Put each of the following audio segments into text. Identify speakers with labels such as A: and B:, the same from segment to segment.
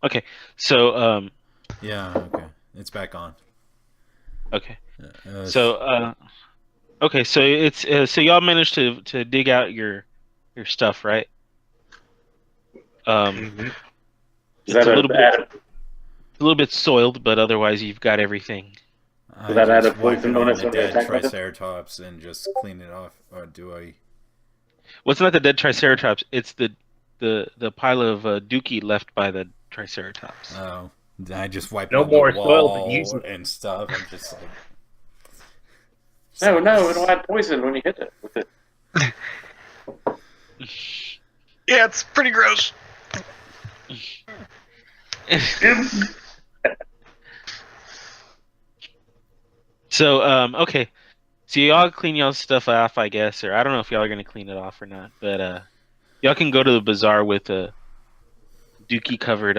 A: Okay, so
B: Yeah, okay. It's back on.
A: okay,
B: Uh,
A: so okay, so it's so y'all managed to dig out your stuff, right? Um,
C: Hmm.
D: Is
A: it's
D: that
A: a little bit soiled, but otherwise you've got everything.
D: does
B: I
D: that add a
B: just wipe
D: poison
B: it on
D: bonus
B: the
D: when you
B: dead
D: attack with it?
B: triceratops and just clean it off. Or do I?
A: Well, it's not the dead triceratops; it's the pile of dookie left by the triceratops.
B: Oh, I just wipe it
C: No
B: on the
C: more soil than
B: wall
C: usual.
B: and stuff. I'm just like,
D: No,
B: so
D: no, it'll add poison when you hit it with it.
E: Yeah, it's pretty gross.
A: So okay, so y'all clean y'all stuff off, I guess, or I don't know if y'all are gonna clean it off or not, but y'all can go to the bazaar with dookie covered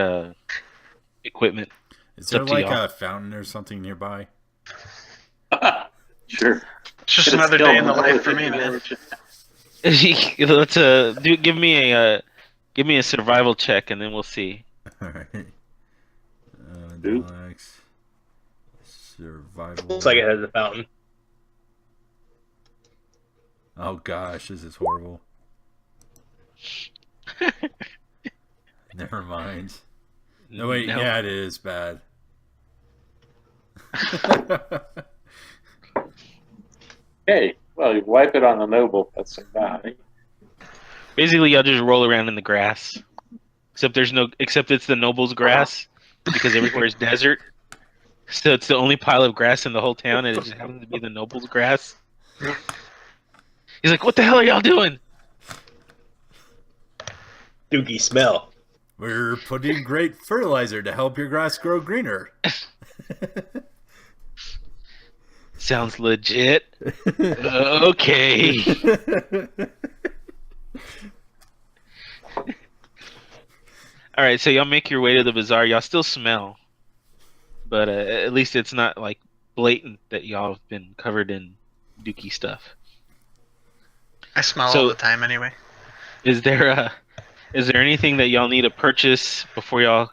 A: equipment.
B: is
A: It's
B: there
A: up to
B: like
A: y'all.
B: a fountain or something nearby?
D: Sure.
E: It's just
D: Hit it
E: another
D: still,
E: day in the
D: man.
E: life for me, man.
A: Let's give me a survival check and then we'll see.
B: All right.
D: Oop.
B: Deluxe
C: Looks like
B: survival.
C: it has a fountain.
B: Oh gosh, this is horrible. Never mind. No wait,
A: No.
B: yeah, it is bad.
D: Hey, well, you wipe it on the noble. That's about.
A: Basically, y'all just roll around in the grass. Except it's the noble's grass because everywhere is desert. So it's the only pile of grass in the whole town, and it just happens to be the noble's grass. He's like, "What the hell are y'all doing?"
C: Dookie smell.
B: We're putting great fertilizer to help your grass grow greener.
A: Sounds legit. Okay. All right, so y'all make your way to the bazaar. Y'all still smell, but at least it's not like blatant that y'all have been covered in dookie stuff.
E: I smell all
A: So,
E: the time anyway.
A: is there is there anything that y'all need to purchase before y'all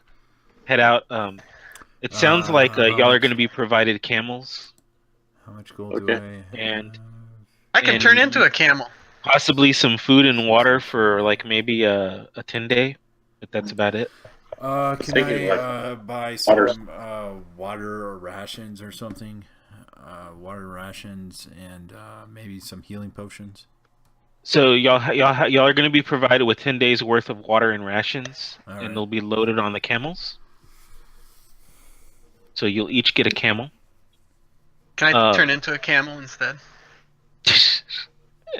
A: head out? It sounds like
B: how
A: y'all are going
B: much?
A: to be provided camels
B: How much gold do
D: Okay.
B: I
A: and
B: have?
E: I can turn into
A: and
E: a camel.
A: possibly some food and water for
B: 65.
A: like maybe a 10 day, but that's about it.
D: I was
B: Can
D: thinking
B: I
D: like
B: buy
D: water.
B: some water or rations or something? Water rations and maybe some healing potions.
A: So y'all are going to be provided with 10 days worth of water and rations,
B: All
A: and
B: right.
A: they'll be loaded on the camels. So you'll each get a camel.
E: Can I turn
A: Um,
E: into a camel instead?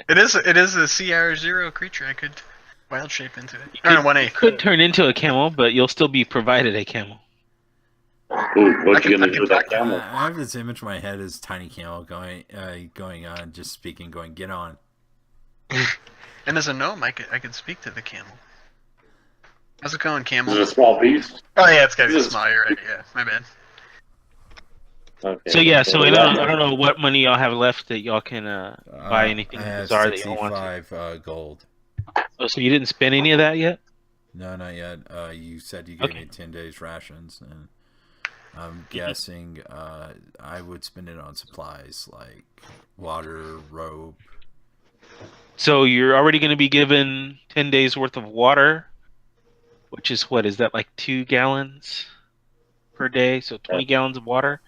E: It is a CR0 creature. I could wild shape into it.
A: you
E: Or no,
A: could
E: 1A.
A: you could turn into a camel, but you'll still be provided a camel.
D: Ooh,
E: I
D: what you
E: can I
D: gonna do
E: can
D: with
E: talk.
D: that camel?
B: I have this image in my head as Tiny Camel going on, just speaking, going, get on.
E: And as a gnome, I could speak to the camel. How's it going,
D: Is
E: camel?
D: it a small piece?
E: Oh yeah, it's gotta
D: Is
E: be
D: it?
E: small. You're right. Yeah, my bad.
A: So
D: Okay.
A: yeah,
D: So
A: so
D: the rat.
A: I don't know what money y'all have left that y'all can buy
B: I
A: anything in the
B: have
A: bazaar that y'all want to.
B: 65 gold.
A: Oh, so you didn't spend any of that yet?
B: No, not yet. You said you gave me
A: Okay.
B: 10 days rations, and I'm
A: hmm
B: guessing I would spend it on supplies like water, rope.
A: So you're already going to be given 10 days worth of water, which is what is that like 2 gallons per day? So 20 gallons of water,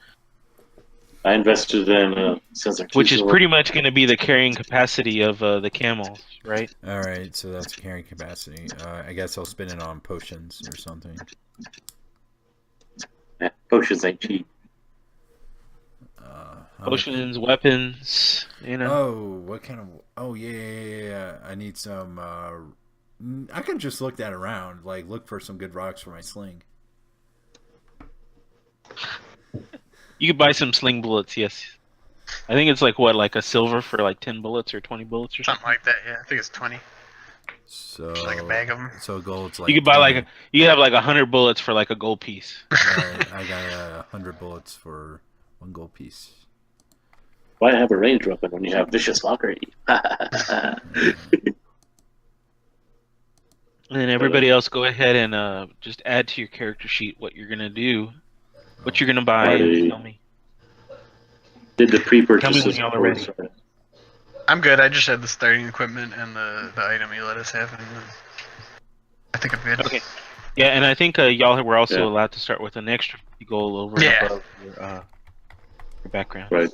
D: I invested in since like two
A: which is
D: silver.
A: pretty much going to be the carrying capacity of the camels, right?
B: All right, so that's carrying capacity. I guess I'll spend it on potions or something.
D: Potions ain't cheap.
B: How much?
A: Potions, weapons, you know.
B: Oh, what kind of? Oh yeah. I need some. I can just look that around, like look for some good rocks for my sling.
A: You could buy some sling bullets, yes. I think it's like what, like a silver for like 10 bullets or 20 bullets or
E: Something
A: something.
E: like that. Yeah, I think it's 20. Just like a
B: So,
E: bag of them.
B: so gold's
A: You
B: like
A: could buy like
B: 20.
A: you could have like 100 bullets for like a gold piece.
B: All right, I got 100 bullets for one gold piece.
D: Why have a ranged weapon when you have vicious mockery?
B: Uh,
A: And then everybody else go ahead and just add to your character sheet what you're gonna do, what you're gonna buy, and
D: Already
A: tell me.
D: did the
A: Tell me when
D: pre-purchases.
A: y'all are ready.
E: I'm good. I just had the starting equipment and the item you let us have, and I think I'm good.
A: Okay. Yeah, and I think y'all were also
D: Yeah.
A: allowed to start with an extra 50 gold over and
E: Yeah.
A: above your background.
D: Right.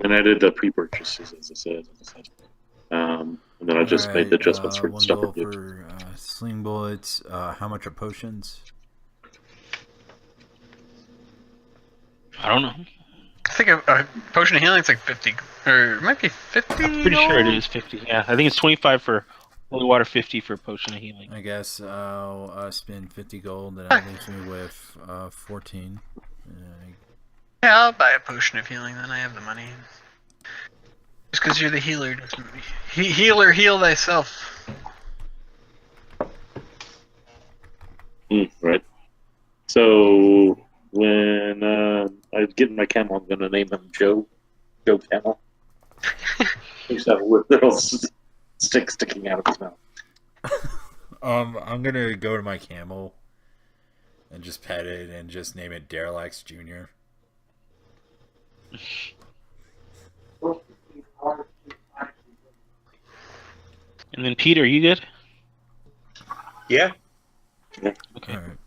D: And I did the pre-purchases, as I said. And then I just made the adjustments for
B: one
D: stuff.
B: gold for sling bullets. How much are potions?
A: I don't know.
E: I think a potion of healing is like 50, or it might be 50.
A: I'm pretty sure it is 50. Yeah, I think it's 25 for holy water, 50 for potion of healing.
B: I guess I'll spend 50 gold, and that leaves me with 14.
E: Yeah, I'll buy a potion of healing. Then I have the money. Just because you're the healer, doesn't healer heal thyself.
D: Right. So when I get my camel, I'm going to name him Joe. Joe Camel. He's got a little stick sticking out of his mouth.
B: I'm gonna go to my camel and just pet it and just name it Derelix Jr.
A: And then Peter, you good?
C: Yeah.
A: Okay.
B: All right.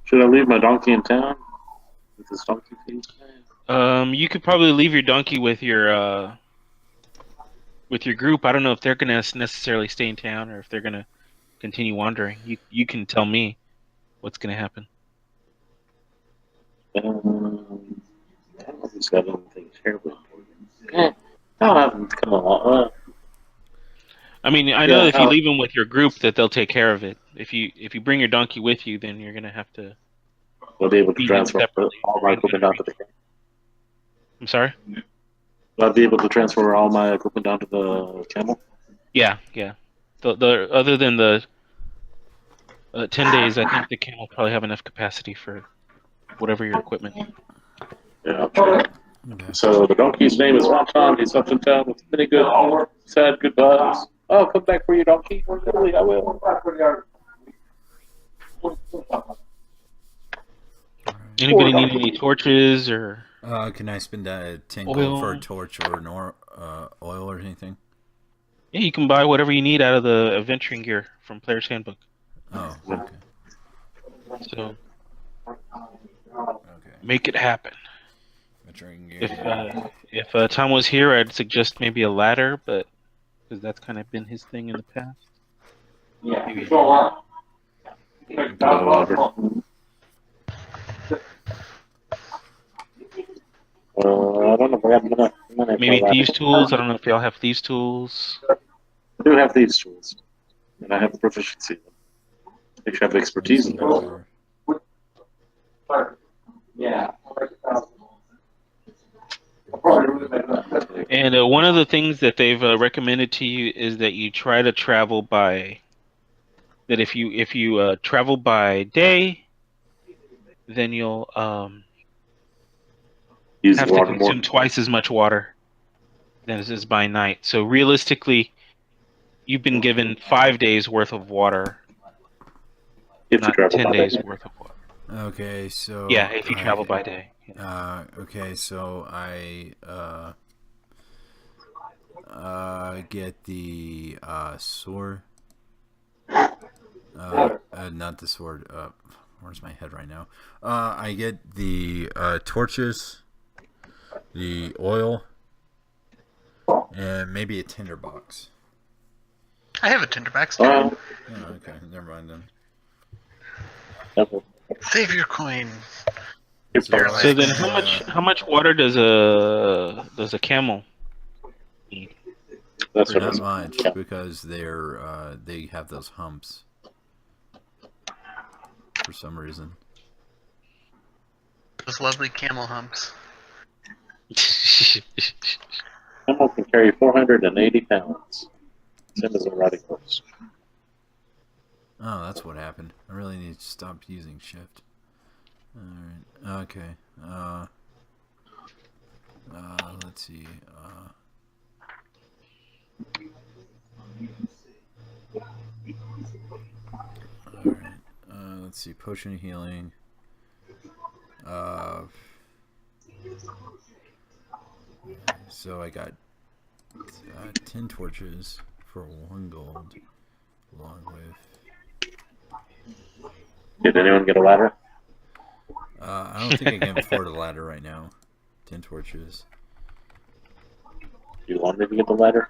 D: Should I leave my donkey in town with this donkey feed?
A: You could probably leave your donkey with your group. I don't know if they're gonna necessarily stay in town or if they're gonna continue wandering. You can tell me what's gonna happen.
D: I don't know if he's got anything terribly important. I'll have him come along.
A: I mean, I know
D: Yeah,
A: if you leave them with your group that they'll take care of it. If you bring your donkey with you, then you're gonna have to
D: I'll be able to
A: feed him
D: transfer
A: separately.
D: all my equipment down to the camel.
A: I'm sorry.
D: I'll be able to transfer all my equipment down to the camel.
A: Yeah. The other than the 10 days, I think the camel will probably have enough capacity for whatever your equipment.
D: Yeah, I'll try.
B: Okay.
D: So the donkey's name is Wonton. He's up in town with many good, sad goodbyes. Oh, come back for your donkey. Really, I will.
A: Anybody need any torches or
B: Can I spend 10 gold
A: oil?
B: for a torch or an oil or anything?
A: Yeah, you can buy whatever you need out of the adventuring gear from Player's Handbook.
B: Oh, okay.
A: So
B: Okay.
A: make it happen.
B: Maturing gear.
A: If Tom was here, I'd suggest maybe a ladder, but because that's kind of been his thing in the past. Maybe.
D: I don't know if I have enough money.
A: Maybe thieves' tools. I don't know if y'all have thieves' tools.
D: I do have these tools, and I have the proficiency in them. I should have expertise in them.
C: Yeah.
A: And one of the things that they've recommended to you is that you try to travel by. That if you travel by day, then you'll
D: Use
A: have
D: the
A: to
D: water more.
A: consume twice as much water than it is by night. So realistically, you've been given 5 days worth of water,
D: If you
A: not
D: travel
A: 10
D: by
A: days
D: day.
A: worth of water.
B: Okay, so
A: Yeah, if you travel by day. Yeah.
B: Okay, so I get the sword. Not the sword. Where's my head right now? I get the torches, the oil, and maybe a tinderbox.
E: I have a tinderbox.
B: Oh, okay, never mind then.
E: Save your coin.
A: So then, how much water does a camel need?
D: That's what
B: Not
D: it's
B: much because they have those humps for some reason.
E: Those lovely camel humps.
D: Camel can carry 480 pounds. Same as a riding horse.
B: Oh, that's what happened. I really need to stop using shift. Alright, okay. Let's see. All right. Let's see. Potion of healing. Uh, so I got 10 torches for 1 gold, along with.
D: Did anyone get a ladder?
B: I don't think I can afford a ladder right now. 10 torches
D: Do you want me to get the ladder?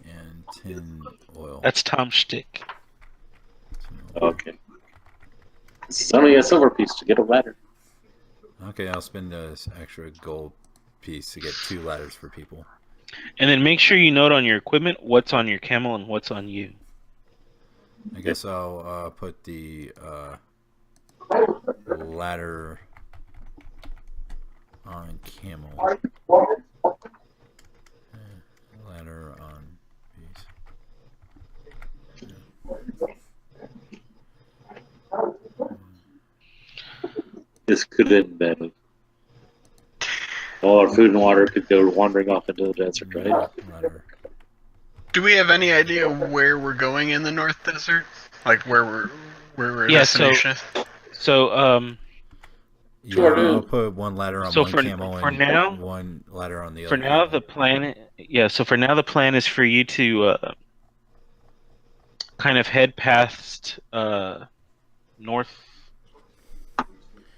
B: and 10 oil.
A: That's Tom's shtick.
B: 10 oil.
D: Okay. It's only a silver piece to get a ladder.
B: Okay, I'll spend this extra gold piece to get 2 ladders for people.
A: And then make sure you note on your equipment what's on your camel and what's on you.
B: I guess I'll put the ladder on camel. Ladder on beast.
D: This could end badly. All our food and water could go wandering off into the desert, right?
B: Ladder.
E: Do we have any idea where we're going in the North Desert? Like where we're
A: Yeah, so-
E: destination is?
A: So
B: Yeah,
D: Sure,
B: I'll
D: dude.
B: put 1 ladder on
A: So
B: 1
A: for-
B: camel
A: for
B: and
A: now-
B: 1 ladder on the
A: for
B: other.
A: now
B: camel.
A: the plan, so for now the plan is for you to kind of head past North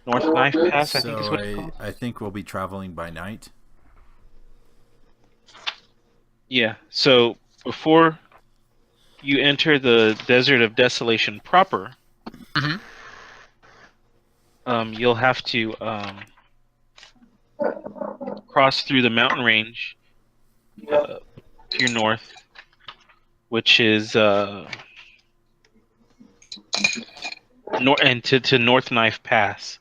A: Knife Pass, I think is
B: So
A: what it's called.
B: I think we'll be traveling by night.
A: Yeah. So before you enter the Desert of Desolation proper,
E: Mhm.
A: You'll have to cross through the mountain range to your north, which is to North Knife Pass,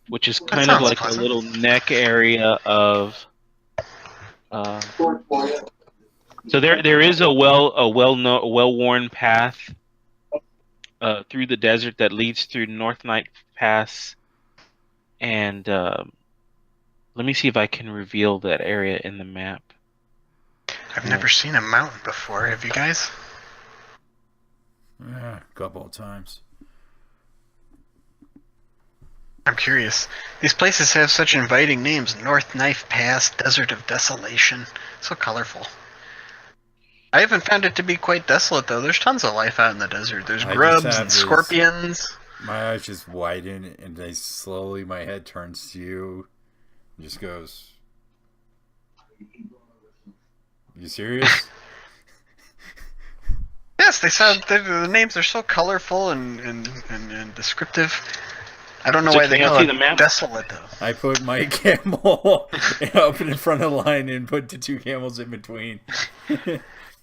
A: which is kind of
E: sounds
A: like
E: pleasant.
A: a little neck area of. So there is a well-worn path through the desert that leads through North Knife Pass, and let me see if I can reveal that area in the map.
E: I've never seen a mountain before. Have you guys?
B: A couple of times.
E: I'm curious. These places have such inviting names. North Knife Pass, Desert of Desolation. So colorful. I haven't found it to be quite desolate, though. There's tons of life out in the desert. There's
B: I just
E: grubs
B: have
E: and
B: this-
E: scorpions.
B: My eyes just widen, and my head turns to you. And just goes. You serious?
E: Yes, the names are so colorful and descriptive. I don't know
A: So
E: why
A: can
E: they
A: you
E: call
A: see
E: it
A: the map?
E: desolate, though.
B: I put my camel up in front of the line and put the 2 camels in between.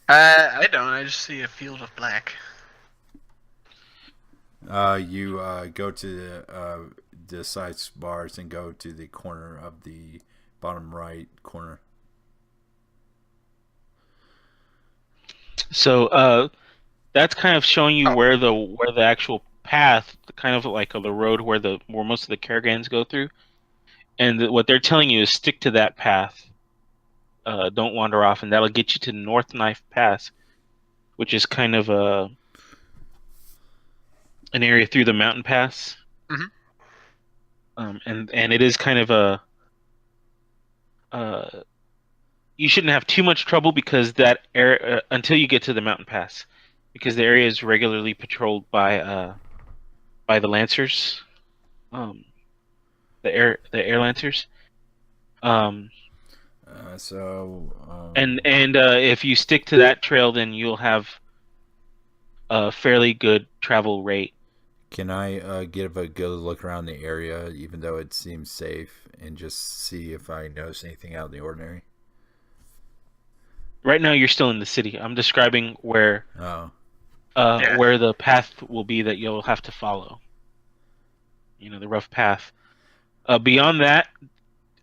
E: I don't. I just see a field of black.
B: You go to the side bars and go to the corner of the bottom right corner.
A: So that's kind of showing you where the actual path, kind of like the road where most of the caravans go through, and what they're telling you is stick to that path. Don't wander off, and that'll get you to North Knife Pass, which is kind of an area through the mountain pass.
E: Mhm.
A: And it is kind of you shouldn't have too much trouble because that area until you get to the mountain pass, because the area is regularly patrolled by the lancers, the air lancers. And if you stick to that trail, then you'll have a fairly good travel rate.
B: Can I give a good look around the area, even though it seems safe, and just see if I notice anything out of the ordinary?
A: Right now, you're still in the city. I'm describing where
B: Oh,
A: where the path will be that you'll have to follow. You know, the rough path. Beyond that,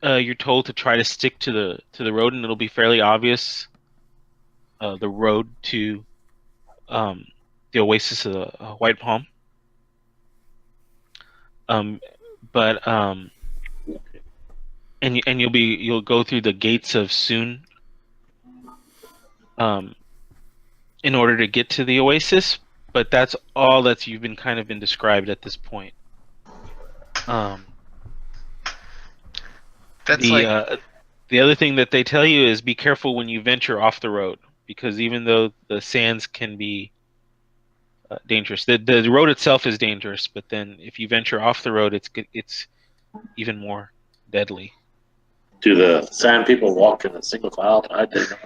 A: you're told to try to stick to the road, and it'll be fairly obvious. The road to the oasis of the White Palm. But you'll go through the gates of Soon. in order to get to the oasis, but that's all that you've been kind of been described at this point.
E: That's
A: The
E: like
A: the other thing that they tell you is be careful when you venture off the road, because even though the sands can be dangerous, the road itself is dangerous, but then if you venture off the road, it's even more deadly.
D: Do the sand people walk in a single file? I didn't know.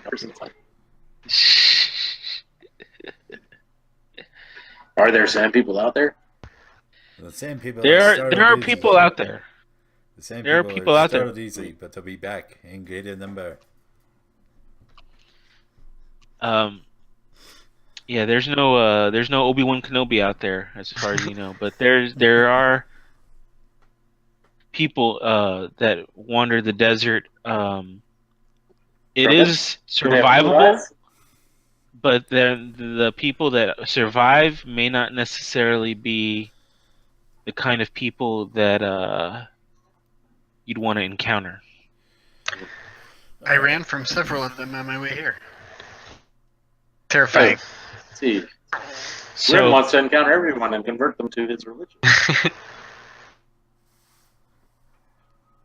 D: Are there sand people out there?
B: The same people that
A: There
B: started
A: are
B: easy.
A: people out there.
B: The same
A: There are
B: people that
A: people out there.
B: started easy, but they'll be back in greater number.
A: Yeah, there's no Obi-Wan Kenobi out there as far as you know, but there are people that wander the desert. It is
D: Do they have blue
A: survivable,
D: eyes?
A: but then the people that survive may not necessarily be the kind of people that you'd want to encounter.
E: I ran from several of them on my way here. Terrifying.
D: See, Grim
A: So
D: wants to encounter everyone and convert them to his religion.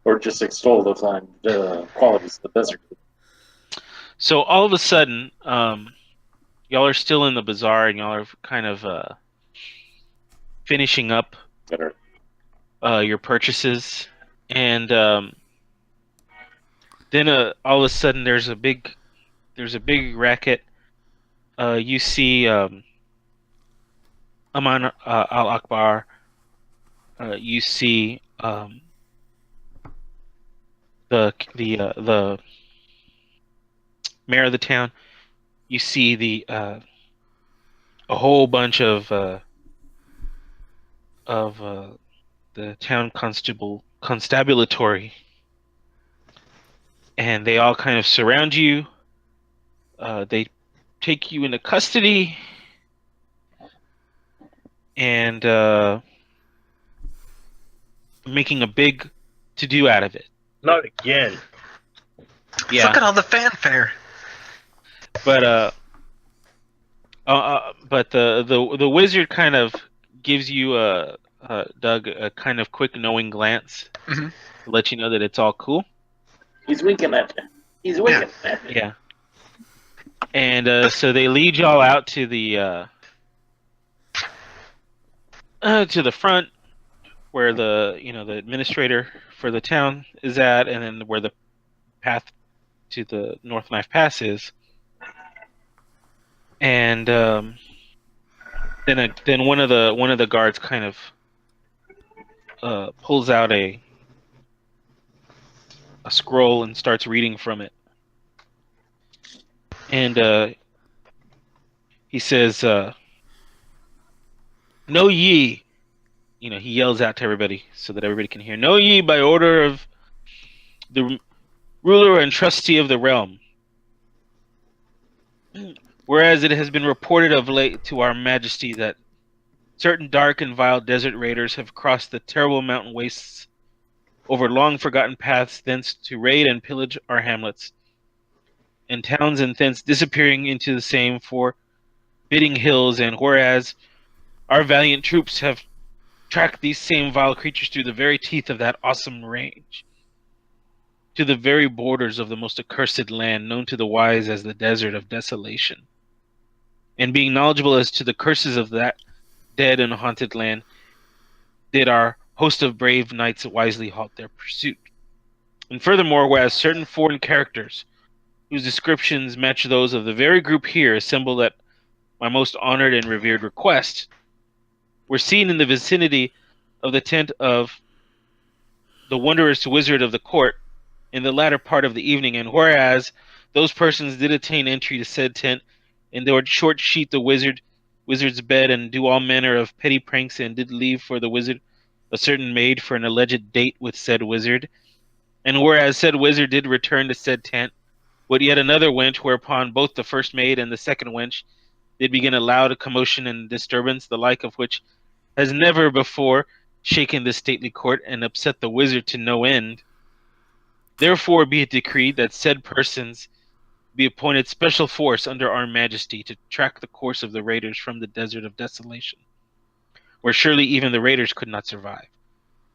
D: Or just extol the fine qualities of the desert.
A: so all of a sudden, y'all are still in the bazaar and y'all are kind of finishing up
D: Better.
A: your purchases, and then all of a sudden there's a big racket. You see Aman Al Akbar. You see the mayor of the town. You see a whole bunch of the town constabulatory, and they all kind of surround you. They take you into custody, and making a big to-do out of it.
C: Not again.
A: Yeah,
E: Look at all the fanfare.
A: but the wizard kind of gives you Doug a kind of quick knowing glance
E: Mhm.
A: to let you know that it's all cool.
D: He's winking at you. He's winking at you.
A: Yeah, and so they lead y'all out to the front where the administrator for the town is at, and then where the path to the North Knife Pass is. And then one of the guards kind of pulls out a scroll and starts reading from it, and he says, "Know ye," he yells out to everybody so that everybody can hear. "Know ye, by order of the ruler and trustee of the realm, whereas it has been reported of late to our majesty that certain dark and vile desert raiders have crossed the terrible mountain wastes over long forgotten paths, thence to raid and pillage our hamlets and towns, and thence disappearing into the same forbidding hills, and whereas our valiant troops have tracked these same vile creatures through the very teeth of that awesome range, to the very borders of the most accursed land known to the wise as the Desert of Desolation, and being knowledgeable as to the curses of that dead and haunted land, did our host of brave knights wisely halt their pursuit. And furthermore, whereas certain foreign characters, whose descriptions match those of the very group here assembled at my most honored and revered request, were seen in the vicinity of the tent of the wondrous wizard of the court in the latter part of the evening, and whereas those persons did attain entry to said tent, and they would short sheet the wizard's bed, and do all manner of petty pranks, and did leave for the wizard a certain maid for an alleged date with said wizard, and whereas said wizard did return to said tent, with yet another wench, whereupon both the first maid and the second wench did begin a loud commotion and disturbance, the like of which has never before shaken this stately court, and upset the wizard to no end. Therefore be it decreed that said persons be appointed special force under our Majesty to track the course of the raiders from the Desert of Desolation, where surely even the raiders could not survive.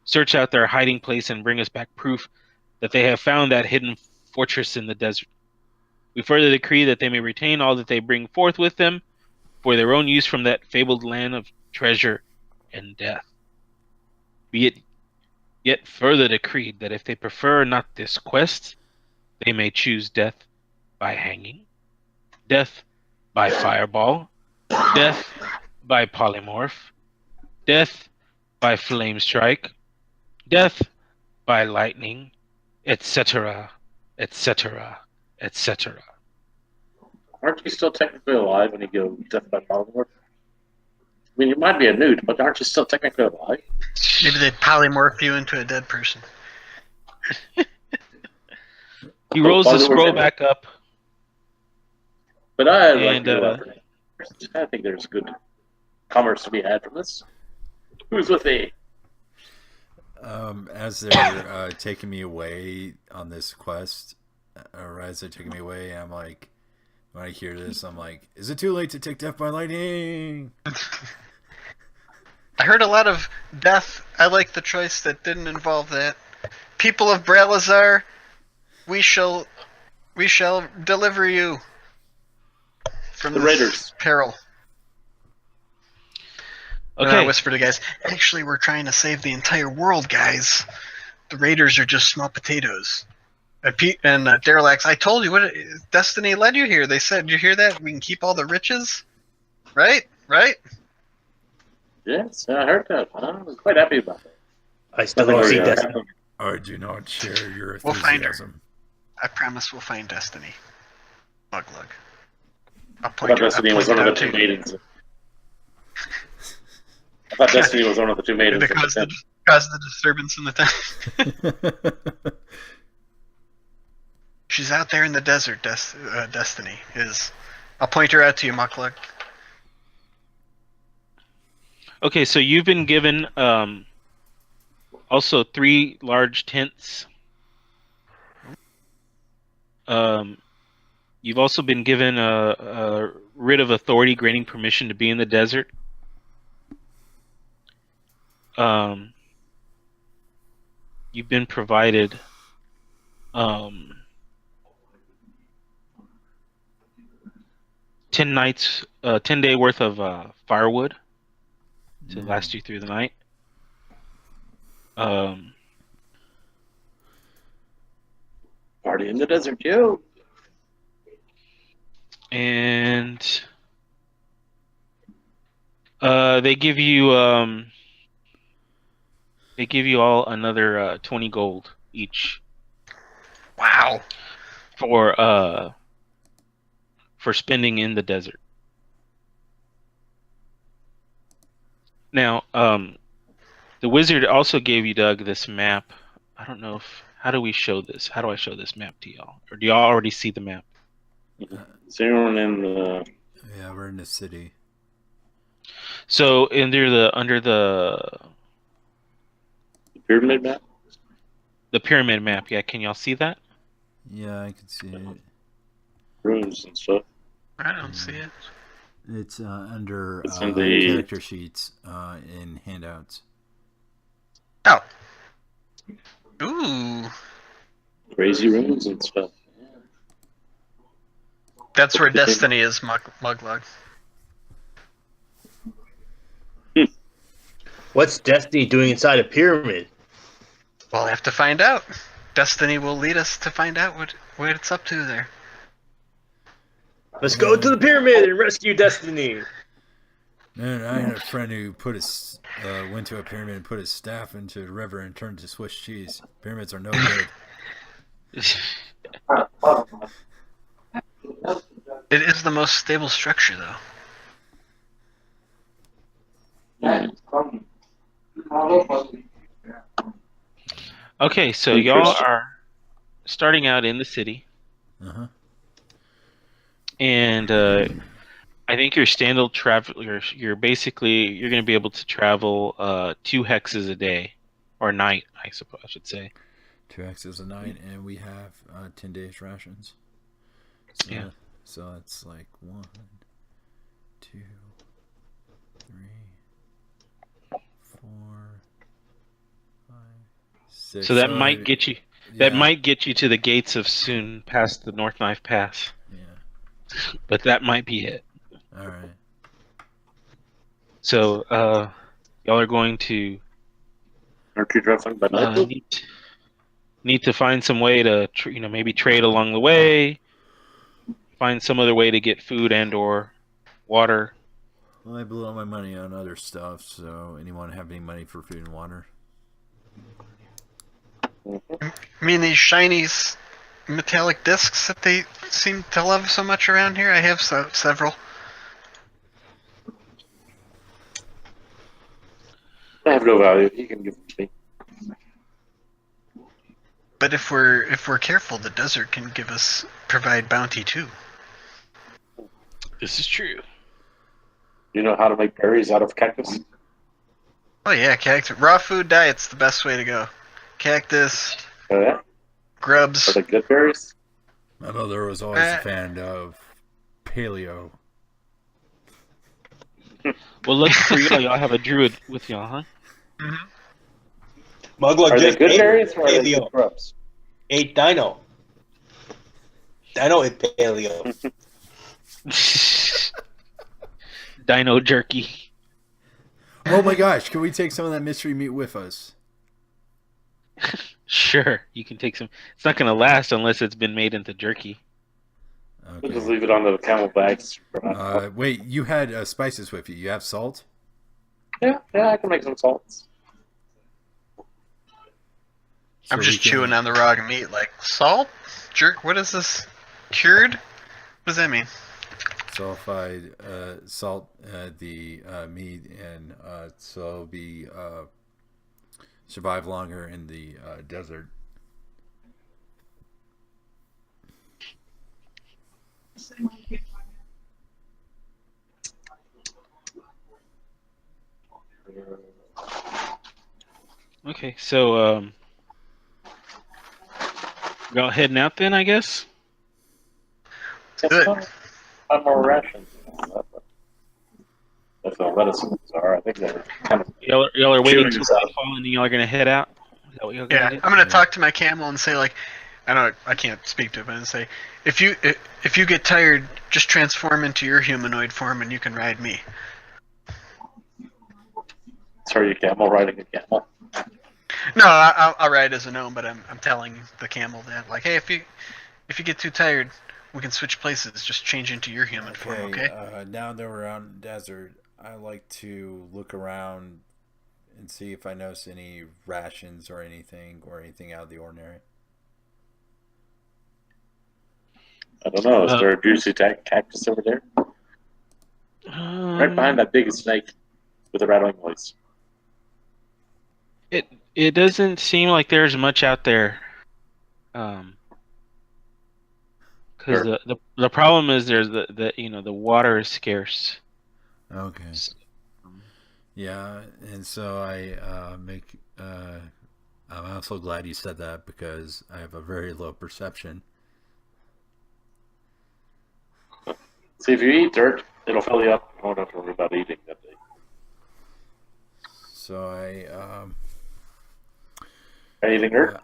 A: Search out their hiding place and bring us back proof that they have found that hidden fortress in the desert. We further decree that they may retain all that they bring forth with them for their own use from that fabled land of treasure and death. Be it yet further decreed that if they prefer not this quest, they may choose death by hanging, death by fireball, death by polymorph, death by flame strike, death by lightning, etc., etc., etc.
D: Aren't you still technically alive when you go death by polymorph? I mean, you might be a nude, but aren't you still technically alive?
E: Maybe they polymorph you into a dead person.
A: He rolls the
D: Polymorph-
A: scroll back up.
D: But I like
A: And,
D: to go after it. I think there's good commerce to be had from this. Who's with me?
B: As they're taking me away on this quest, or as they're taking me away, I'm like, when I hear this, I'm like, is it too late to take death by lightning?
E: I heard a lot of death. I like the choice that didn't involve that. People of Brelazar, we shall deliver you from
D: The
E: this
D: raiders.
E: peril. And I
A: Okay,
E: whisper to guys, actually, we're trying to save the entire world, guys. The raiders are just small potatoes. And Derelax, I told you, what Destiny led you here. They said, you hear that? We can keep all the riches? Right? Right?
D: Yes, I heard that. I'm quite happy about that.
C: I still don't see Destiny.
B: I do not share your
E: We'll find her.
B: enthusiasm.
E: I promise we'll find Destiny. Muglug. I'll
D: I
E: point
D: thought
E: her,
D: Destiny
E: I'll
D: was
E: point
D: one
E: it
D: of the
E: out
D: two
E: to you.
D: maidens. I thought Destiny was one of the two maidens.
E: To cause the disturbance in the town. She's out there in the desert, Destiny is. I'll point her out to you, Muglug.
A: okay. So you've been given also 3 large tents. You've also been given a writ of authority granting permission to be in the desert. You've been provided 10 nights, 10-day worth of firewood to last you through the night.
D: Party in the desert, yo.
A: And they give you all another 20 gold each
E: Wow.
A: for spending in the desert. Now, the wizard also gave you, Doug, this map. I don't know how do we show this? How do I show this map to y'all? Or do y'all already see the map?
D: Is anyone in the
B: Yeah, we're in the city.
A: So under
D: pyramid map?
A: the pyramid map, yeah, can y'all see that?
B: Yeah, I can see it.
D: Rooms and stuff.
E: I don't see it.
B: It's under
D: It's in the-
B: character sheets in handouts.
E: Oh. Ooh.
D: Crazy rooms and stuff.
E: That's where Destiny is, Muglug.
C: What's Destiny doing inside a pyramid?
E: We'll have to find out. Destiny will lead us to find out what it's up to there.
C: Let's go to the pyramid and rescue Destiny.
B: Man, I had a friend who went to a pyramid and put his staff into the river and turned to Swiss cheese. Pyramids are no good.
E: It is the most stable structure, though.
A: Okay, so y'all are starting out in the city,
B: Uh-huh.
A: and I think your standard travel. You're basically going to be able to travel 2 hexes a day or night, I suppose I should say.
B: 2 X's a night, and we have 10 days rations. So,
A: Yeah.
B: So it's like 1, 2, 3, 4, 5, 6.
A: So that might get you. That
B: Yeah.
A: might get you to the gates of Soon, past the North Knife Pass.
B: Yeah.
A: But that might be it.
B: All right.
A: So, y'all are going to
D: Aren't you dressing by night?
A: need to find some way to, maybe trade along the way. Find some other way to get food and or water.
B: Well, I blew all my money on other stuff. So, anyone have any money for food and water?
D: Mhm.
E: I mean, these shiny metallic discs that they seem to love so much around here. I have several.
D: They have no value. You can give them to me.
E: But if we're careful, the desert can provide bounty too.
A: This is true.
D: You know how to make berries out of cactus?
E: Oh yeah, cactus. Raw food diet's the best way to go. Cactus,
D: Oh, yeah? Are
E: grubs.
D: they good berries?
B: My mother was always a
E: Uh,
B: fan of paleo.
A: Well, lucky for y'all have a druid with y'all, huh?
C: Mugler
D: Are they
C: just
D: good
C: ate
D: berries or are they
C: paleo.
D: good grubs?
C: Ate Dino. Dino ate paleo.
A: Dino jerky.
B: Oh my gosh! Can we take some of that mystery meat with us?
A: Sure, you can take some. It's not going to last unless it's been made into jerky.
D: We'll just
B: Okay.
D: leave it on the camel bags.
B: Wait, you had spices with you. You have salt?
D: Yeah, I can make some salts.
B: So
E: I'm
B: we
E: just
B: can-
E: chewing on the raw meat like salt, jerk. What is this? Cured? What does that mean?
B: sulfide salt the meat and so it'll be survive longer in the desert.
A: Okay, so y'all heading out then, I guess.
E: Good.
D: I'm more rations. If the medicines are, I think they're kind of
A: Y'all are waiting
D: chewing
A: till
D: us out.
A: nightfall and then y'all are gonna head out. Is that what y'all gonna
E: Yeah,
A: do?
E: I'm gonna
B: Yeah.
E: talk to my camel and say like, I know I can't speak to it, but I'm gonna say, if you get tired, just transform into your humanoid form and you can ride me.
D: Sorry, you camel riding a camel.
E: No, I'll ride as a gnome, but I'm telling the camel that like, hey, if you get too tired, we can switch places. Just change into your human form, okay?
B: Now that we're out in the desert, I like to look around and see if I notice any rations or anything out of the ordinary.
D: I don't know. Is there a juicy cactus over there? Right behind that big snake with a rattling voice.
A: It doesn't seem like there's much out there. Because
D: Sure.
A: the problem is there's the water is scarce.
B: Okay. Yeah, and so I make. I'm also glad you said that because I have a very low perception.
D: See, if you eat dirt, it'll fill you up. You won't have to worry about eating that day.
B: So
D: Are you eating dirt?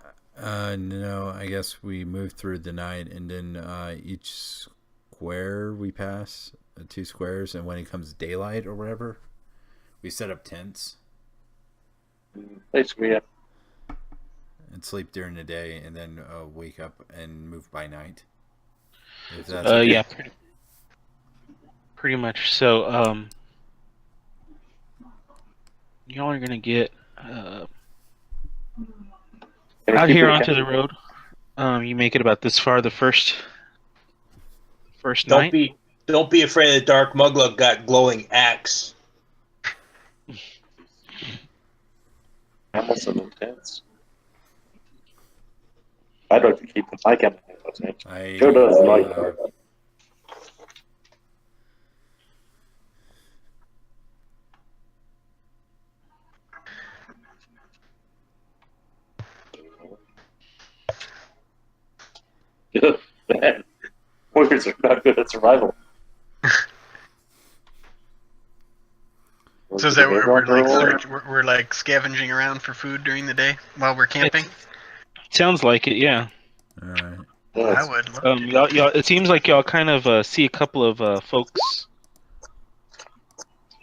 B: no, I guess we move through the night, and then each square we pass, 2 squares, and when it comes daylight or whatever, we set up tents
D: Basically, yeah.
B: and sleep during the day, and then wake up and move by night. If that's
A: Yeah, pretty much. So y'all are gonna get
D: Can we
A: out
D: keep
A: here
D: it
A: onto the
D: camel?
A: road. You make it about this far the first
C: Don't
A: night.
C: be afraid of the dark. Mugler got glowing axe.
D: Camels and intense. I'd like to keep my camel.
B: I
D: Joe does like Man, we're Warriors are not good at survival.
E: So is that what we're like scavenging around for food during the day while we're camping?
A: Sounds like it, yeah.
B: All right.
E: I would love to.
A: Y'all, it seems like y'all kind of see a couple of folks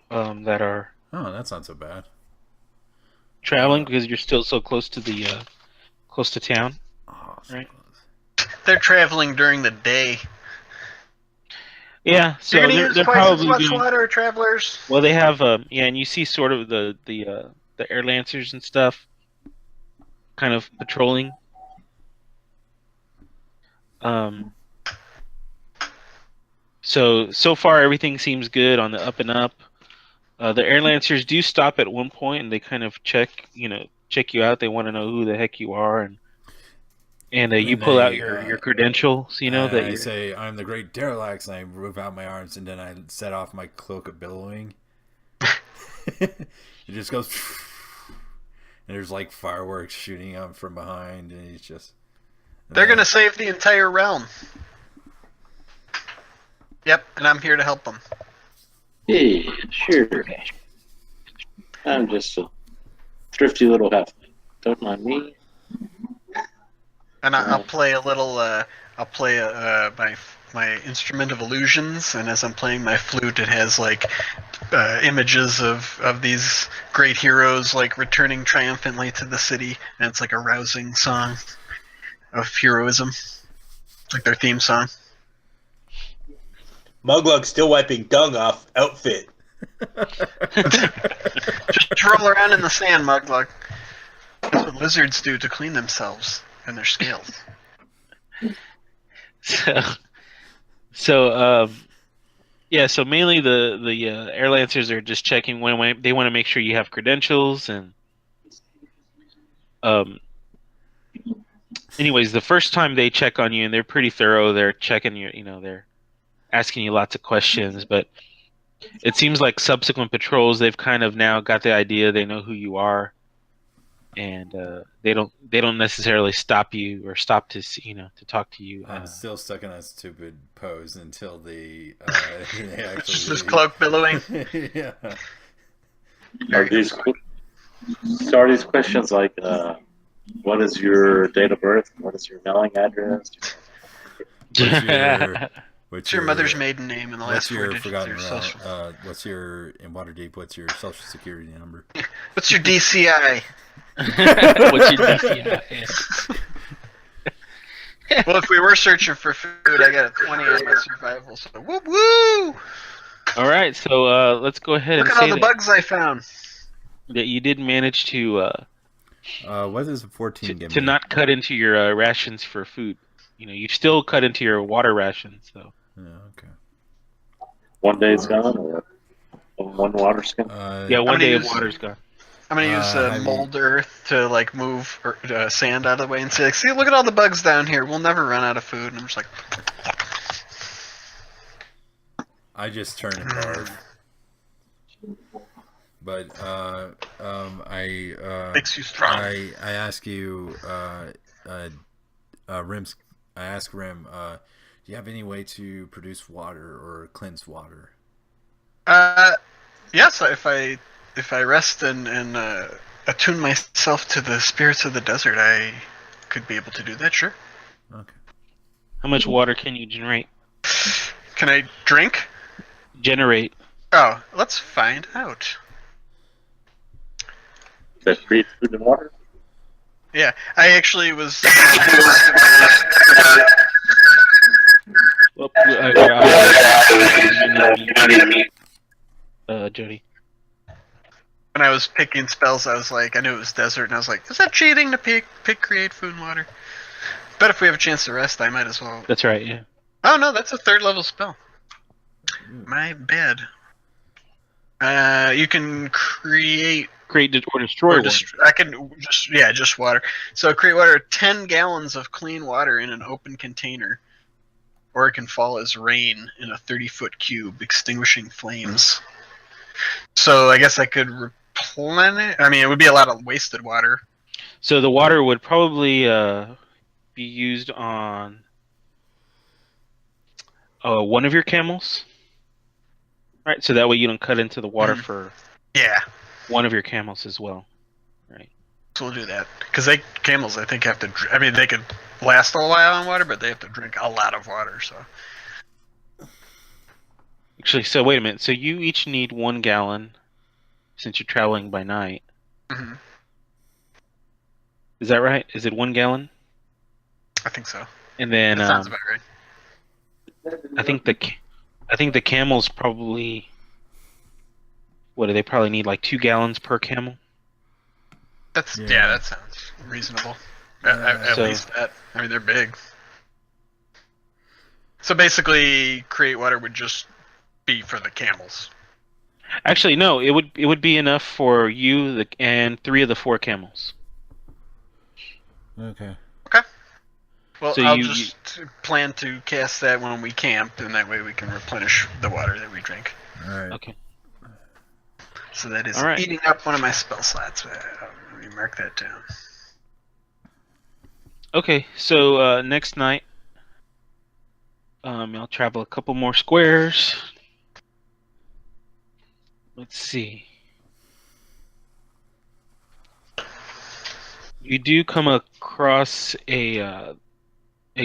A: that are
B: Oh, that's not so bad.
A: traveling because you're still so close to the close to town.
B: Oh, so
A: Right.
B: close.
E: They're traveling during the day.
A: Yeah, so
E: You're gonna use
A: they're
E: twice as
A: probably
E: much
A: doing
E: water, travelers.
A: well. They have yeah, and you see sort of the air lancers and stuff, kind of patrolling. So far everything seems good on the up and up. The air lancers do stop at one point and they kind of check you out. They want to know who the heck you are, and you
B: And
A: pull out
B: they,
A: your credentials. You know that
B: I
A: you're.
B: say, I'm the great Derelax, and I move out my arms, and then I set off my cloak of billowing. It just goes, and there's like fireworks shooting out from behind, and he's just.
E: They're gonna save the entire realm. Yep, and I'm here to help them.
D: Yeah, sure. I'm just a thrifty little halfling. Don't mind me.
E: And I'll play a little. I'll play my instrument of illusions, and as I'm playing my flute, it has like images of these great heroes like returning triumphantly to the city, and it's like a rousing song of heroism, like their theme song.
C: Muglug's still wiping dung off outfit.
E: Just roll around in the sand, Muglug. That's what lizards do to clean themselves and their scales.
A: So yeah. So mainly the air lancers are just checking when they want to make sure you have credentials and Anyways, the first time they check on you and they're pretty thorough. They're checking you. They're asking you lots of questions, but it seems like subsequent patrols they've kind of now got the idea. They know who you are, and they don't necessarily stop you or stop to to talk to you.
B: I'm still stuck in that stupid pose until they actually
E: Just cloak billowing.
B: Yeah.
D: Are these questions like, what is your date of birth? What is your mailing address?
E: What's your mother's maiden name and the last four digits of your social?
B: What's your in Waterdeep? What's your social security number?
E: What's your DCI?
A: What's your DCI?
E: Well, if we were searching for food, I got a 20 on my survival. So woo woo!
A: All right, so let's go ahead
E: Look
A: and
E: at all
A: say
E: the bugs I found.
A: that you did manage to
B: what does a 14 give me?
A: to not cut into your rations for food. You still cut into your water rations, so.
B: Oh, okay.
D: 1 day's gone, or one water skin?
A: Yeah, 1 day of water's gone.
E: I'm gonna use mold earth to like move sand out of the way and say, like, see, look at all the bugs down here. We'll never run out of food. And I'm just like,
B: I just turn and barf. But
E: makes you strong.
B: I ask you, Rim's. I ask Rim, do you have any way to produce water or cleanse water?
E: Yes. If I rest and attune myself to the spirits of the desert, I could be able to do that. Sure.
B: Okay.
A: How much water can you generate?
E: Can I drink?
A: Generate.
E: Oh, let's find out.
D: That creates food and water?
E: Yeah, I actually was.
A: Well, Jody.
E: When I was picking spells, I was like, I knew it was desert, and I was like, is that cheating to pick create food and water? But if we have a chance to rest, I might as well.
A: That's right. Yeah.
E: Oh no, that's a 3rd level spell. My bad. You can create
A: or destroy water.
E: I can just water. So create water, 10 gallons of clean water in an open container, or it can fall as rain in a 30-foot cube, extinguishing flames. So I guess I could replenish. I mean, it would be a lot of wasted water.
A: So the water would probably be used on one of your camels. Right, so that way you don't cut into the water
E: Mhm.
A: for
E: Yeah,
A: one of your camels as well. Right.
E: so we'll do that because camels I think have to. I mean, they could last a while on water, but they have to drink a lot of water. So
A: Actually, so wait a minute. So you each need 1 gallon since you're traveling by night.
E: hmm
A: Is that right? Is it 1 gallon?
E: I think so.
A: And then
E: That sounds about right.
A: I think the camels probably what do they probably need like 2 gallons per camel?
E: That's
B: Yeah.
E: that sounds reasonable.
B: Yeah.
E: At
A: So-
E: least that. I mean, they're big. So basically, create water would just be for the camels.
A: Actually, no. It would be enough for you and 3 of the 4 camels.
B: Okay.
E: Well,
A: So
E: I'll
A: you-
E: just plan to cast that when we camp, and that way we can replenish the water that we drink.
B: All right.
A: Okay.
E: So that is
A: All right.
E: eating up one of my spell slots. Let me mark that down.
A: Okay. So next night, I'll travel a couple more squares. Let's see. You do come across a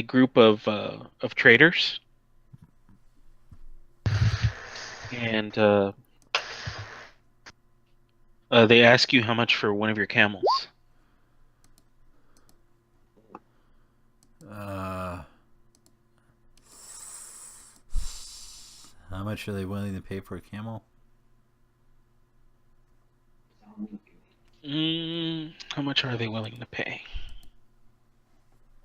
A: group of traders, and they ask you how much for one of your camels.
B: How much are they willing to pay for a camel?
A: How much are they willing to pay?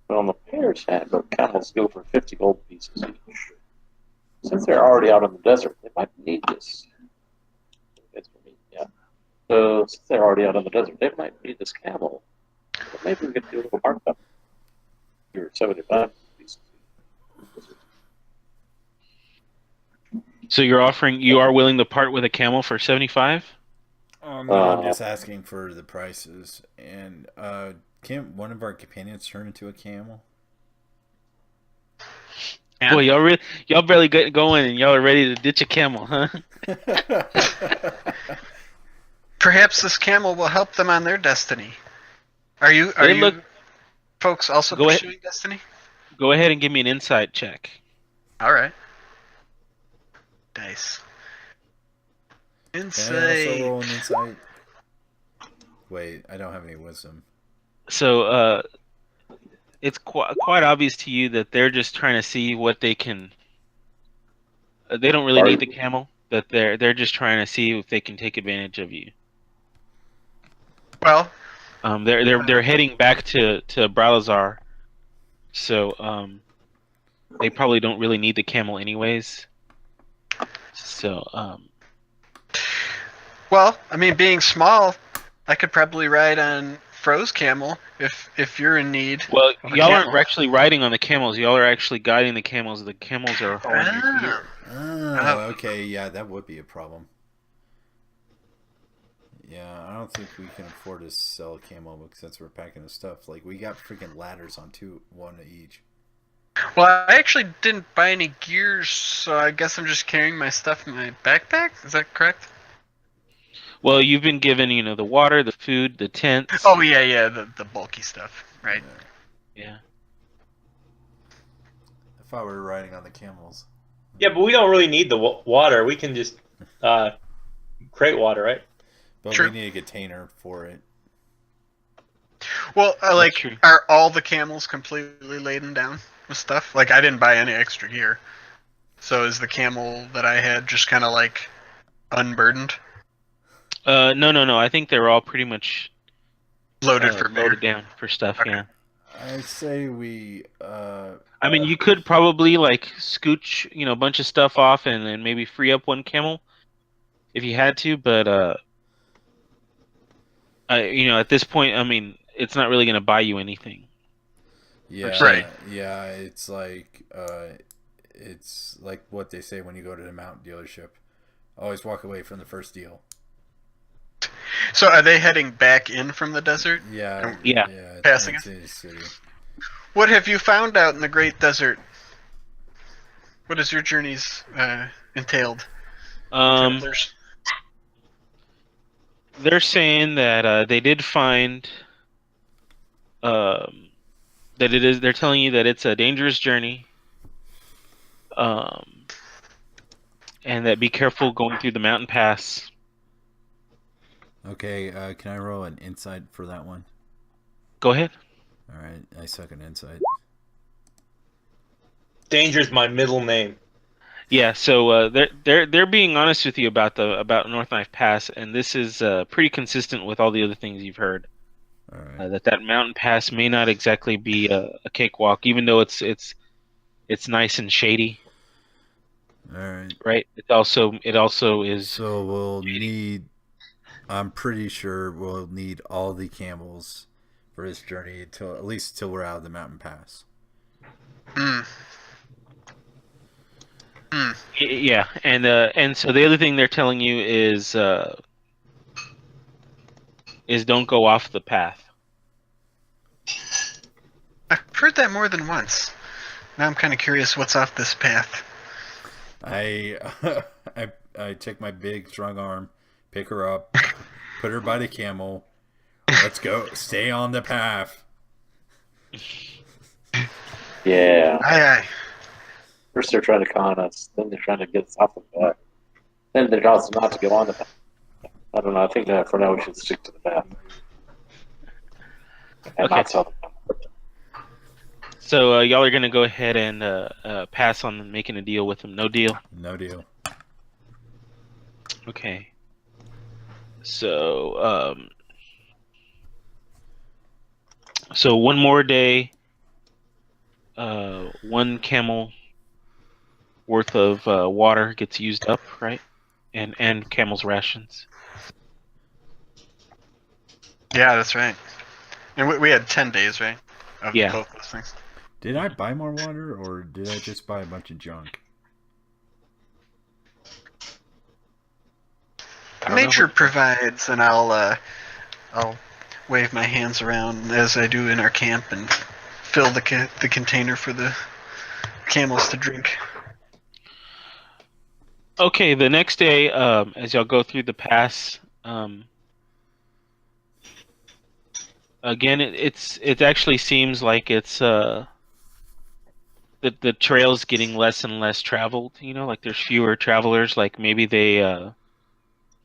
D: But on the payer's handbook, camels go for 50 gold pieces each. Since they're already out in the desert, they might need this. It's for me, yeah. So since they're already out in the desert, they might need this camel. But maybe we could do a little markup. You're 75 pieces.
A: So you are willing to part with a camel for 75?
B: No, I'm just asking for the prices. And can't one of our companions turn into a camel?
E: Yeah.
A: Boy, y'all barely get going, and y'all are ready to ditch a camel, huh?
E: Perhaps this camel will help them on their destiny. Are you folks also
A: Go ahead.
E: pursuing destiny?
A: Go ahead and give me an insight check.
E: All right. Dice.
B: Can I
E: Insight.
B: also roll an insight? Wait, I don't have any wisdom.
A: So it's quite obvious to you that they're just trying to see what they can. They don't really need the camel. That they're just trying to see if they can take advantage of you.
E: Well,
A: They're heading back to Bralazar, so they probably don't really need the camel anyways. So
E: well, I mean, being small, I could probably ride on Fro's camel if you're in need.
A: well,
E: of a
A: y'all
E: camel.
A: aren't actually riding on the camels. Y'all are actually guiding the camels. The camels are hauling your gear.
B: Oh, okay, yeah, that would be a problem. Yeah, I don't think we can afford to sell a camel since we're packing the stuff. Like, we got freaking ladders on one each.
E: Well, I actually didn't buy any gears, so I guess I'm just carrying my stuff in my backpack. Is that correct?
A: Well, you've been given, the water, the food, the tents.
E: Oh yeah, the bulky stuff, right?
A: Yeah.
B: I thought we were riding on the camels.
C: Yeah, but we don't really need the water. We can just create water, right?
B: But
E: True.
B: we need a container for it.
E: Well, like,
A: true.
E: are all the camels completely laden down with stuff? Like, I didn't buy any extra gear, so is the camel that I had just kind of like unburdened,
A: No. I think they're all pretty much
E: loaded for bear?
A: loaded down for stuff.
E: Okay.
A: Yeah.
B: I say we.
A: I mean, you could probably like scooch, a bunch of stuff off and then maybe free up one camel if you had to, but at this point, I mean, it's not really going to buy you anything.
B: Yeah,
E: Right.
B: Yeah, it's like what they say when you go to the mountain dealership. Always walk away from the first deal.
E: So, are they heading back in from the desert?
B: Yeah.
A: Yeah.
B: Yeah.
E: Passing
B: it's in the city.
E: What have you found out in the Great Desert? What has your journeys entailed,
A: Um,
E: travelers?
A: they're saying that they did find um that it is. They're telling you that it's a dangerous journey. Um, and that be careful going through the mountain pass.
B: Okay, can I roll an insight for that one?
A: Go ahead.
B: All right, I suck at insight.
C: Danger's my middle name.
A: Yeah, so they're being honest with you about North Knife Pass, and this is pretty consistent with all the other things you've heard.
B: All right.
A: That mountain pass may not exactly be a cakewalk, even though it's nice and shady,
B: All right.
A: right? It also is
B: So we'll
A: shady.
B: need. I'm pretty sure we'll need all the camels for this journey till at least till we're out of the mountain pass.
E: Hmm. Hmm.
A: Yeah, and so the other thing they're telling you is don't go off the path.
E: I've heard that more than once. Now I'm kind of curious what's off this path.
B: I I take my big strong arm, pick her up, put her by the camel. Let's go. Stay on the path.
D: Yeah.
E: Aye, aye.
D: First they're trying to con us, then they're trying to get us off the path. Then they're also not to go on the path. I don't know. I think that for now we should stick to the path and
A: Okay.
D: not sell the path.
A: So y'all are gonna go ahead and pass on making a deal with them. No deal.
B: No deal.
A: Okay. So one more day, one camel worth of water gets used up, right? And camel's rations.
E: Yeah, that's right. And we had 10 days, right? Of
A: Yeah.
E: both those things.
B: Did I buy more water or did I just buy a bunch of junk?
A: I don't know
E: Nature
A: what-
E: provides, and I'll wave my hands around as I do in our camp and fill the container for the camels to drink.
A: Okay, the next day, as y'all go through the pass, again, it actually seems like it's the trail's getting less and less traveled. You know, like there's fewer travelers. Like maybe they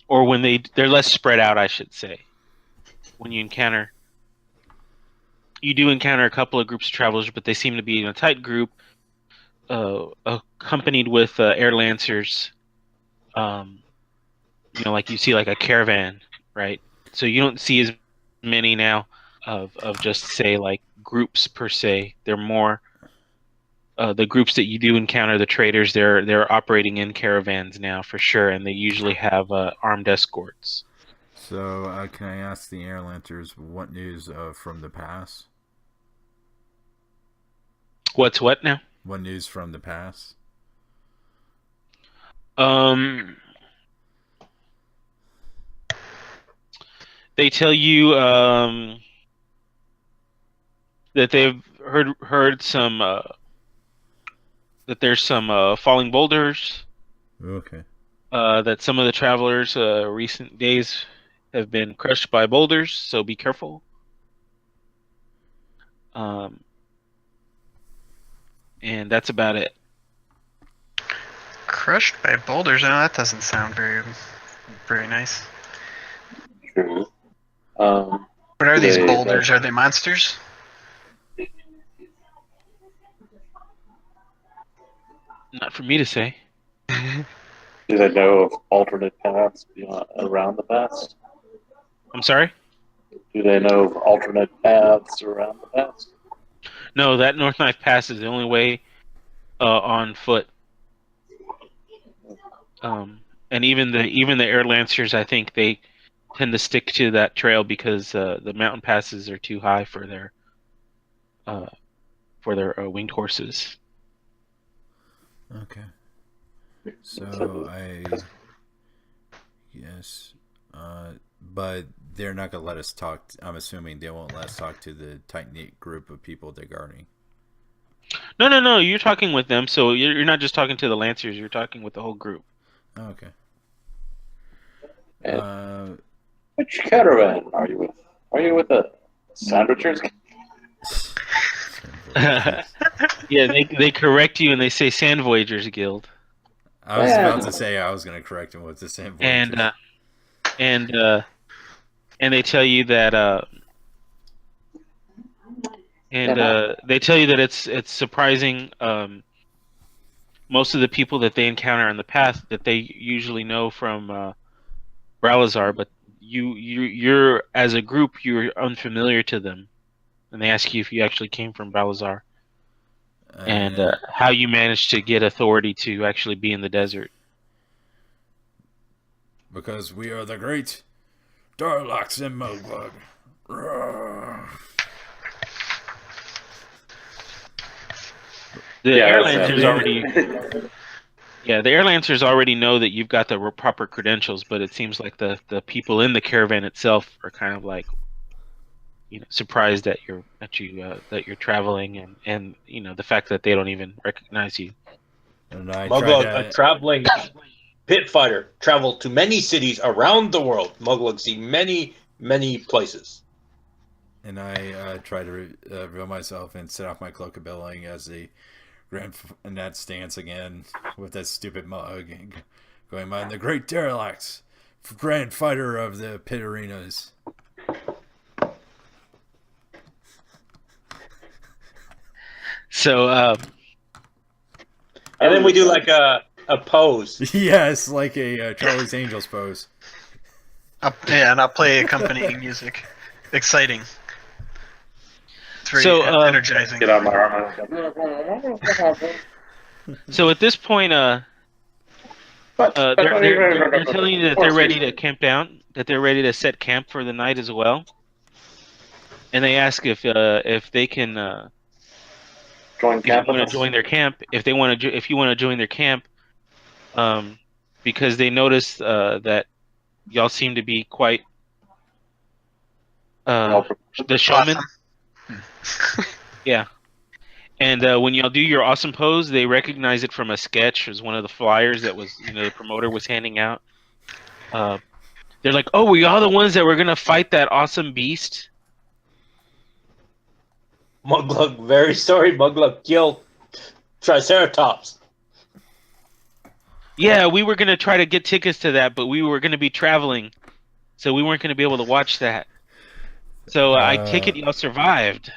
A: or when they're less spread out, I should say. When you do encounter a couple of groups of travelers, but they seem to be in a tight group, accompanied with air lancers. Like you see like a caravan, right? So you don't see as many now of just say like groups per se. They're more the groups that you do encounter, the traders. They're operating in caravans now for sure, and they usually have armed escorts.
B: So can I ask the air lancers what news from the pass?
A: What's what now?
B: What news from the pass?
A: They tell you that they've heard some that there's some falling boulders.
B: Okay.
A: That some of the travelers recent days have been crushed by boulders, so be careful. And that's about it.
E: Crushed by boulders? Oh, that doesn't sound very nice.
D: True.
E: What are these
D: They-
E: boulders? Are they monsters?
A: Not for me to say.
D: Do they know of alternate paths beyond, around the pass?
A: I'm sorry?
D: Do they know of alternate paths around the pass?
A: No, that North Knife Pass is the only way on foot. And even the air lancers, I think they tend to stick to that trail because the mountain passes are too high for their winged horses.
B: Okay. So yes, but they're not gonna let us talk. I'm assuming they won't let us talk to the tight knit group of people they're guarding.
A: No. You're talking with them, so you're not just talking to the Lancers. You're talking with the whole group.
B: Oh, okay.
D: And
B: Uh,
D: which caravan are you with? Are you with the sandwichers?
A: Yeah, they correct you and they say Sand Voyagers Guild,
B: I was about to say I was going to correct him with the same
A: and
B: Voyagers.
A: and and they tell you that they tell you that it's surprising. Most of the people that they encounter on the path that they usually know from Bralazar, but you're as a group you're unfamiliar to them, and they ask you if you actually came from Bralazar and how you managed to get authority to actually be in the desert.
B: Because we are the great Darlax and Muglug.
A: The
D: Yeah,
A: air
D: that's
A: lancers
B: it.
A: already, yeah, the air lancers already know that you've got the proper credentials, but it seems like the people in the caravan itself are kind of like, surprised that you're traveling, and the fact that they don't even recognize you.
B: And I tried
C: Muglug, a
B: to.
C: traveling pit fighter, traveled to many cities around the world. Muglug see many, many places.
B: And I try to reveal myself and set off my cloak of billowing as the in that stance again with that stupid mug, going by the great Derelict, grand fighter of the pit arenas.
A: So
C: And then we do like a pose.
B: Yes, like a Charlie's Angels pose.
E: And I'll play accompanying music. Exciting. It's very energizing.
D: Get out of my armor.
A: so at this point, they're telling you that they're ready to camp down, that they're ready to set camp for the night as well, and they ask if they can
D: Join
A: if you
D: camp.
A: want to join their camp, if you want to join their camp, because they notice that y'all seem to be quite the showman.
E: Awesome.
A: Yeah. And when y'all do your awesome pose, they recognize it from a sketch as one of the flyers that was, the promoter was handing out. They're like, "Oh, were y'all the ones that were gonna fight that awesome beast?"
C: Muglug, very sorry, Muglug killed triceratops.
A: Yeah, we were gonna try to get tickets to that, but we were gonna be traveling, so we weren't gonna be able to watch that. So I take it y'all survived.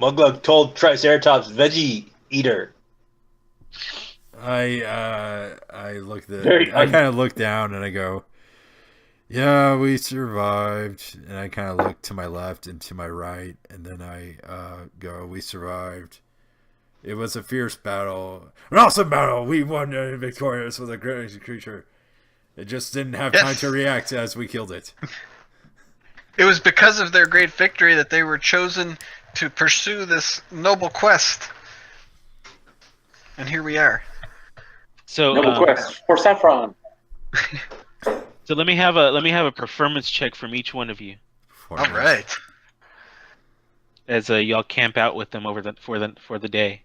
C: Muglug told triceratops veggie eater.
B: I look I
C: Very
B: kind of look down and I go, yeah, we survived. And I kind of look to my left and to my right, and then I go, we survived. It was a fierce battle, an awesome battle. We won victorious with a great creature. It just didn't have time to react as we killed it.
E: It was because of their great victory that they were chosen to pursue this noble quest. And here we are.
A: So
D: Noble quest for Saffron.
A: So let me have a performance check from each one of you
E: All right.
A: as y'all camp out with them for the day.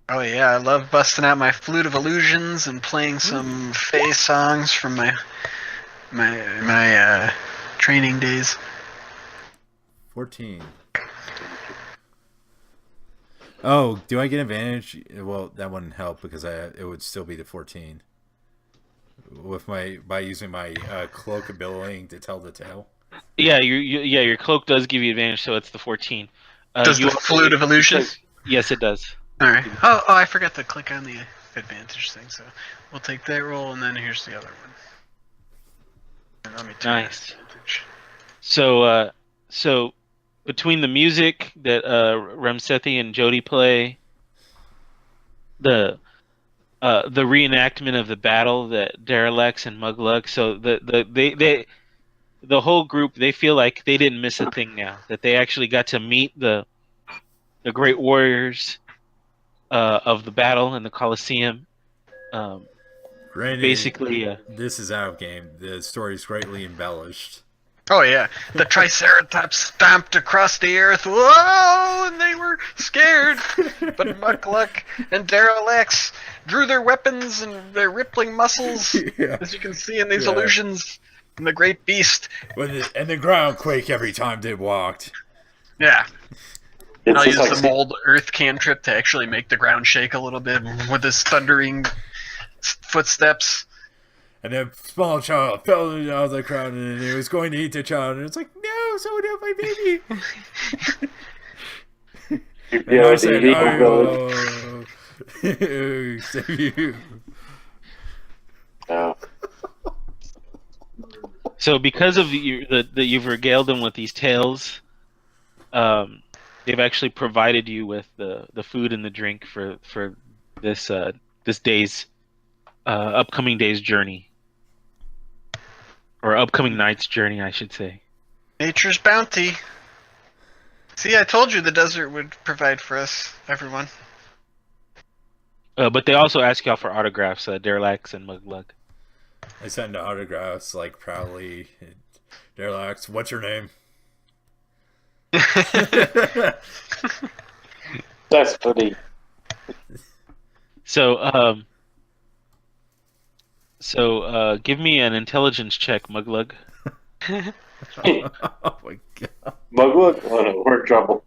E: Oh yeah, I love busting out my flute of illusions and playing some Fae songs from my training days.
B: 14. Oh, do I get advantage? Well, that wouldn't help because it would still be the 14 with by using my cloak of billowing to tell the tale.
A: Yeah, your cloak does give you advantage, so it's the 14.
E: Does the flute of illusions?
A: Yes, it does.
E: All right. Oh, I forgot to click on the advantage thing. So we'll take that roll, and then here's the other one. And let me turn
A: Nice.
E: advantage.
A: So between the music that Ramsethi and Jody play, the reenactment of the battle that Derelex and Muglug, so the whole group, they feel like they didn't miss a thing now, that they actually got to meet the great warriors of the battle in the Colosseum.
B: Granted,
A: Basically,
B: this is out of game. The story is greatly embellished.
E: Oh yeah, the triceratops stomped across the earth. Whoa! And they were scared. But Muckluck and Derelix drew their weapons and their rippling muscles,
B: Yeah.
E: as you can see in these
B: Yeah.
E: illusions. And the great beast.
B: And the ground quake every time they walked.
E: Yeah.
D: It's
E: I'll
D: just
E: use
D: like
E: the mold earth cantrip to actually make the ground shake a little bit with his thundering footsteps.
B: And a small child fell out of the crowd and he was going to eat the child. And it's like, no, someone help my baby. And I said, oh, save you.
D: No.
A: So because of that you've regaled them with these tales, they've actually provided you with the food and the drink for this this day's upcoming day's journey, or upcoming night's journey, I should say.
E: Nature's bounty. See, I told you the desert would provide for us, everyone.
A: But they also ask y'all for autographs, Derelax and Muglug.
B: I send autographs like proudly. Derelax, what's your name?
D: That's funny.
A: So give me an intelligence check, Muglug.
B: Oh my god.
D: Muglook? Oh no, we're in trouble.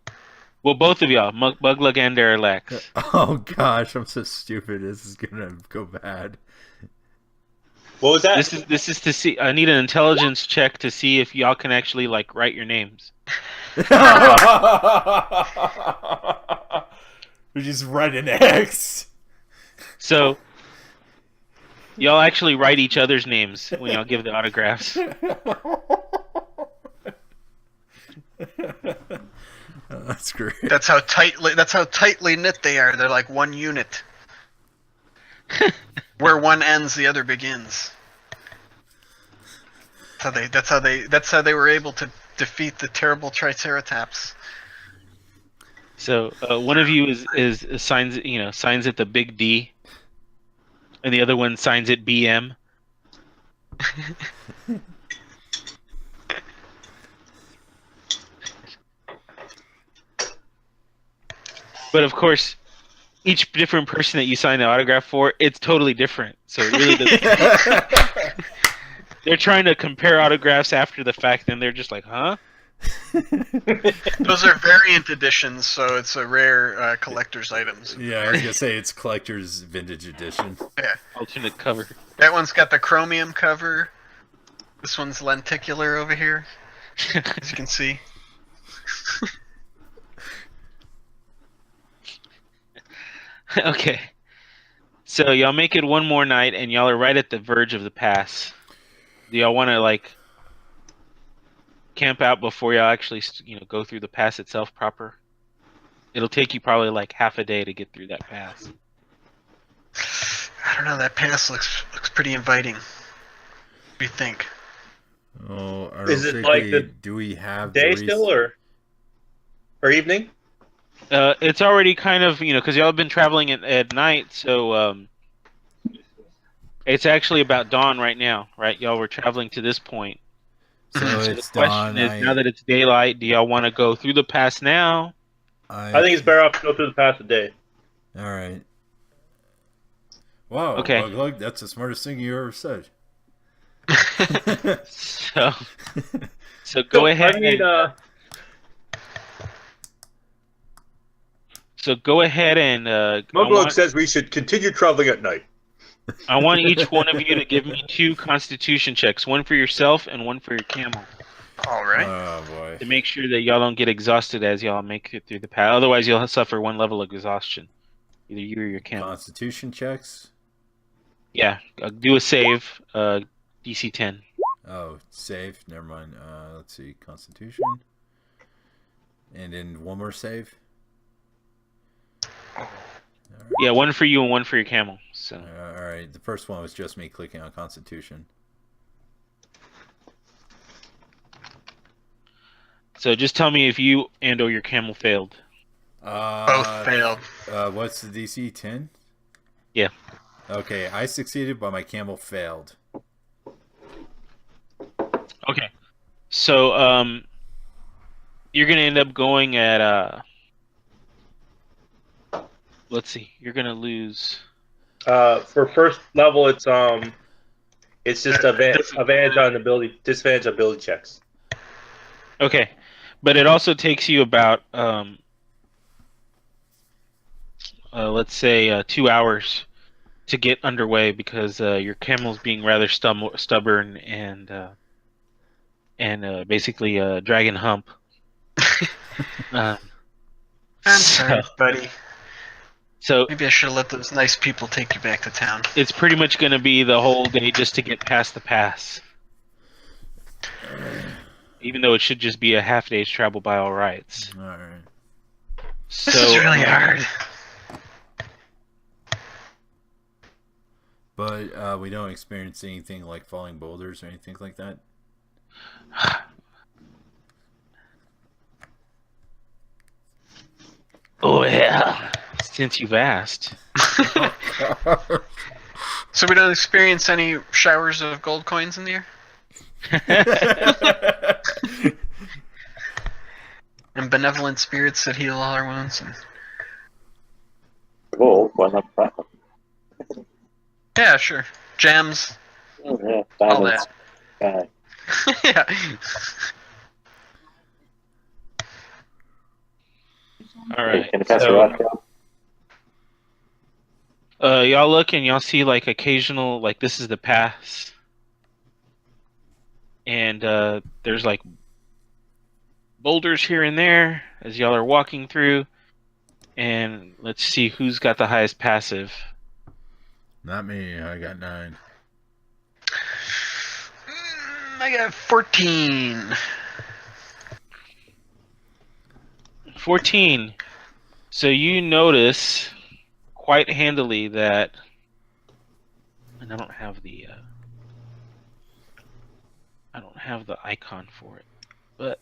A: Well, both of y'all, Muglug and Derelax.
B: Oh gosh, I'm so stupid. This is gonna go bad.
C: What was that?
A: This is to see. I need an intelligence check to see if y'all can actually like write your names.
B: We just write an X.
A: So y'all actually write each other's names when y'all give the autographs.
B: That's great.
E: That's how tightly knit they are. They're like one unit. Where one ends, the other begins. That's how they were able to defeat the terrible triceratops.
A: So one of you is signs it the big D, and the other one signs it BM. But of course, each different person that you sign the autograph for, it's totally different. So it really doesn't. They're trying to compare autographs after the fact, and they're just like, huh?
E: Those are variant editions, so it's a rare collector's items.
B: Yeah, I was gonna say it's collector's vintage edition.
E: Yeah,
A: Alternate cover.
E: that one's got the chromium cover. This one's lenticular over here, as you can see.
A: Okay. So y'all make it one more night, and y'all are right at the verge of the pass. Do y'all want to like camp out before y'all actually go through the pass itself proper? It'll take you probably like half a day to get through that pass.
E: I don't know. That pass looks pretty inviting. What do you think?
B: Oh,
C: Is it like the
B: do we have
C: day still or evening?
A: It's already kind of because y'all have been traveling at night, so it's actually about dawn right now, right? Y'all were traveling to this point.
B: So
A: So
B: it's
A: the question
B: dawn.
A: is, now that it's daylight, do y'all want to go through the pass now?
C: I think it's better off to go through the path today.
B: All right. Wow.
A: Okay.
B: Look, that's the smartest thing you ever said.
A: So go ahead.
C: I mean,
A: So go ahead and
C: Muglug says we should continue traveling at night.
A: I want each one of you to give me 2 Constitution checks, one for yourself and one for your camel,
E: All right.
B: Oh boy.
A: to make sure that y'all don't get exhausted as y'all make it through the path. Otherwise, you'll suffer 1 level of exhaustion, either you or your camel.
B: Constitution checks.
A: Yeah, do a save, DC 10.
B: Oh, save. Never mind. Let's see. Constitution. And then one more save.
A: Yeah, 1 for you and 1 for your camel. So
B: All right. The first one was just me clicking on Constitution.
A: so just tell me if you and or your camel failed.
E: Both failed.
B: What's the DC? 10?
A: Yeah.
B: Okay, I succeeded, but my camel failed.
A: Okay. So you're gonna end up going at let's see, you're gonna lose.
C: For first level, it's just
E: It doesn't-
C: advantage on ability, disadvantage on ability checks.
A: Okay, but it also takes you about let's say 2 hours to get underway because your camel's being rather stubborn and basically dragon hump. Um,
E: I'm
A: so,
E: sorry, buddy.
A: so
E: Maybe I should have let those nice people take you back to town.
A: it's pretty much going to be the whole day just to get past the pass. Even though it should just be a half day's travel by all rights.
B: All right.
A: So,
E: This is really hard.
B: But we don't experience anything like falling boulders or anything like that.
A: Oh yeah, since you've asked.
E: So we don't experience any showers of gold coins in the air? And benevolent spirits that heal all our wounds? And...
D: Gold, why not platinum?
E: Yeah, sure. Gems.
D: Oh, yeah,
E: All
D: diamonds.
E: yeah.
A: All
D: Hey,
A: right.
D: can I pass
A: So,
D: your rock down?
A: y'all look and y'all see like occasional, like this is the pass, and there's like boulders here and there as y'all are walking through. And let's see who's got the highest passive.
B: Not me. I got 9.
E: I got 14.
A: 14. So you notice quite handily that, and I don't have the icon for it, but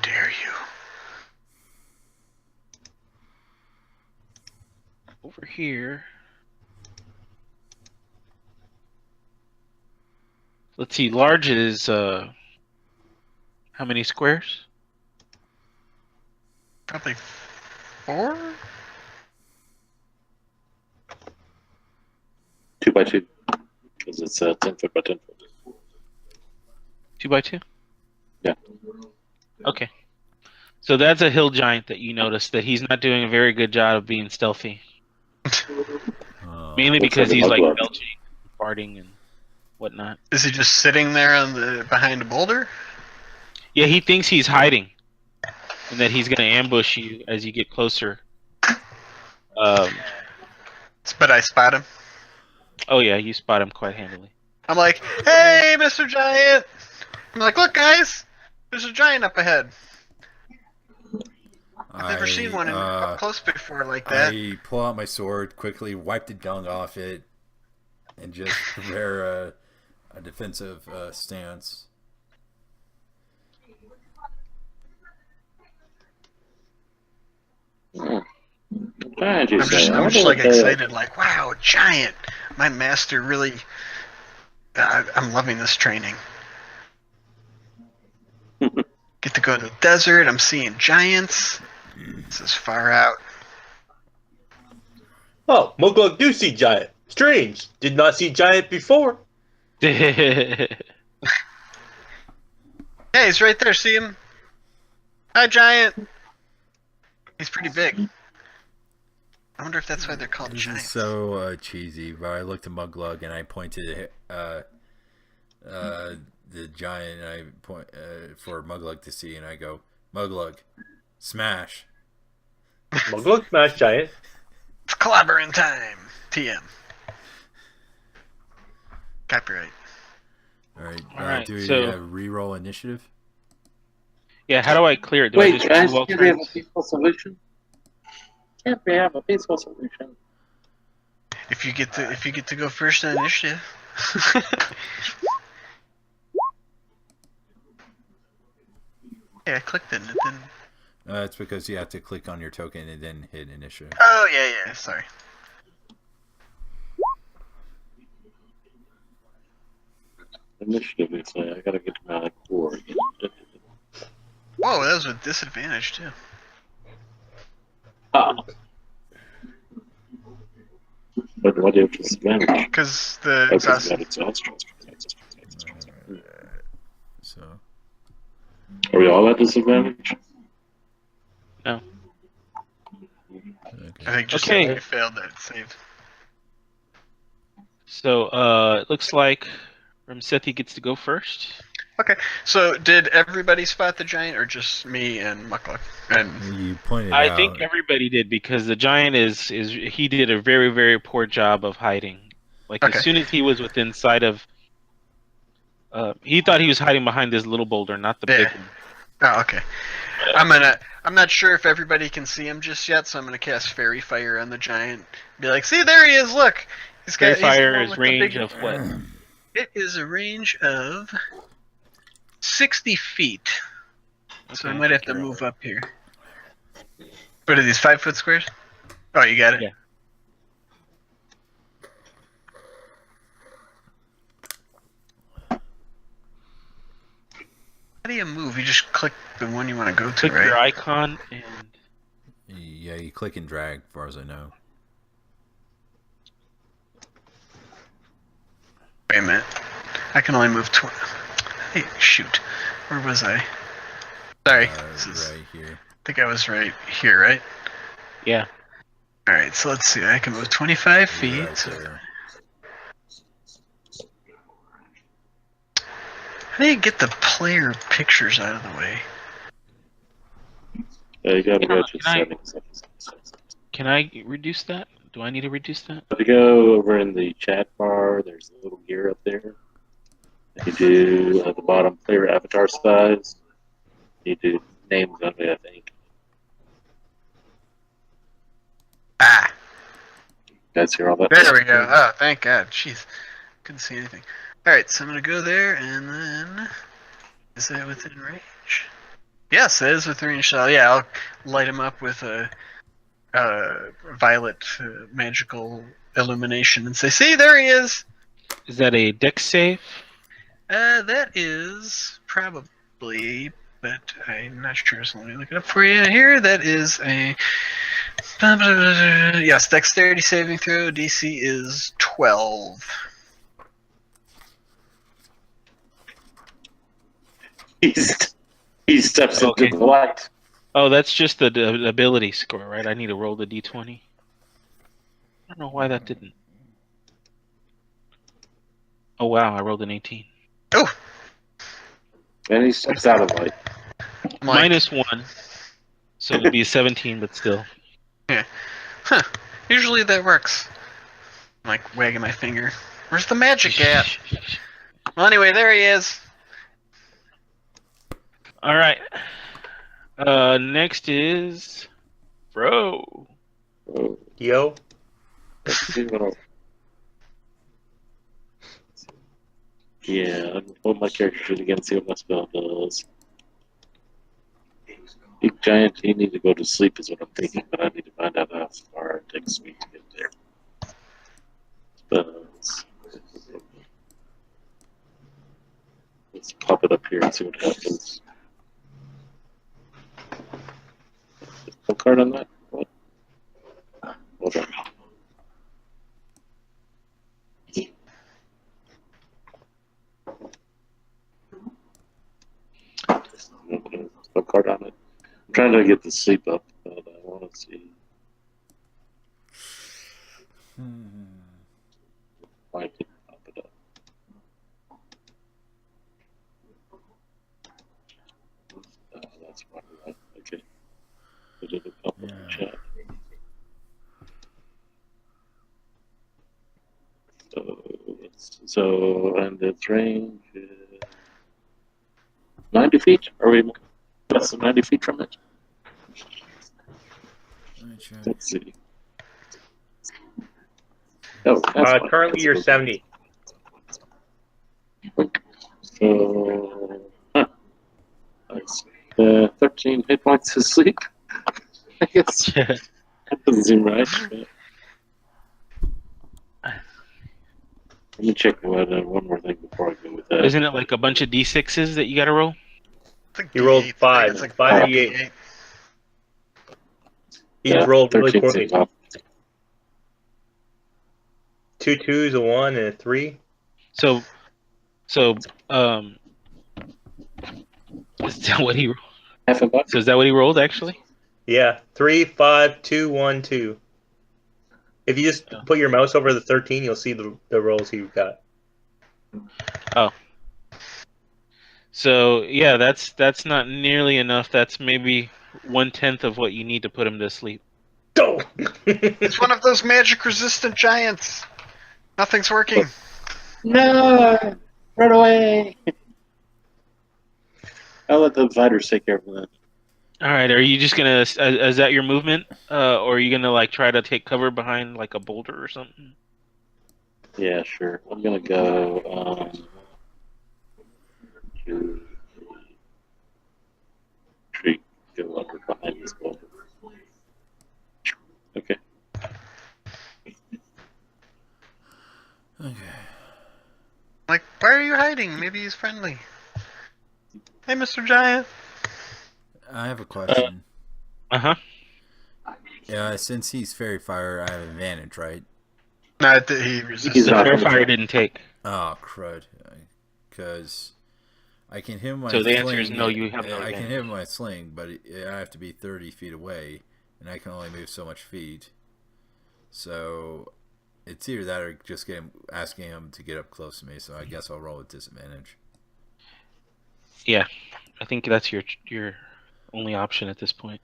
E: Dare you?
A: over here, let's see, large is how many squares?
E: Probably 4?
D: 2 by 2. Because it's 10 foot by 10 foot.
A: 2 by 2?
D: Yeah.
A: Okay. So that's a hill giant that you notice that he's not doing a very good job of being stealthy. Mainly
D: Looks
A: because
D: like a
A: he's like
D: mugwort.
A: belching, farting, and whatnot.
E: Is he just sitting there on behind a boulder?
A: Yeah, he thinks he's hiding, and that he's gonna ambush you as you get closer.
E: But I spot him.
A: Oh yeah, you spot him quite handily.
E: I'm like, hey, Mr. Giant! I'm like, look, guys! There's a giant up ahead. I've never seen one up close before like that.
B: I pull out my sword, quickly wipe the dung off it, and just prepare a defensive stance.
D: I'm
E: I'm just like excited, like, wow, giant! My master really. I'm loving this training. Get to go to the desert. I'm seeing giants. This is far out.
C: Oh, Muglug do see giant. Strange. Did not see giant before.
E: Hey, he's right there. See him? Hi, giant. He's pretty big. I wonder if that's why they're called
B: This is
E: giants.
B: so cheesy, but I looked at Muglug and I pointed the giant and I point for Muglug to see, and I go, Muglug, smash.
C: Muglug smash giant.
E: It's clobbering time. TM. Copyright.
B: All right,
A: Alright,
B: do we
A: so-
B: re-roll initiative?
A: Yeah, how do I clear it? Do I
D: Wait,
A: just
D: guys,
A: remove all
D: can we have a
A: turns?
D: peaceful solution? Can't we have a peaceful solution?
E: If you get to go first on initiative. Yeah, I clicked it and it didn't.
B: It's because you have to click on your token and then hit initiative.
E: Oh yeah, sorry.
D: Initiative, it's I gotta get to my core again.
E: Whoa, that was with disadvantage too.
D: Ah. But why do you have disadvantage?
E: Because the
D: Oh, 'cause
E: exhaust.
D: you got exhaust.
B: So
D: Are we all at disadvantage?
A: No.
B: okay.
E: I think just
A: Okay.
E: you failed that save.
A: So it looks like Ramsethi gets to go first.
E: Okay, so did everybody spot the giant, or just me and Muckluck? And
B: You pointed
A: I
B: out.
A: think everybody did because the giant is he did a very, very poor job of hiding. Like
E: Okay.
A: as soon as he was within sight of, he thought he was hiding behind this little boulder, not the big
E: Yeah.
A: one.
E: Oh, okay. I'm not sure if everybody can see him just yet, so I'm gonna cast Fairy Fire on the giant. Be like, see, there he is. Look,
A: Fairy
E: he's the
A: fire
E: one
A: is
E: with the
A: range
E: big.
A: of what?
E: It is a range of 60 feet. So I
A: Okay.
E: might have to move up here. What are these 5-foot squares? Oh, you got it.
A: Yeah.
E: How do you move? You just click the one you want to go to,
A: Click
E: right?
A: your icon and
B: Yeah, you click and drag, as far as I know.
E: Wait a minute. I can only move 20. Hey, shoot. Where was I? Sorry.
B: Right here.
E: I think I was right here, right?
A: yeah.
E: Alright, so let's see. I can move 25 feet.
B: You're right
E: So
B: there.
E: how do you get the player pictures out of the way?
D: You gotta go to
A: Can I-
D: settings.
A: Can I reduce that? Do I need to reduce that?
D: If you go over in the chat bar, there's a little gear up there. You do at the bottom player avatar size. You do names on it, I think.
E: Ah!
D: Guys hear all that?
E: There we go. Oh, thank God. Jeez. Couldn't see anything. Alright, so I'm going to go there, and then... Is that within range? Yes, that is within range. So, yeah, I'll light him up with a violet magical illumination and say, see, there he is!
A: Is that a dex save?
E: That is probably, but I'm not sure, so let me look it up for you here. That is a... Yes, dexterity saving throw. DC is 12.
D: He steps
A: Okay.
D: into the light.
A: Oh, that's just the ability score, right? I need to roll the d20. I don't know why that didn't. Oh wow, I rolled an 18.
E: Oh!
D: And he steps out of the light.
E: I'm like,
A: -1. So it would be a 17, but still.
E: huh, usually that works. I'm like wagging my finger. Where's the magic at? Well, anyway, there he is.
A: All right. Next is Bro.
D: Oh,
C: Yo.
D: let's see what else. Yeah, I'm hold my character sheet again, see what my spell does. Big giant, you need to go to sleep is what I'm thinking, but I need to find out how far it takes me to get there. Spells. Let's pop it up here and see what happens. No card on that? What? Hold on. Okay, no card on it. I'm trying to get the sleep up, but I want to see. Why I can pop it up. That's why. Okay. Put it up in the
B: Yeah.
D: chat. So, and its range is 90 feet? Are we less than 90 feet from it?
B: Let me check.
D: Let's see. Oh, that's fine.
C: Currently
D: That's
C: you're
D: cool.
C: 70.
D: So, nice. 13 hit points to sleep. I guess that doesn't seem right. But Let me check one more thing before I go with that.
A: Isn't it like a bunch of d6s that you got to roll?
E: It's like
C: You rolled
E: D8. I think
C: five.
E: it's like
C: Five
E: 5
C: D8.
E: D8.
C: He's rolled really
D: 13
C: poorly.
D: seems off.
C: 2 2s, a 1, and a 3.
A: So, so is that what he?
D: Half a buck?
A: So is that what he rolled actually?
C: Yeah, 3 5 2 1 2. If you just put your mouse over the 13, you'll see the rolls he got.
A: Oh. So yeah, that's not nearly enough. That's maybe 1/10 of what you need to put him to sleep.
C: Go!
E: It's one of those magic-resistant giants. Nothing's working.
D: No! Run away! I'll let the fighters take care of that.
A: All right, are you just gonna? Is that your movement? Or are you gonna like try to take cover behind like a boulder or something?
D: Yeah, sure. I'm gonna go. To tree, go under behind this boulder. Okay.
B: Okay.
E: Like, why are you hiding? Maybe he's friendly. Hey, Mr. Giant.
B: I have a question.
A: Uh-huh.
B: Since he's fairy fire, I have advantage, right?
E: No, he resisted.
D: He's
A: The
D: not
A: fair
D: gonna-
A: fire didn't take.
B: Oh, crud. Because I can hit my
A: So the
B: sling.
A: answer is no, you have no
B: I can
A: advantage.
B: hit my sling, but I have to be 30 feet away, and I can only move so much feet. So it's either that or just asking him to get up close to me. So I guess I'll roll with disadvantage.
A: Yeah, I think that's your only option at this point.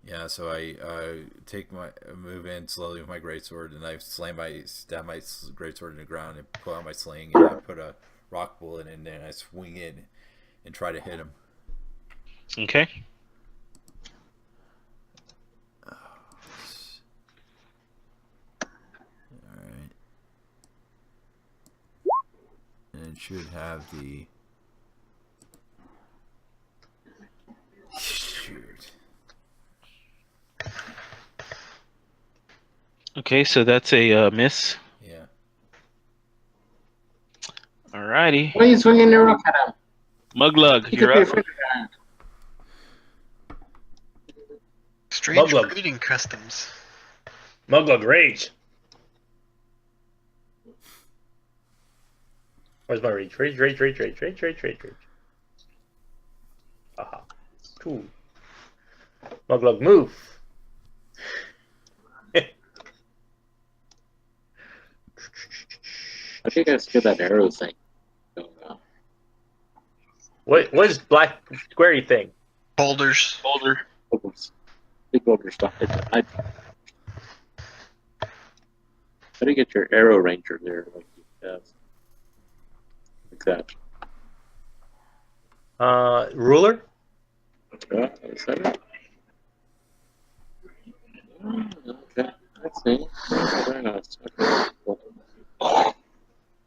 B: Yeah, so I move in slowly with my greatsword, and I stab my greatsword in the ground and pull out my sling, and I put a rock bullet in there, and I swing it and try to hit him.
A: Okay.
B: Alright. And it should have the... Shoot.
A: Okay, so that's a miss.
B: Yeah.
A: Alrighty.
F: Why are you swinging the rock at him?
A: Muglug,
F: He
A: you're
F: could be
A: up.
F: afraid of that.
E: Strange
C: Muglug.
E: breeding customs.
C: Muglug rage. Where's my rage? Rage. Aha. Cool. Muglug move.
D: I think I skipped that arrow thing. Going on.
C: What is black squarey thing?
E: Boulders.
A: Boulder.
D: Boulders. Big boulder stuff. How do you get your arrow ranger there? Like that.
C: Ruler?
D: Is that it? Okay. Let's see. Very nice. Okay.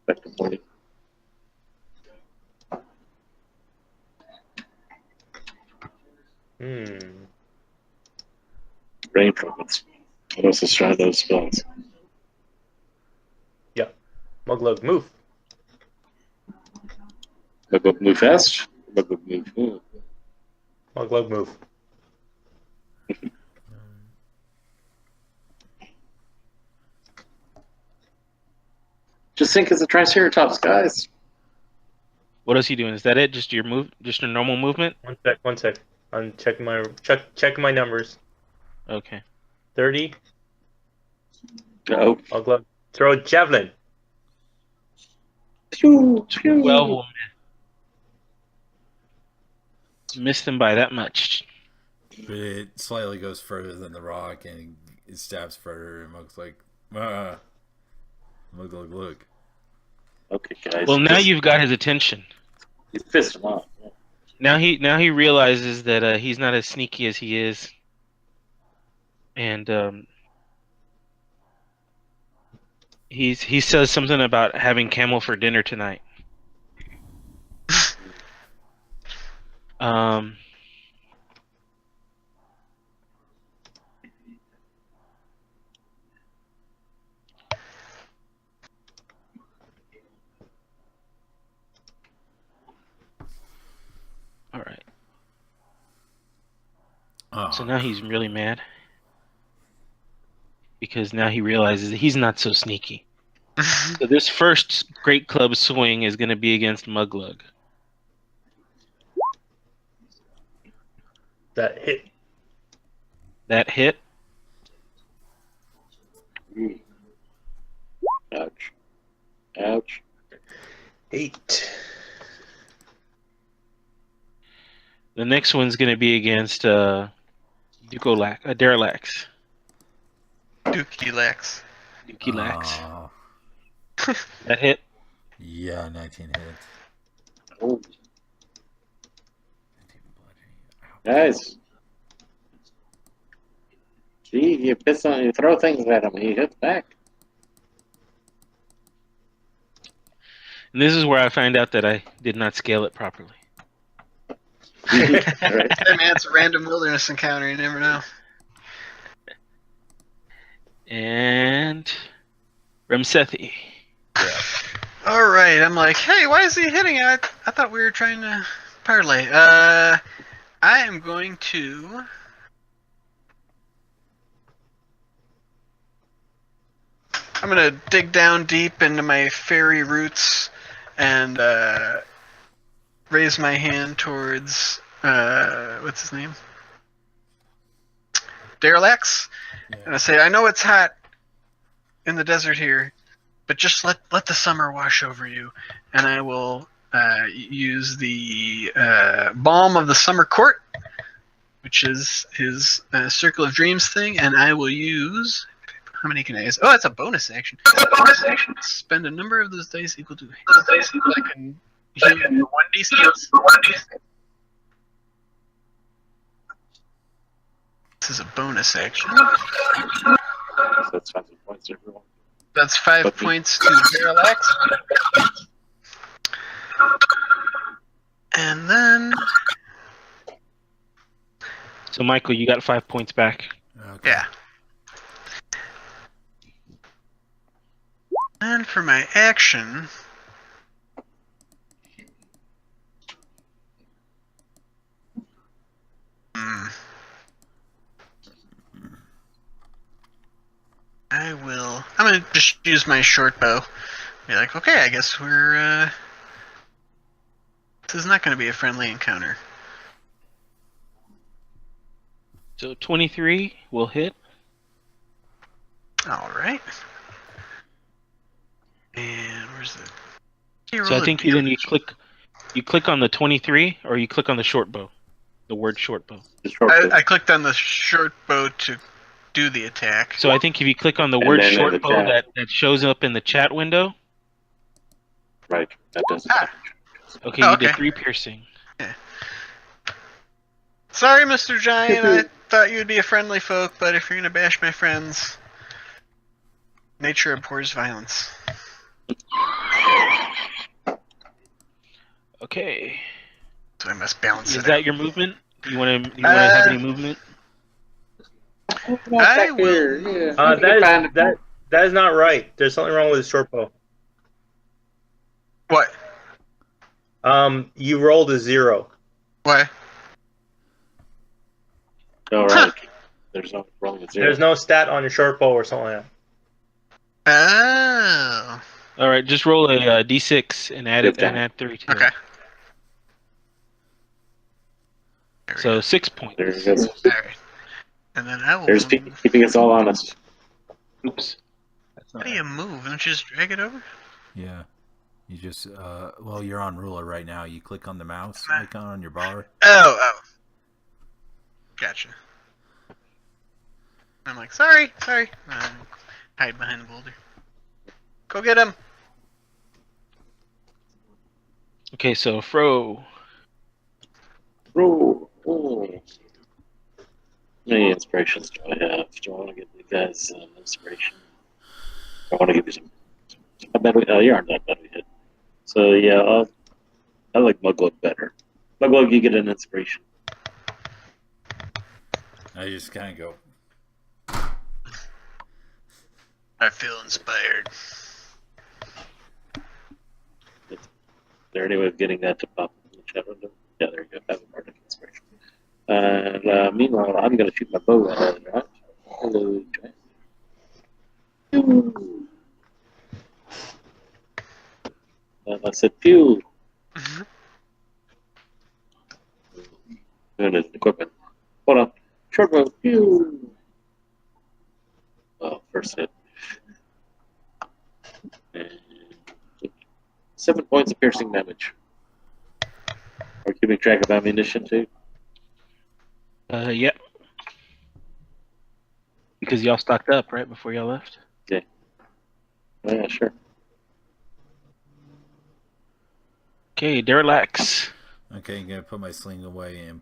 D: Back to point. Rain prophets. What else is trying those spells?
C: Yeah. Muglug move.
D: Mug move fast? Mug move. Ooh.
C: Muglug move.
D: Just think it's a triceratops, guys.
A: What is he doing? Is that it? Just your move? Just your normal movement?
C: One sec. I'm checking my numbers.
A: Okay.
C: 30.
D: Oh.
C: Muglug. Throw a javelin.
D: Pew, pew.
A: 12 will miss. Missed him by that much.
B: But it slightly goes further than the rock, and it stabs further, and Mug's like, look.
D: Okay, guys.
A: Well, now you've got his attention.
D: You fist him off.
A: Now he realizes that he's not as sneaky as he is, and he says something about having camel for dinner tonight. Um.
B: Oh,
A: So now he's really mad because now he realizes that he's not so sneaky. So this first Great Club swing is going to be against Muglug.
C: That hit.
A: That hit.
D: Ouch. Ouch.
C: 8.
A: The next one's going to be against Derelax.
E: Dookie Lex.
A: Dukey-lax.
B: oh,
A: That hit.
B: yeah, 19 hits.
D: Oh,
B: 19 bludgeoning. Ouch.
D: nice. See, you throw things at him, he hits back.
A: And this is where I find out that I did not scale it properly.
D: Right.
E: Hey man, it's a random wilderness encounter. You never know.
A: And Remsethi.
E: All right, I'm like, hey, why is he hitting? I thought we were trying to parlay. I am going to. I'm gonna dig down deep into my fairy roots and raise my hand towards what's his name? Derelax. And I say, I know it's hot in the desert here, but just let the summer wash over you, and I will use the balm of the summer court, which is his circle of dreams thing, and I will use. How many can I use? Oh, it's a bonus action. Spend a number of those dice equal to. I can heal 1d6. This is a bonus action.
D: So that's 5 points, everyone.
E: That's 5
D: But
E: points to Parallax. And then,
A: So Michael, you got 5 points back.
B: Okay.
E: yeah. And for my action, I'm gonna just use my short bow. Be like, okay, I guess we're this is not gonna be a friendly encounter.
A: So 23 will hit.
E: All right. And where's the?
A: So I think you click on the 23 or you click on the short bow. The word short bow.
D: The short bow.
E: I clicked on the short bow to do the attack.
A: So I think if you click on the
D: And
A: word
D: then in
A: short
D: the
A: bow
D: chat.
A: that shows up in the chat window.
D: Right. That does.
A: Okay,
E: Oh,
A: you did
E: okay.
A: 3 piercing.
E: Sorry, Mr. Giant. I thought you'd be a friendly folk, but if you're gonna bash my friends, nature abhors violence.
A: Okay.
E: So I must balance
A: Is
E: it
A: that
E: out.
A: your movement? You want to have any movement?
E: I will.
C: That is not right. There's something wrong with the short bow.
E: What?
C: You rolled a 0.
E: Why?
D: All right. There's no wrong with 0.
C: There's no stat on your short bow or something like that.
E: Oh.
A: All right, just roll a d6 and add
D: Yep,
A: it and add 3 to
E: Okay.
A: it.
E: There we
A: So
E: go.
A: 6 points.
D: There it goes.
E: All right. And then I will.
D: There's keeping us all honest.
A: Oops. That's
E: How
A: not
E: do you move? Don't you just drag it over?
B: Yeah. You just, well, you're on ruler right now. You click on the mouse icon on your bar.
E: Oh. Gotcha. I'm like, sorry. Hide behind the boulder. Go get him.
A: Okay, so Fro.
D: Roll. Oh. How many inspirations do I have? Do I want to give you guys inspiration? I want to give you some. I bet you aren't that bad we hit. So yeah, I like Muglug better. Muglug, you get an inspiration.
B: I just kind of go,
E: I feel inspired.
D: Is there any way of getting that to pop in the chat window? Yeah, there you go. Have a bardic inspiration. And meanwhile, I'm going to shoot my bow at it, right? Hello, giant. Pew! And I said, pew! Good as equipment. Hold on. Short bow. Pew! Oh, first hit. And 7 points of piercing damage. Are you keeping track of ammunition too?
A: Yep. Because y'all stocked up right before y'all left.
D: Oh, yeah, sure.
A: Okay, Derelax.
B: Okay, I'm gonna put my sling away and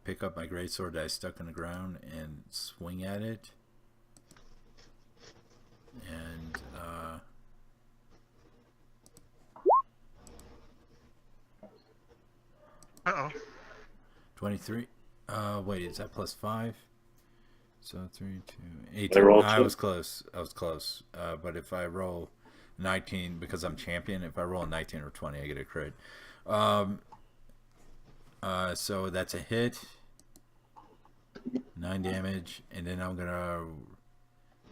B: pick up my greatsword that I stuck in the ground and swing at it. And 23. Wait, is that +5? So 3, 2, 18.
D: roll
B: I
D: two.
B: was close. But if I roll 19, because I'm champion, if I roll a 19 or 20, I get a crit. So that's a hit. 9 damage, and then I'm gonna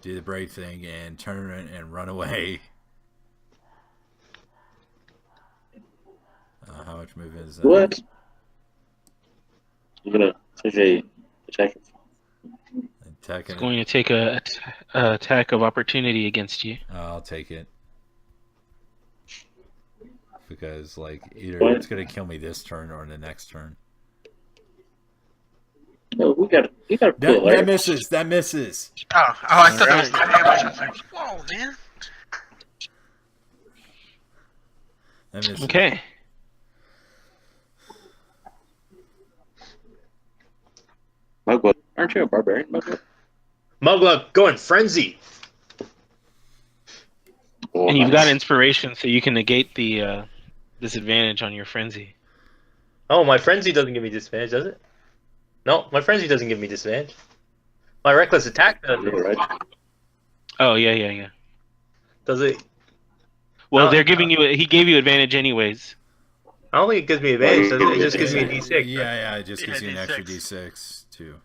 B: do the brave thing and turn and run away. How much movement is that?
D: What? I'm going to take a attack.
B: Attacking
A: It's going to take a attack of opportunity against you.
B: I'll take it. Because, like, either
D: What?
B: it's going to kill me this turn or the next turn.
D: No, you got to pull
B: That misses. That misses.
E: Oh, I thought that was the damage. I was like, whoa, man.
B: That misses.
A: Okay.
D: Mugwort. Aren't you a barbarian, Mugwort?
C: Mugluck, going frenzy.
D: Oh,
A: And you've got
D: nice.
A: inspiration, so you can negate the disadvantage on your frenzy.
C: Oh, my frenzy doesn't give me disadvantage, does it? No, my frenzy doesn't give me disadvantage. My reckless attack does.
D: Yeah, right.
A: Oh yeah.
C: Does it?
A: Well,
C: Oh,
A: they're giving you. He gave you advantage anyways.
C: I don't think it gives me advantage. Does it? It just gives me a
B: Yeah,
C: D6.
B: yeah, it just
E: Yeah,
B: gives you an extra
E: D6.
B: D6 too.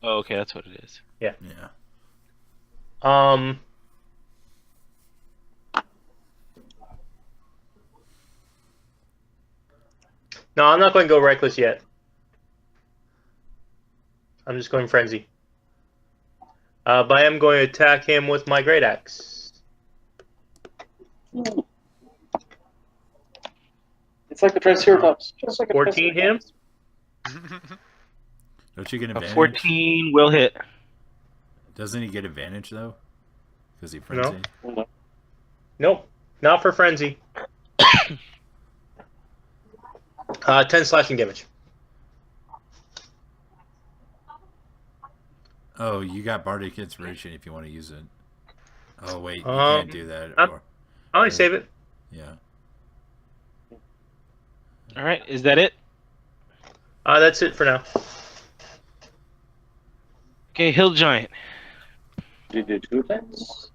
A: Oh, okay, that's what it is.
B: Yeah.
C: No, I'm not going to go reckless yet. I'm just going frenzy. But I am going to attack him with my great axe.
D: It's like a triceratops. Just like a
C: 14 him.
B: Don't you get
A: A
B: advantage?
A: 14 will hit.
B: Doesn't he get advantage though? Because he frenzy.
D: No.
C: Nope, not for frenzy. 10 slashing damage.
B: Oh, you got bardic inspiration if you want to use it. Oh wait, you can't do that. Or,
C: I want to save it.
B: yeah.
A: All right, is that it?
C: That's it for now.
A: Okay, hill giant.
D: You do 2 attacks?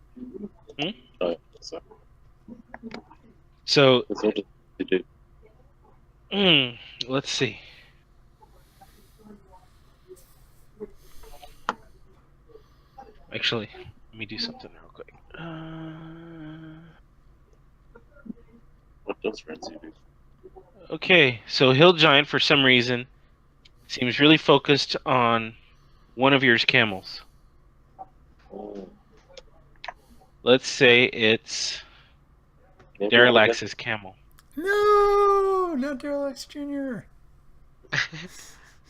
A: Hmm?
D: Oh, so
A: So,
D: that's what you do.
A: let's see. Actually, let me do something real quick.
D: What does frenzy do?
A: Okay, so hill giant for some reason seems really focused on one of your camels.
D: Oh.
A: Let's say it's
D: Maybe
A: Derelax's camel.
B: No, not Derelax Jr.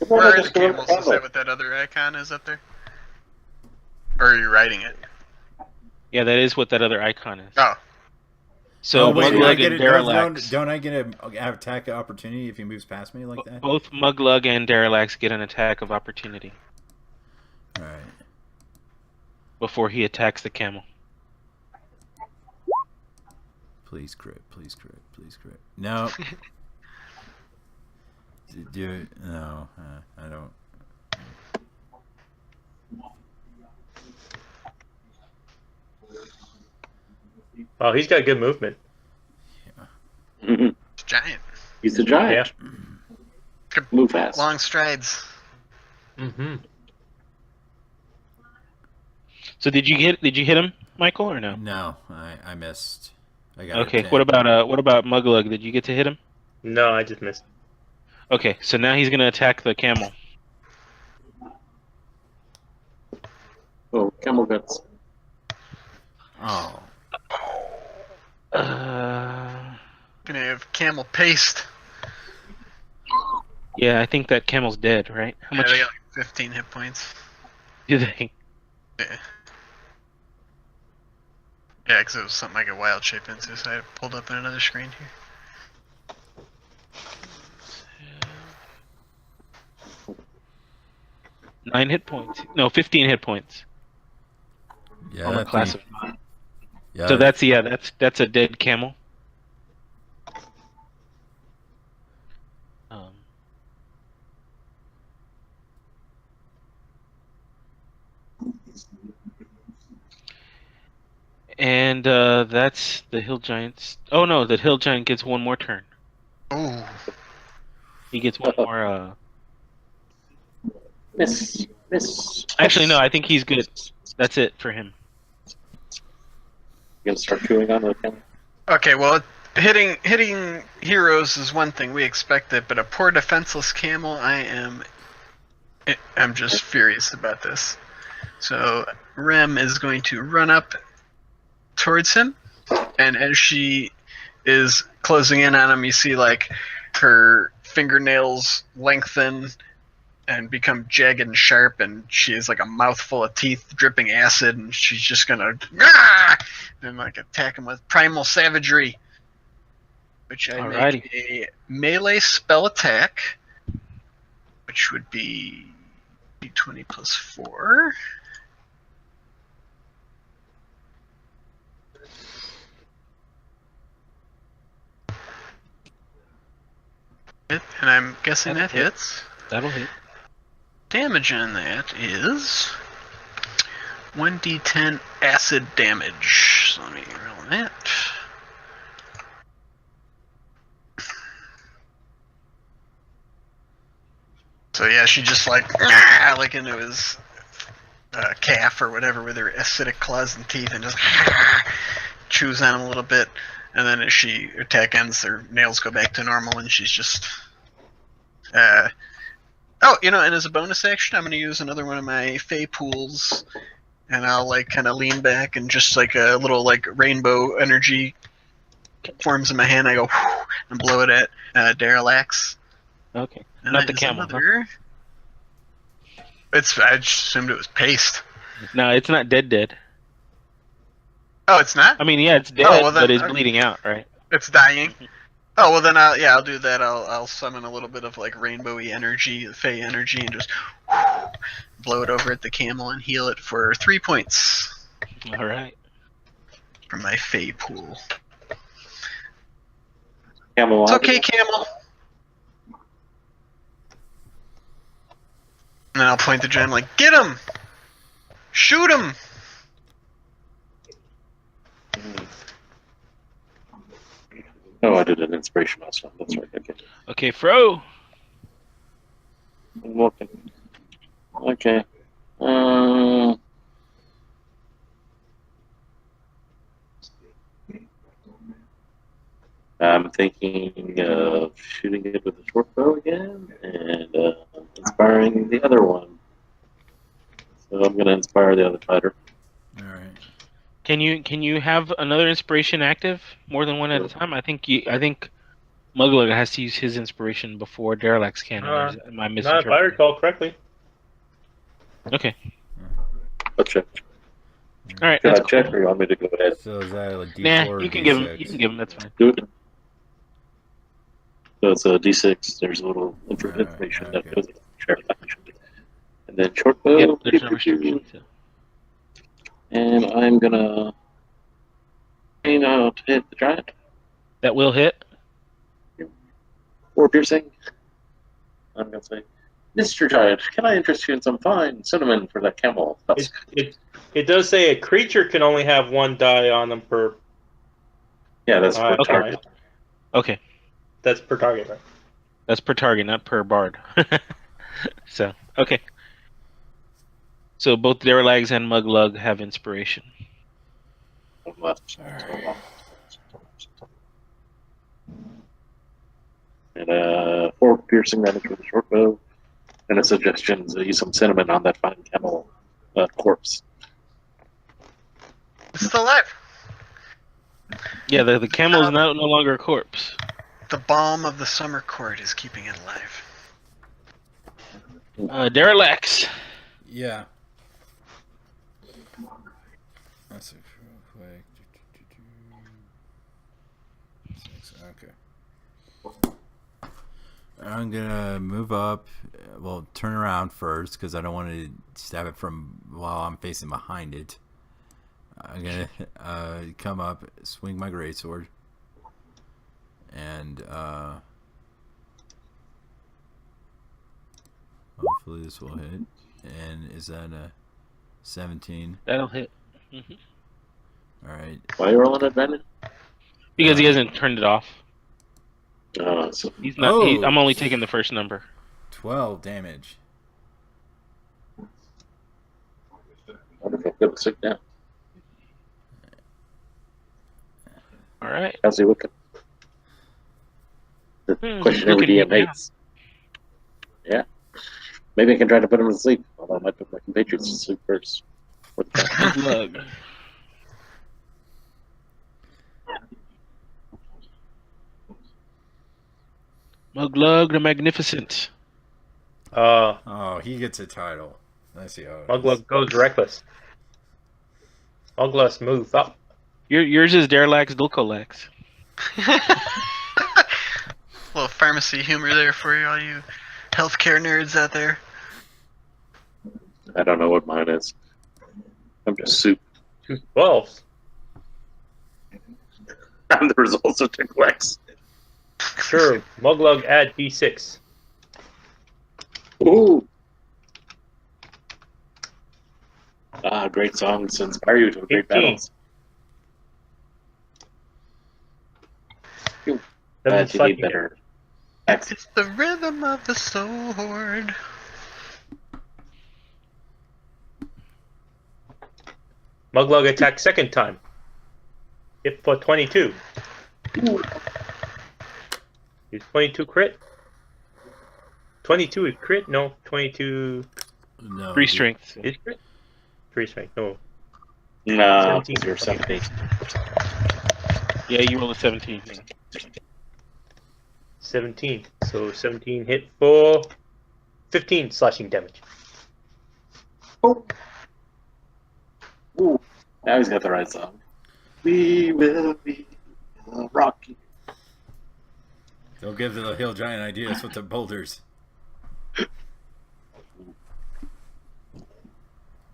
E: Where are the camels? Is that what that other icon is up there? Or are you writing it?
A: Yeah, that is what that other icon is.
E: Oh.
A: So
B: wait, I
A: Muglug
B: get
A: and
B: it.
A: Derelax.
B: Don't I get a attack opportunity if he moves past me like that?
A: Both Muglug and Derelax get an attack of opportunity
B: All right.
A: before he attacks the camel.
B: Please crit. Please crit. Please crit. No. Do it. No, I don't.
C: Oh, he's got good movement.
D: Mhm.
E: It's giant.
D: He's a giant. Move fast.
E: Long strides.
C: Mm-hmm.
A: So did you hit him, Michael, or no?
B: No, I missed. I got
A: Okay.
B: a 10.
A: What about Muglug? Did you get to hit him?
C: No, I just missed.
A: Okay, so now he's gonna attack the camel.
D: Oh, camel guts.
B: Oh,
A: Uh,
E: Gonna have camel paste.
A: yeah, I think that camel's dead, right? How
E: Yeah,
A: much
E: they got like 15 hit points.
A: do they?
E: Yeah. Yeah, because it was something I could wild shape into, so I pulled up in another screen here.
A: Nine hit points. No, 15 hit points.
B: yeah,
A: Armor
B: that
A: class
B: thing.
A: of 9.
B: Yeah,
A: So that's a dead camel. Um, and that's the hill giants. Oh no, the hill giant gets one more turn.
E: Ooh.
A: He gets one more.
D: Miss.
A: Actually, no, I think he's good. That's it for him.
D: You gonna start chewing on the camel?
E: Okay, well, hitting heroes is one thing, we expect it, but a poor defenseless camel, I'm just furious about this. So Rem is going to run up towards him, and as she is closing in on him, you see like her fingernails lengthen and become jagged and sharp, and she has like a mouthful of teeth dripping acid, and she's just gonna and like attack him with primal savagery, which I
A: Alrighty.
E: make a melee spell attack, which would be d20 plus 4. And I'm guessing that
A: That'll hit.
E: hits.
A: That'll hit.
E: Damage on that is 1d10 acid damage. So let me roll that. So yeah, she just like into his calf or whatever with her acidic claws and teeth, and just chews on him a little bit. And then as she attack ends, her nails go back to normal, and she's just. Oh, and as a bonus action, I'm going to use another one of my Fey pools, and I'll like kind of lean back and just like a little like rainbow energy forms in my hand. I go and blow it at Derelax.
A: Okay.
E: And
A: Not
E: that
A: the
E: is
A: camel, huh?
E: another... I just assumed it was paste.
A: No, it's not dead.
E: Oh, it's not?
A: I mean, yeah, it's dead,
E: well then,
A: but it's bleeding out, right?
E: It's dying. Oh well, then I'll do that. I'll summon a little bit of like rainbowy energy, Fey energy, and just blow it over at the camel and heal it for 3 points
A: All right.
E: from my Fey pool.
D: Camel.
E: It's okay, camel. And then I'll point the giant like, get him! Shoot him!
D: Oh, I did an inspiration last time. That's right. Okay.
A: Okay, Fro.
D: I'm looking. Okay. I'm thinking of shooting it with a short bow again and inspiring the other one. So I'm going to inspire the other fighter.
B: all right.
A: Can you have another inspiration active more than one at a time? I think Muglug has to use his inspiration before Derelax can. Or am I
C: Not if I
A: misinterpreting?
C: recall correctly.
A: Okay.
D: I'll check.
A: All right.
D: Should
A: That's
D: I check
A: cool.
D: or you want me to go ahead?
B: So is that a D4
A: Nah,
B: or
A: you can
B: D6?
A: give him. You can give him. That's fine.
D: Do it. So it's a D6. There's a little information
B: Alright,
D: that
B: okay.
D: goes with the share action. And then short bow.
A: Yep. There's no restriction. So.
D: And I'm going to to hit the giant.
A: That will hit.
D: Or piercing. I'm going to say, Mr. Giant, can I interest you in some fine cinnamon for that camel? That's
C: It does say a creature can only have one die on them per.
D: that's per
C: Okay.
D: target.
A: Okay.
C: That's per target, right?
A: That's per target, not per bard. So okay. So both Derelags and Muglug have inspiration.
D: One left. And 4 piercing damage with a short bow. And a suggestion is use some cinnamon on that fine camel corpse.
E: It's still alive.
A: Yeah, the camel is no longer a corpse.
E: The balm of the summer court is keeping it alive.
A: Derelax.
B: Yeah. Let's see real quick. Okay. I'm gonna move up. Well, turn around first because I don't want to stab it from while I'm facing behind it. I'm gonna come up, swing my greatsword, and hopefully this will hit. And is that a 17?
A: That'll hit.
B: All right.
D: Why are you rolling advantage?
A: Because he hasn't turned it off.
D: So
A: He's not.
B: Oh.
A: I'm only taking the first number.
B: 12 damage.
D: wonderful. Good, sick down.
A: All right.
D: How's he looking? The question every
A: looking
D: DM
A: good now.
D: hates. Yeah. Maybe I can try to put him to sleep. Although I might put my compatriots to sleep first. What the fuck?
A: Slug. Muglug the Magnificent.
B: Oh, he gets a title. I see how it is.
C: Muglug goes reckless. Muglug move up.
A: Yours is Derelax Dulcolax.
E: Little pharmacy humor there for you, all you healthcare nerds out there.
D: I don't know what mine is. I'm just soup.
C: 2 12s.
D: I'm the results of Ticklex.
C: Sure, Muglug add D6.
D: Ooh. Great songs inspire you to great
C: 18.
D: battles.
C: Seven
D: You need
C: slashing
D: better accents.
E: It's the rhythm of the sword.
C: Muglug attack second time. Hit for 22. Is 22 crit? 22 is crit? No, 22
B: No.
A: 3 strength.
C: is crit? 3 strength, no.
D: No,
C: 17.
D: you're 17.
A: Yeah, you rolled a 17.
C: 17. So 17 hit for 15 slashing damage.
D: Ooh, now he's got the right song. We will be rocky.
B: Don't give the hill giant ideas with the boulders.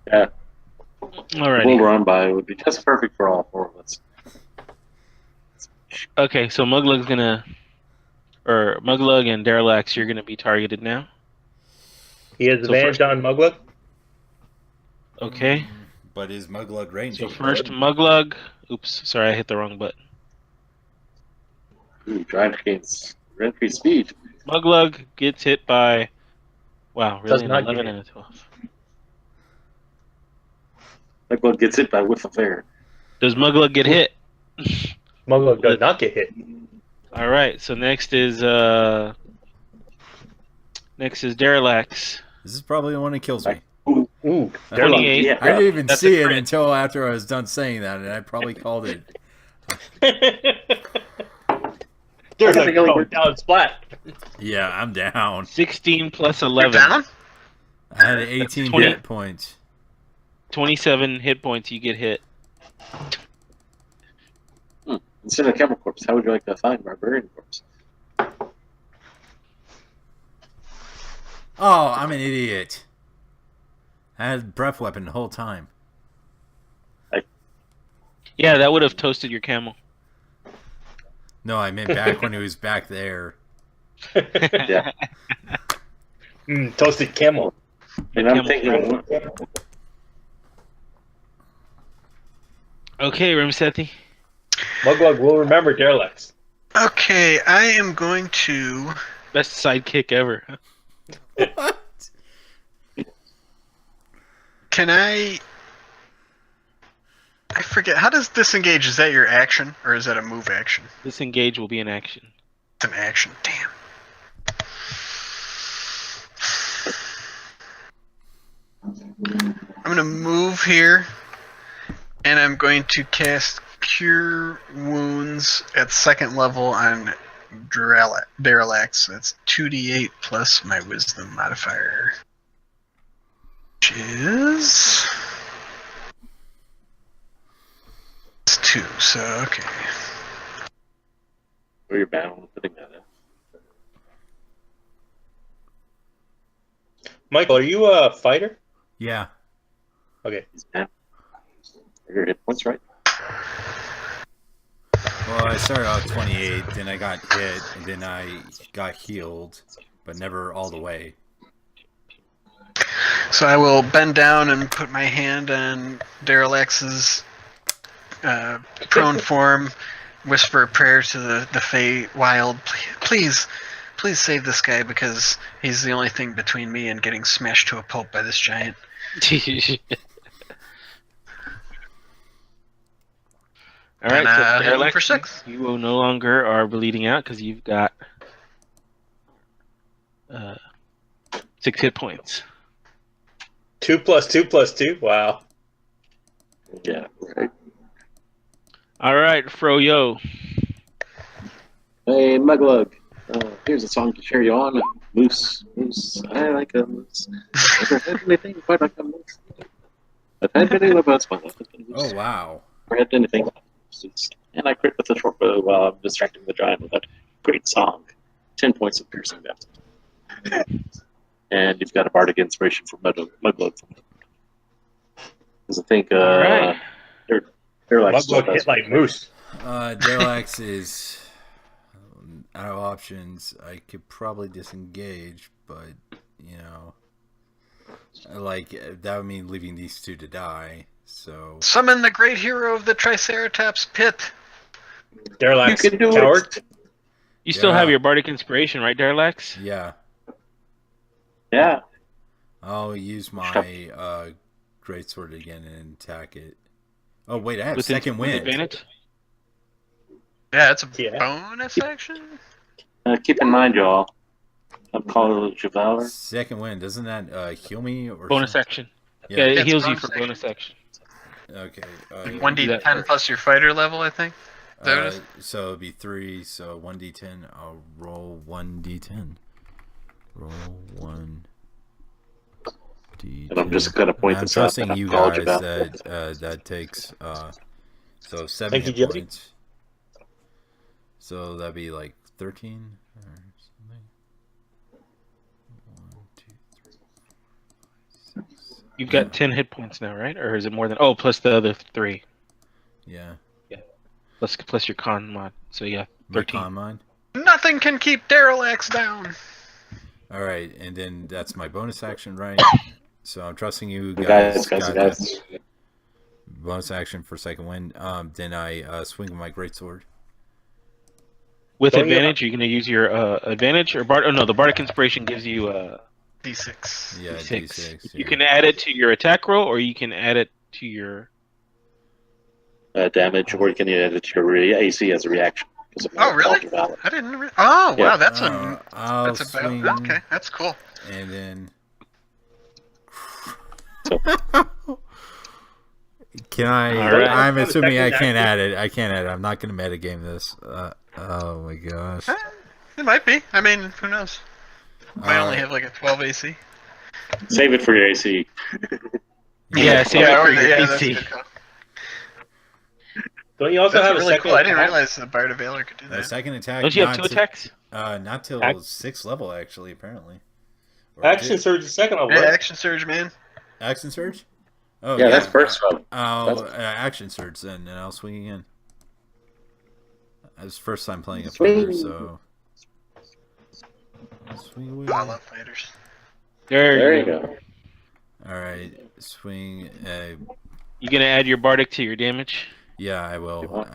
D: Yeah, the
A: Alrighty.
D: boulder on by would be just perfect for all 4 of us.
A: Okay, so Muglug and Derelax, you're gonna be targeted now.
C: He has
A: So
C: advantage on Muglug.
A: Okay.
B: But is Muglug ranging?
A: So first Muglug. Oops, sorry, I hit the wrong button.
D: Ooh, drive against increased speed.
A: Muglug gets hit by. Wow,
C: Does
A: really? An
C: not get
A: 11
C: hit.
A: and a 12.
D: Like one gets hit by whiff of air.
A: Does Muglug get hit?
C: Muglug does not get hit.
A: All right. So next is Derelax.
B: This is probably the one that kills me.
C: Ooh,
A: 28.
D: Yeah,
B: I didn't even
A: That's
B: see
A: a
B: it
A: crit.
B: until after I was done saying that, and I probably called it.
C: There's
D: I
C: a
D: think I only
C: go
D: heard-
C: down splat.
B: Yeah, I'm down.
A: 16 plus
E: You're
A: 11.
E: down?
B: I had 18
A: 20.
B: hit points.
A: 27 hit points. You get hit.
D: Instead of camel corpse, how would you like to find barbarian corpse?
B: Oh, I'm an idiot. I had breath weapon the whole time.
A: Yeah, that would have toasted your camel.
B: No, I meant back when he was back there.
D: Yeah.
C: Toasted camel.
D: And I'm
A: Camel
D: thinking,
A: Okay, Rimsethi.
C: Muglug will remember Derelax.
E: Okay, I am going to.
A: Best sidekick ever.
B: What?
E: Can I forget. How does disengage? Is that your action or is that a move action?
A: Disengage will be an action.
E: It's an action. Damn. I'm gonna move here, and I'm going to cast Cure Wounds at 2nd level on Derelicts. That's 2d8 plus my Wisdom modifier, which is it's 2. So okay.
D: Or you're bound with putting that in.
C: Michael, are you a fighter?
B: Yeah.
C: Okay.
D: He's bound. Are your hit points right?
B: Well, I started out 28, then I got hit, and then I got healed, but never all the way.
E: So I will bend down and put my hand on Derelict's prone form, whisper a prayer to the Fey Wild. Please save this guy because he's the only thing between me and getting smashed to a pulp by this giant.
A: All right, so
E: hit him
A: Parallax,
E: for 6.
A: you will no longer are bleeding out because you've got 6 hit points.
C: 2 plus 2 plus 2. Wow.
D: Yeah, right.
A: All right, Froyo.
D: Hey, Muglug. Here's a song to cheer you on. Moose, I like a moose. Never had anything quite like a moose. I've had many lovers, but I've been a moose.
B: Oh, wow.
D: Never had anything like mooses. And I crit with a short bow while I'm distracting the giant with that great song. 10 points of piercing damage. And you've got a bardic inspiration for Muglug. Because I think
A: All right.
D: they're like
C: Muglug hit like moose.
B: Delax is out of options. I could probably disengage, but, you know, like, that would mean leaving these two to die, so...
E: Summon the great hero of the Triceratops pit.
C: Derlax
D: You can do it.
C: coward.
A: You still
B: Yeah.
A: have your bardic inspiration, right, Darlax?
B: Yeah.
D: Yeah.
B: I'll use my greatsword again and attack it. Oh, wait, I have
A: With
B: second
A: with
B: wind.
A: advantage?
E: Yeah, it's a
C: Yeah.
E: bonus action.
D: Keep in mind, y'all. I'm College of Valor.
B: Second wind, doesn't that heal me or
A: Bonus
B: something?
A: action.
B: Yeah.
A: Yeah, it
E: It's
A: heals you
E: bonus
A: for
E: action.
A: bonus action.
B: Okay.
E: 1d10 plus your fighter level, I think. Is that what it is?
B: So it'd be 3, so 1d10. I'll roll 1d10. Roll 1d10.
D: And I'm just going to point
B: I'm
D: this out.
B: trusting
D: that I'm
B: you
D: College
B: guys
D: of Valor.
B: that takes so 7
C: Thank you,
B: hit
C: Jody.
B: points. So that'd be like 13 or something. 1, 2, 3, 4, 5, 6.
A: You've got 10 hit points now, right? Or is it more than... Oh, plus the other 3.
B: Yeah.
A: Plus your con mod. So yeah,
B: My
A: 13.
B: con mine.
E: Nothing can keep Derelicts down.
B: All right, and then that's my bonus action, right? So I'm trusting you
D: Guys,
B: guys. got
D: guys.
B: that. Bonus action for second wind. Then I swing with my greatsword.
A: With
C: Don't you-
A: advantage, you're going to use your advantage or bard. Oh no, the bardic inspiration gives you
E: D6.
B: Yeah,
A: D6.
B: D6.
A: You can add it to your attack roll, or you can add it to your.
D: Damage, or you can add it to your AC as a reaction. Because of my
E: Oh, really?
D: College of Valor.
E: I didn't. Oh,
D: Yeah.
E: wow, that's
B: I'll
E: that's about
B: swing,
E: okay. That's cool.
B: and then.
D: So-
B: Can I?
A: All right.
B: I'm assuming I
C: Second
B: can't
C: action.
B: add it. I can't add it. I'm not going to metagame this. Oh my gosh.
E: It might be. I mean, who knows? Might only
B: Alright.
E: have like a 12 AC.
D: Save it for your AC.
A: Yeah, save it for your
E: that's a
A: AC.
E: good call.
C: Don't you also
E: That's
C: have a
E: really
C: second
E: cool. I didn't
C: attack?
E: realize the Bard of Valor could do
B: A
E: that.
B: second attack.
A: Don't you have
B: not
A: 2
B: to-
A: attacks?
B: Not till
C: Ac-
B: 6th level, actually. Apparently. Or
C: Action
B: did-
C: surge is second level.
E: Yeah,
C: right?
E: action surge, man.
B: Action surge. Oh
D: Yeah, that's first level.
B: I'll
D: That's-
B: action surge then, and I'll swing again. It's first time playing a fighter,
D: Swing.
B: so swing away.
E: I love fighters.
D: There you go.
B: All right, swing.
A: You gonna add your bardic to your damage?
B: Yeah, I
D: You
B: will.
D: want-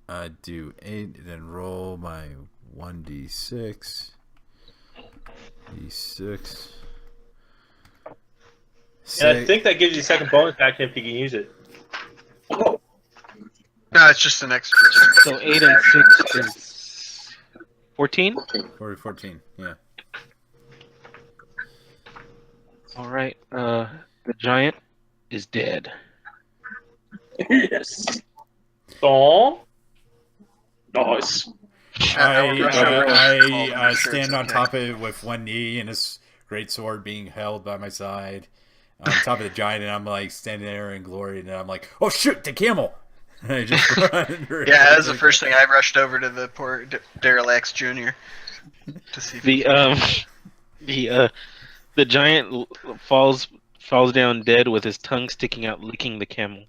B: I'll do 8, then roll my 1d6. D6.
C: And I think that gives you a second bonus action if you can use it.
D: Oh,
E: No, it's just an extra.
A: So 8 and 6 is 14.
B: 14. Yeah.
A: All right. The giant is dead.
D: yes.
C: Oh,
D: Nice.
B: I stand on top of it with one knee and this great sword being held by my side on top of the giant, and I'm like standing there in glory, and I'm like, oh shoot, the camel! And I just run.
E: Yeah, that was the first thing I rushed over to the poor Derelax Jr. to see if he
A: The giant falls down dead with his tongue sticking out, licking the camel.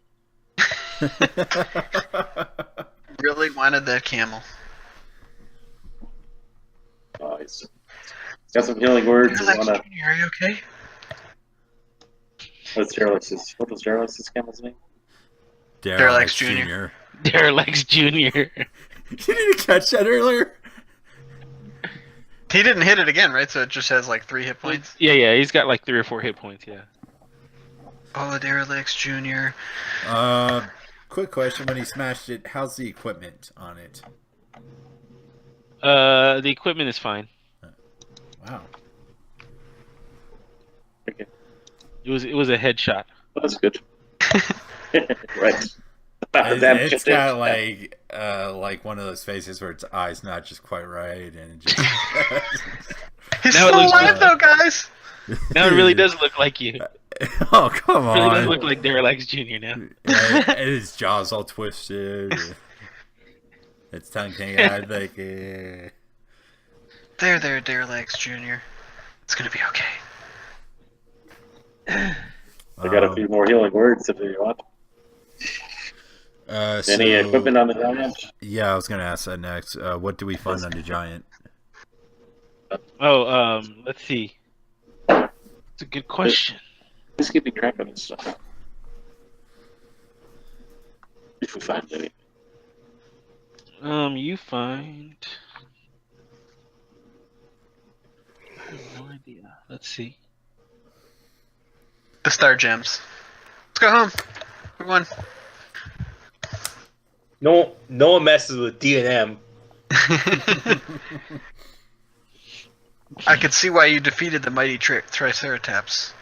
E: really wanted that camel.
D: Nice. Got some healing words.
E: Derelax
D: Wanna...
E: Jr., are you okay?
D: What was Derelix's camel's name?
E: Derelax Jr.
A: Derelax Jr.
B: You didn't catch that earlier?
E: He didn't hit it again, right? So it just has like 3 hit points.
A: Yeah, he's got like 3 or 4 hit points. Yeah.
E: Oh, Derelax Jr.
B: Quick question: when he smashed it, how's the equipment on it?
A: The equipment is fine.
B: Wow.
D: Okay.
A: It was a headshot.
D: Well, that's good. Right.
B: It's got like one of those faces where its eye's not just quite right, and it just.
E: He's
A: Now it
E: still
A: looks
E: alive
A: good.
E: though, guys.
A: Now it really does look like you.
B: Oh come
A: It really does
B: on!
A: look like Derelax Jr. now.
B: And his jaw's all twisted. Its tongue hanging out like.
E: There, Derelax Jr. It's gonna be okay.
D: I got a few more healing words if you want. Any equipment on the giant?
B: Yeah, I was gonna ask that next. What do we find on the giant?
A: Oh, let's see. It's a good question.
D: Just keeping track of this stuff. If we find any.
A: You find. I have no idea. Let's see.
E: The star gems. Let's go home. We won.
C: no one messes with D&M.
E: I could see why you defeated the mighty triceratops.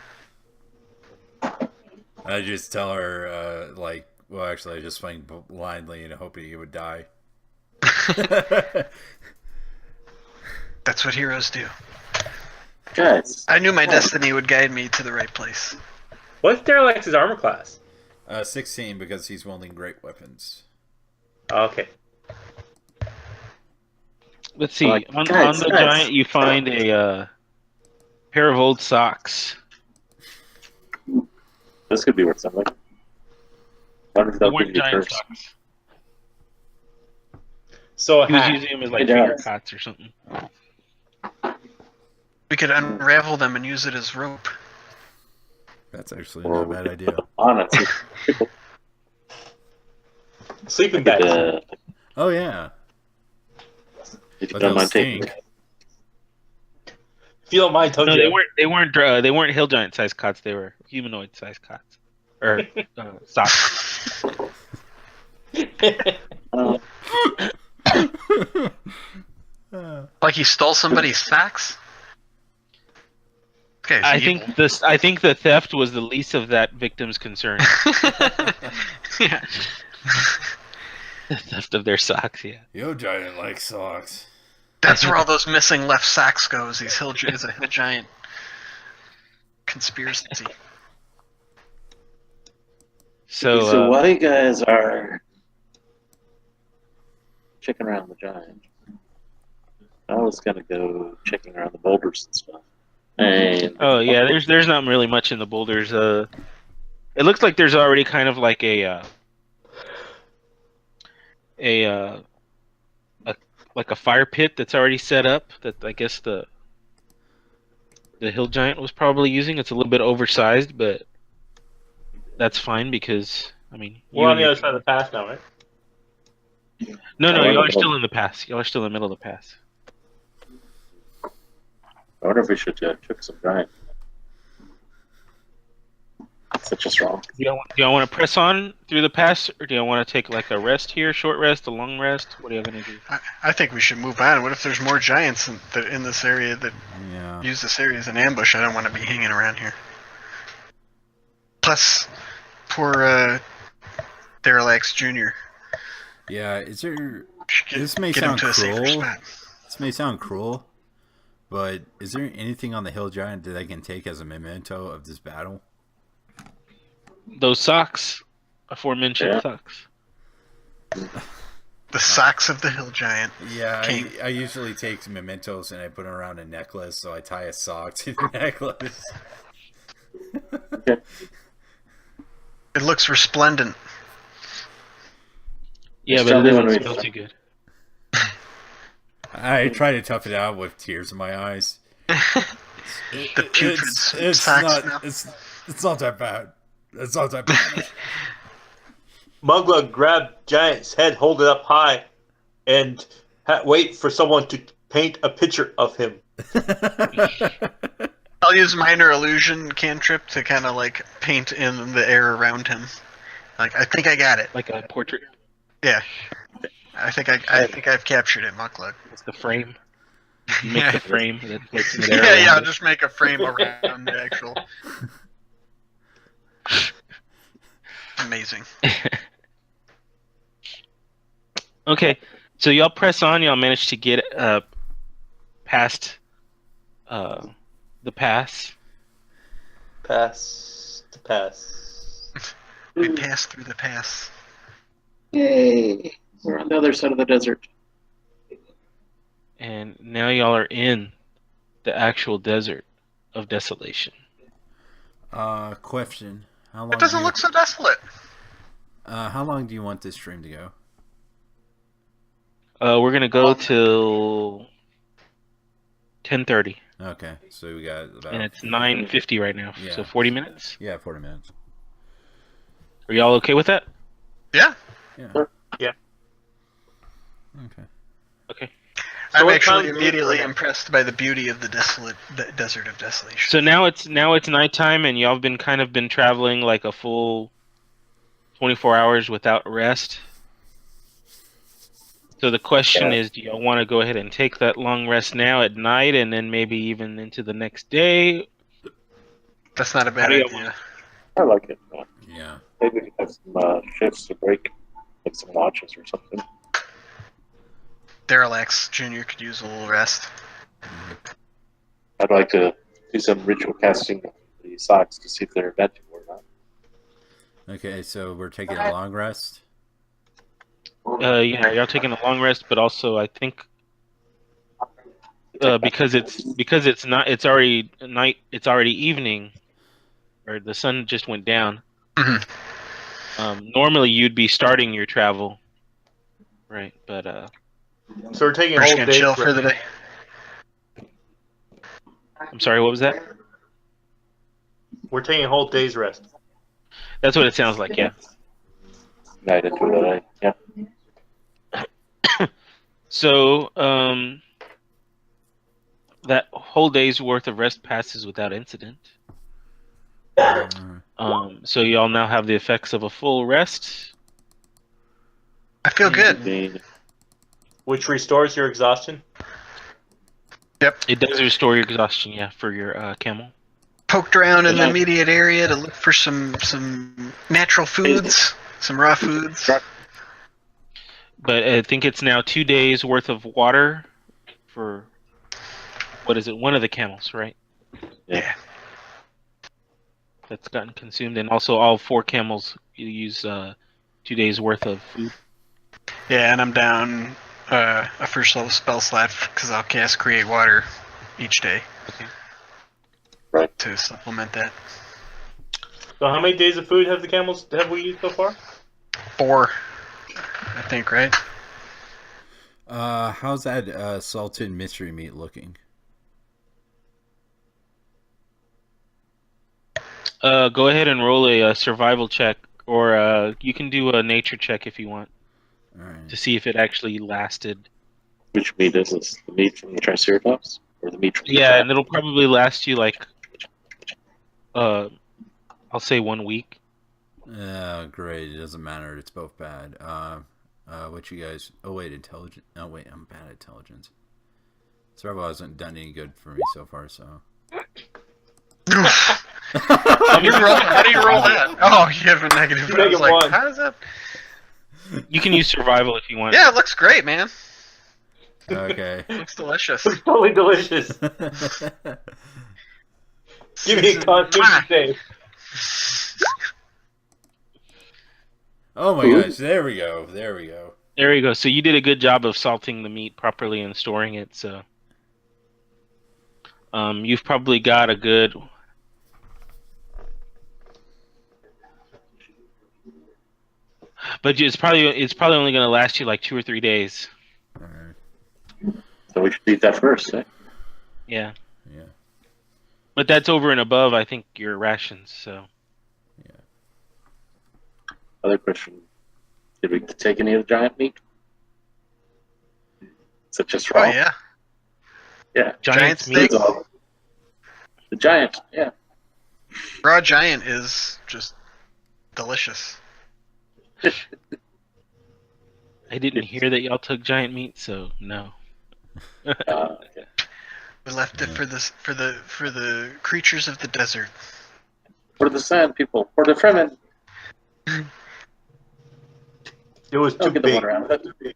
B: I just tell her, well, actually, I just swing blindly and hoping he would die.
E: That's what heroes do.
D: Guys.
E: I knew my destiny would guide me to the right place.
C: What's Derelax's armor class?
B: 16 because he's wielding great weapons.
C: Okay.
A: Let's see.
D: Like,
A: on
D: guys,
A: the
D: guys.
A: giant, you find a pair of old socks.
D: This could be worth something. Wonder if
A: They
D: they'll
A: weren't
D: give you
A: giant
D: first.
A: socks.
C: So
A: He was
C: hat.
A: using them as like
D: Hey,
A: finger
D: Dallas.
A: cots or something.
E: We could unravel them and use it as rope.
B: That's actually not a bad idea.
D: Honestly.
C: Sleeping
D: But,
C: bags.
B: Oh yeah.
D: if you
B: But
D: don't
B: they'll
D: mind taking
B: stink.
C: If you don't mind, told
A: No,
C: you.
A: they weren't hill giant sized cots. They were humanoid sized cots or socks.
E: Like he stole somebody's socks? Okay, so
A: I think the theft was the least of that victim's concern.
E: yeah.
A: The theft of their socks. Yeah.
B: Yo, giant like socks.
E: That's where all those missing left socks goes. These is a hill giant conspiracy.
A: So
D: while you guys are checking around the giant, I was gonna go checking around the boulders and stuff. And
A: oh yeah, there's not really much in the boulders. It looks like there's already kind of like a fire pit that's already set up that I guess the hill giant was probably using. It's a little bit oversized, but that's fine because I mean
C: We're on the other side of the pass now, right?
A: No,
D: Oh,
A: y'all are
D: no.
A: still in the pass. Y'all are still in the middle of the pass.
D: I wonder if we should check some giant. such a strong.
A: Do y'all want to press on through the pass, or do y'all want to take like a rest here, short rest, a long rest? What are y'all gonna do?
E: I think we should move on. What if there's more giants in this area that
B: Yeah.
E: use this area as an ambush? I don't want to be hanging around here. Plus, poor Derelax Jr.
B: Yeah, is there...
E: Should
B: This may
E: get him
B: sound
E: to a safer
B: cruel.
E: spot.
B: This may sound cruel, but is there anything on the hill giant that I can take as a memento of this battle?
A: Those socks, aforementioned
D: Yeah.
A: socks.
E: The socks of the hill giant.
B: Yeah,
E: King.
B: I usually take some mementos and I put them around a necklace, so I tie a sock to the necklace.
E: It looks resplendent.
A: Yeah,
D: Just
A: but
D: tell
A: it
D: me
A: doesn't
D: when we-
A: smell too good.
B: I try to tough it out with tears in my eyes.
E: The putrid
B: it's
E: sock
B: not
E: smell.
B: it's not that bad. It's not that bad.
C: Mugla grab Giant's head, hold it up high, and wait for someone to paint a picture of him.
E: I'll use minor illusion cantrip to kind of like paint in the air around him. Like I think I got it.
A: Like a portrait.
E: Yeah. I think I've captured it, Mukluk.
A: It's the frame. You make the frame. And then place it there
E: Yeah,
A: around
E: I'll
A: it.
E: just make a frame around the actual. Amazing.
A: Okay, so y'all press on. Y'all manage to get past the pass.
C: Pass to pass.
E: We passed through the pass.
D: Yay! We're on the other side of the desert.
A: And now y'all are in the actual desert of Desolation.
B: Question. How long
E: It doesn't
B: do you,
E: look so desolate.
B: how long do you want this stream to go?
A: We're gonna go till 10:30,
B: Okay, so we got about
A: and it's 9:50 right now.
B: Yeah.
A: So 40 minutes.
B: 40 minutes.
A: Are y'all okay with that?
E: Yeah.
B: Yeah.
D: Sure.
C: Yeah.
B: Okay.
A: Okay.
E: I'm
C: what
E: actually
C: time is it
E: immediately
C: right now?
E: impressed by the beauty of the desert of desolation.
A: So now it's nighttime, and y'all been traveling like a full 24 hours without rest. So the question is, do y'all want to go ahead and take that long rest now at night, and then maybe even into the next day?
E: That's not a bad
A: How do you
E: idea.
D: I like it.
B: Yeah.
D: Maybe we can have some shifts to break, like some watches or something.
E: Derelax Jr. could use a little rest.
D: I'd like to do some ritual casting of the socks to see if they're magic or not.
B: Okay, so we're taking a long rest.
A: Yeah, y'all taking a long rest, but also I think because it's already night, it's already evening, or the sun just went down.
E: Mhm.
A: Normally you'd be starting your travel, right? But
C: So we're taking
E: We're
C: a
E: just
C: whole
E: gonna
C: day.
E: chill for the day.
A: I'm sorry, what was that?
C: We're taking a whole day's rest.
A: That's what it sounds like, yeah.
D: Night into the yeah.
A: So, that whole day's worth of rest passes without incident. So y'all now have the effects of a full rest.
E: I feel good.
D: Main-
C: Which restores your exhaustion.
A: It does restore your exhaustion, yeah, for your camel.
E: Poked around in the
D: Yeah.
E: immediate area to look for some natural foods, some raw foods.
A: But I think it's now 2 days worth of water for, what is it, one of the camels, right?
E: Yeah.
A: That's gotten consumed, and also all 4 camels you use 2 days worth of food.
E: Yeah, and I'm down a first level spell slot because I'll cast Create Water each day.
A: Okay.
D: Right.
E: To supplement that.
C: So how many days of food have we used so far?
E: 4, I think, right?
B: How's that salted mystery meat looking?
A: Go ahead and roll a survival check, or you can do a nature check if you want
B: All right.
A: to see if it actually lasted.
D: Which meat is this? The meat from the triceratops? Or the meat from the
A: Yeah,
D: trap?
A: and it'll probably last you like I'll say 1 week.
B: Great. It doesn't matter. It's both bad. What you guys? Oh wait, intelligence. Oh wait, I'm bad at intelligence. Survival hasn't done any good for me so far. So.
E: How do you roll that? Oh, you have a negative. I was like,
C: -1.
E: how does that?
A: You can use survival if you want.
E: Yeah, it looks great, man.
B: Okay.
E: Looks delicious.
C: It's totally delicious. Give me a constitution save.
B: Oh my gosh! There we go. There we go.
A: There you go. So you did a good job of salting the meat properly and storing it. So, you've probably got a good. But it's probably only going to last you like 2 or 3 days.
B: All right.
D: So we should eat that first, eh?
A: Yeah.
B: Yeah.
A: But that's over and above, I think, your rations. So.
D: Other question: did we take any of the giant meat? Is it just raw?
E: Oh yeah.
D: Yeah.
E: Giant
A: meat.
E: steak.
D: The giant. Yeah.
E: Raw giant is just delicious.
A: I didn't hear that y'all took giant meat, so no.
D: Okay.
E: We left it for the creatures of the desert.
D: For the sand people. For the Fremen.
C: It was too
D: Don't get the
C: big.
D: one around. That's too big.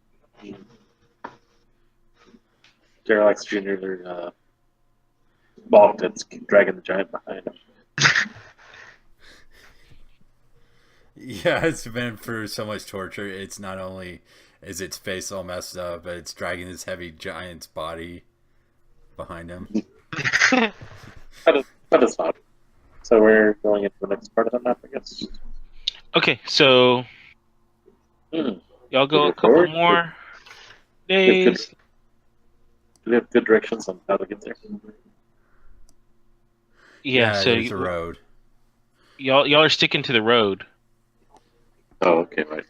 D: Jarlax Jr. Balked that's dragging the giant behind him.
B: Yeah, it's been through so much torture. It's not only is its face all messed up, but it's dragging this heavy giant's body behind him.
D: That is not. So we're going into the next part of the map, I guess.
A: Okay, so y'all go a couple
D: Forward?
A: more
D: We have good-
A: days.
D: Do we have good directions on how to get there?
A: Yeah, so
B: there's a road.
A: y'all are sticking to the road.
D: Oh, okay, right.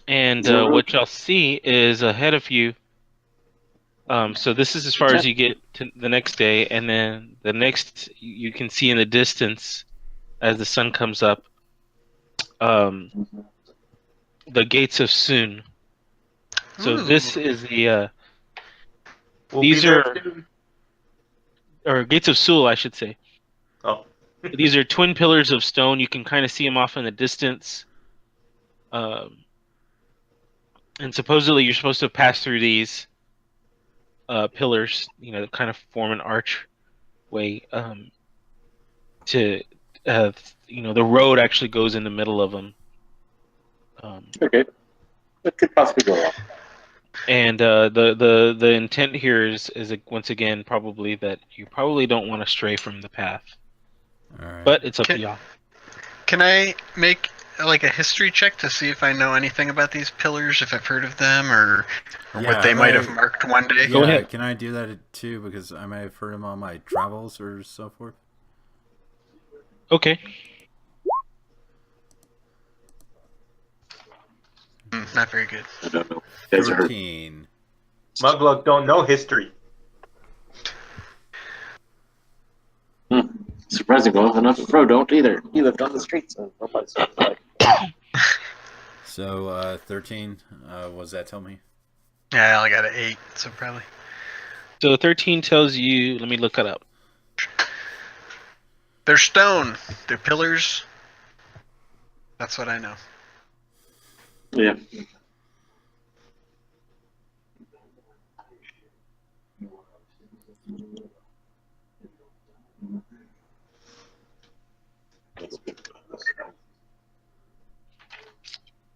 A: And
D: Is there a road?
A: what y'all see is ahead of you. So this is as far as you get to the next day, and then the next you can see in the distance as the sun comes up, the gates of Soon. So this is the
C: We'll
A: these
C: be there
A: are
C: soon.
A: or gates of Sul, I should say.
C: Oh.
A: These are twin pillars of stone. You can kind of see them off in the distance. And supposedly you're supposed to pass through these pillars, that kind of form an archway. To the road actually goes in the middle of them.
D: Okay. That could possibly go wrong.
A: And the intent here is once again probably that you probably don't want to stray from the path.
B: All right.
A: But it's up to y'all.
E: Can I make like a history check to see if I know anything about these pillars, if I've heard of them, or what they might have marked one day?
B: Yeah,
A: Go ahead.
B: Can I do that too? Because I may have heard them on my travels or so forth.
A: Okay.
E: Not very good.
D: I don't know. You guys are hurt.
B: 13.
C: Mugluck don't know history.
D: Surprising, well, enough of Pro don't either. He lived on the streets of nobody's like.
B: So 13. What does that tell me?
E: Yeah, I only got an 8, so probably.
A: So 13 tells you. Let me look it up.
E: They're stone. They're pillars. That's what I know.
D: Yeah.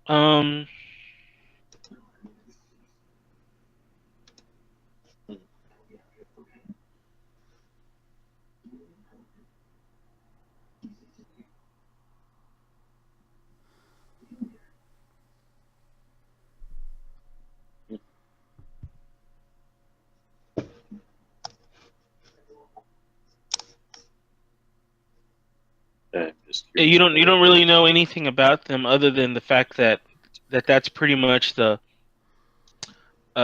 A: Um. You don't really know anything about them other than the fact that that's pretty much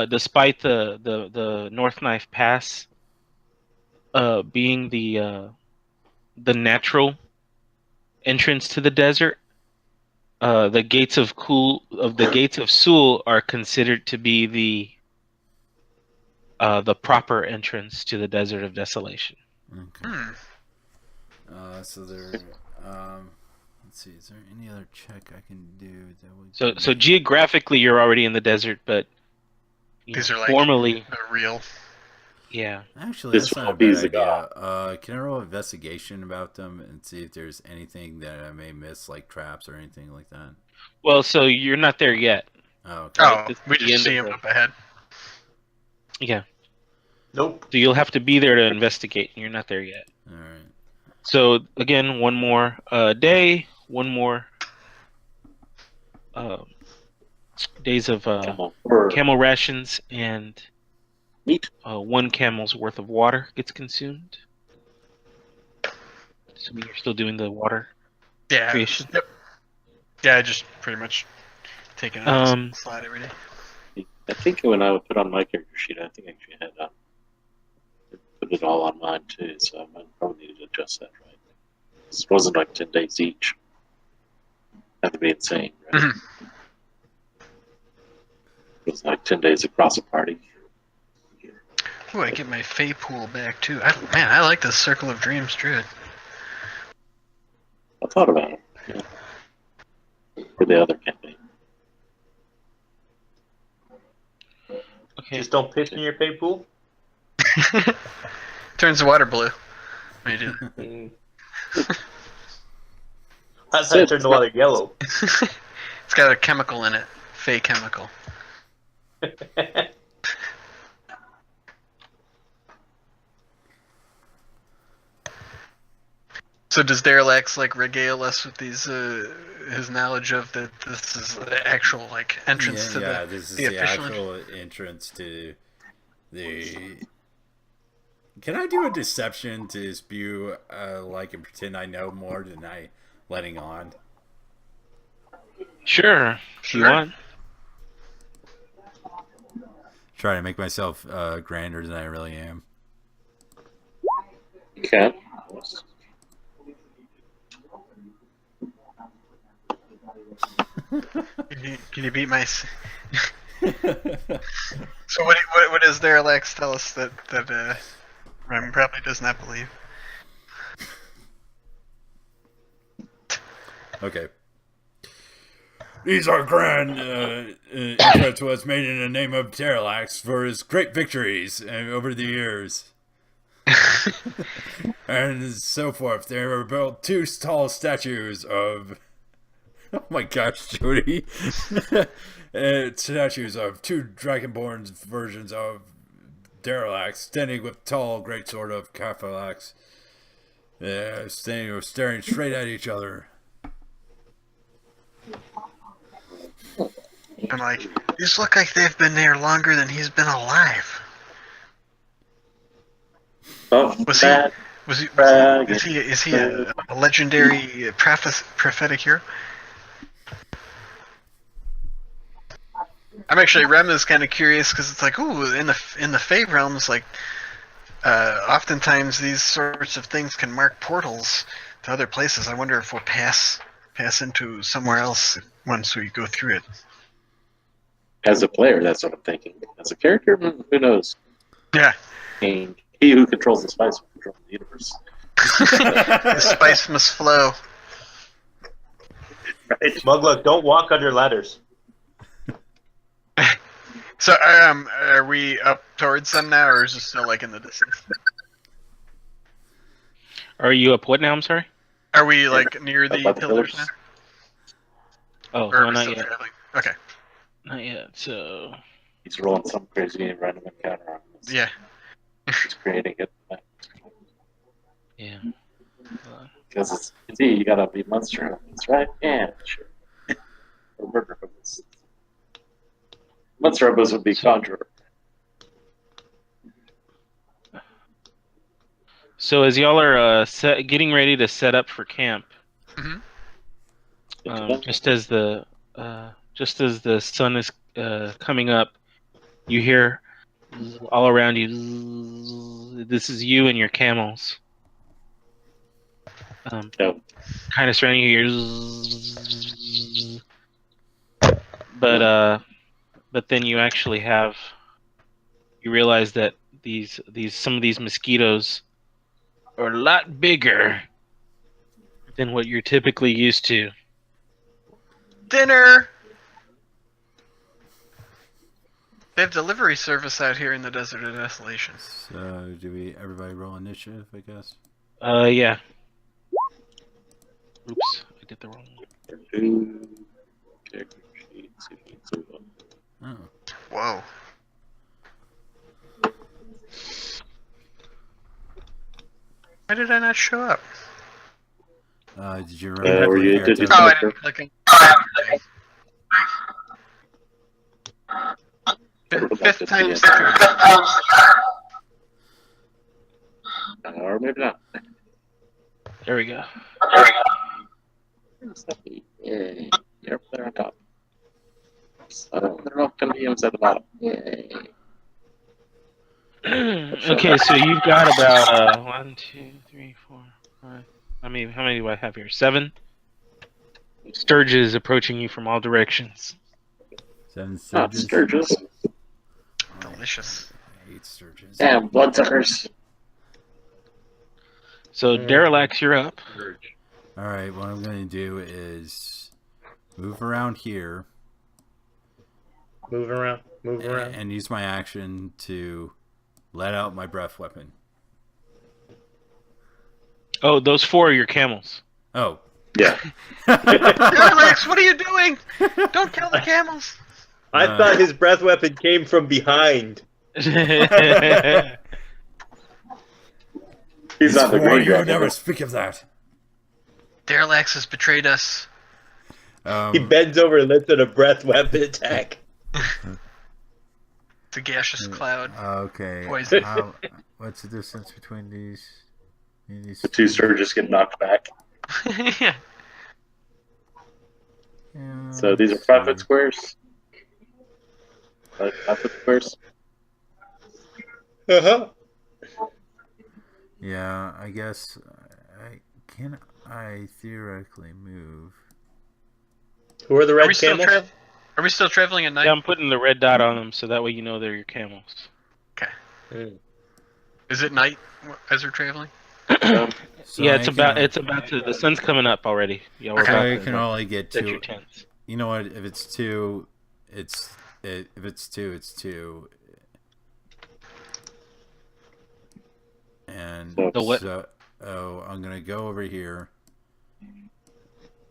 A: despite the North Knife Pass being the natural entrance to the desert. The gates of Sul are considered to be the proper entrance to the Desert of Desolation.
B: Okay.
E: Hmm.
B: So there. Let's see. Is there any other check I can do that would?
A: So geographically, you're already in the desert, but
E: These are like
A: formally,
E: the real.
A: yeah.
B: Actually,
D: This
B: that's not a
D: will
B: bad
D: be the
B: idea. Can I roll investigation about them and see if there's anything that I may miss, like traps or anything like that?
A: Well, so you're not there yet.
B: Oh, okay.
A: Right?
E: Oh,
A: This is
E: we
A: the
E: just
A: end
E: see
A: of
E: him up ahead.
A: Yeah.
C: Nope.
A: So you'll have to be there to investigate. You're not there yet.
B: All right.
A: So again, one more day, one more days of camel rations, and
D: meat.
A: one camel's worth of water gets consumed. Assuming you're still doing the water
E: Yeah.
A: creation.
E: Yep. Yeah, I just pretty much taking it on the slide every day.
D: I think when I would put on my character sheet, I think I actually had put it all on mine too, so I might probably need to adjust that, right? This wasn't like 10 days each. That'd to be insane, right?
E: Mhm.
D: It was like 10 days across a party.
E: Ooh, I get my Fey pool back too. I like this Circle of Dreams Druid.
D: I thought about it. Yeah. For the other campaign.
A: Okay.
C: Just don't piss in your pay pool.
E: Turns the water blue. When you do
C: Mm. I thought it turned the water yellow.
E: it. It's got a chemical in it. Fey chemical. So does Daralax like regale us with these his knowledge of that this is the actual like entrance to
B: Yeah,
E: the
B: this is
E: the
B: the
E: official
B: actual entrance to the. Can I do a deception to spew, like, and pretend I know more than I letting on?
A: Sure. If you
E: Sure.
A: want.
B: Try to make myself grander than I really am.
D: Okay.
E: Can you beat my? So what does Daralax tell us that Rem probably does not believe?
B: Okay. These are grand entrance was made in the name of Terralax for his great victories over the years. And so forth. There were built two tall statues of. Oh my gosh, Jody. Statues of two Dragonborn versions of Daralax, standing with tall greatsword of Kaphalax. Staring straight at each other.
E: I'm like, these look like they've been there longer than he's been alive.
D: Oh,
E: Was
D: bad.
E: is he a legendary prophetic hero? I'm actually Rem is kind of curious because it's like, ooh, in the Fey realms, like, oftentimes these sorts of things can mark portals to other places. I wonder if we'll pass into somewhere else once we go through it.
D: As a player, that's what I'm thinking. As a character, who knows?
E: Yeah,
D: And he who controls the spice will control the universe.
E: the spice must flow.
D: Right?
C: Mugluck, don't walk under ladders.
E: So, are we up towards them now, or is it still like in the distance?
A: Are you up what now? I'm sorry.
E: Are we like near the
D: By the
E: pillars
D: pillars.
A: Oh,
E: now? Or are
A: no,
E: we
A: not
E: still
A: yet.
E: traveling? Okay.
A: Not yet. So
D: He's rolling some crazy random encounter on this.
E: Yeah.
D: He's creating it.
A: yeah.
D: Because it's you gotta be monster hopeless, right? Yeah, sure. Or murder hopeless. Monster hopeless would be conjurer.
A: So as y'all are getting ready to set up for camp,
E: Mhm.
A: just as the sun is coming up, you hear all around you. This is you and your camels.
D: No.
A: kind of surrounding your ears. But then you actually you realize that some of these mosquitoes are a lot bigger than what you're typically used to.
E: Dinner! They have delivery service out here in the Desert of Desolation.
B: So, everybody roll initiative, I guess?
A: Yeah. Oops, I did the wrong one.
D: Character sheet,
B: Oh.
E: Whoa. Why did I not show up?
B: Did you remember?
D: were you-
B: click
D: did
B: here,
D: you-
B: Tony?
E: Oh, I didn't click it. Fifth time's the charm.
D: Or maybe not.
A: There we go.
D: Yay. You're up there on top. So they're not going to be inside the bottom. Yay.
A: Okay, so you've got about 1, 2, 3, 4, 5. How many do I have here? 7 sturges approaching you from all directions.
B: 7
D: Not
B: sturges.
D: Sturgis.
E: Delicious.
B: 8 sturges.
D: Damn, bloodsuckers.
A: So Derelax, you're up.
B: Alright, what I'm going to do is move around here
C: Move around.
B: and use my action to let out my breath weapon.
A: Oh, those 4 are your camels.
B: Oh.
D: Yeah.
E: Rex, what are you doing? Don't kill the camels.
C: I thought his breath weapon came from behind.
D: He's
B: This
D: on the
B: warrior
D: graveyard.
B: never speak of that.
E: Derelax has betrayed us.
C: He bends over and lets out a breath weapon attack.
E: It's a gaseous cloud.
B: Okay.
E: Poison.
B: What's the distance between these?
D: The 2 Sturgis get knocked back.
E: Yeah.
B: Yeah,
D: So these are
B: let's
D: 5 foot
B: see.
D: squares. 5 foot squares.
C: Uh-huh.
B: Yeah, I guess I theoretically move.
C: Who are the
E: Are
C: red
E: we still
C: camels?
E: Are we still traveling at night?
A: Yeah, I'm putting the red dot on them so that way you know they're your camels.
E: Is it night as we're traveling?
B: So
A: Yeah,
B: I
A: it's
B: can-
A: about to. The sun's coming up already. Yeah, we're
E: Okay.
A: about
B: I
A: to
B: can only get
A: set
B: 2.
A: your tents.
B: You know what? If it's 2, if it's 2, it's 2. And
A: The what?
B: so, I'm gonna go over here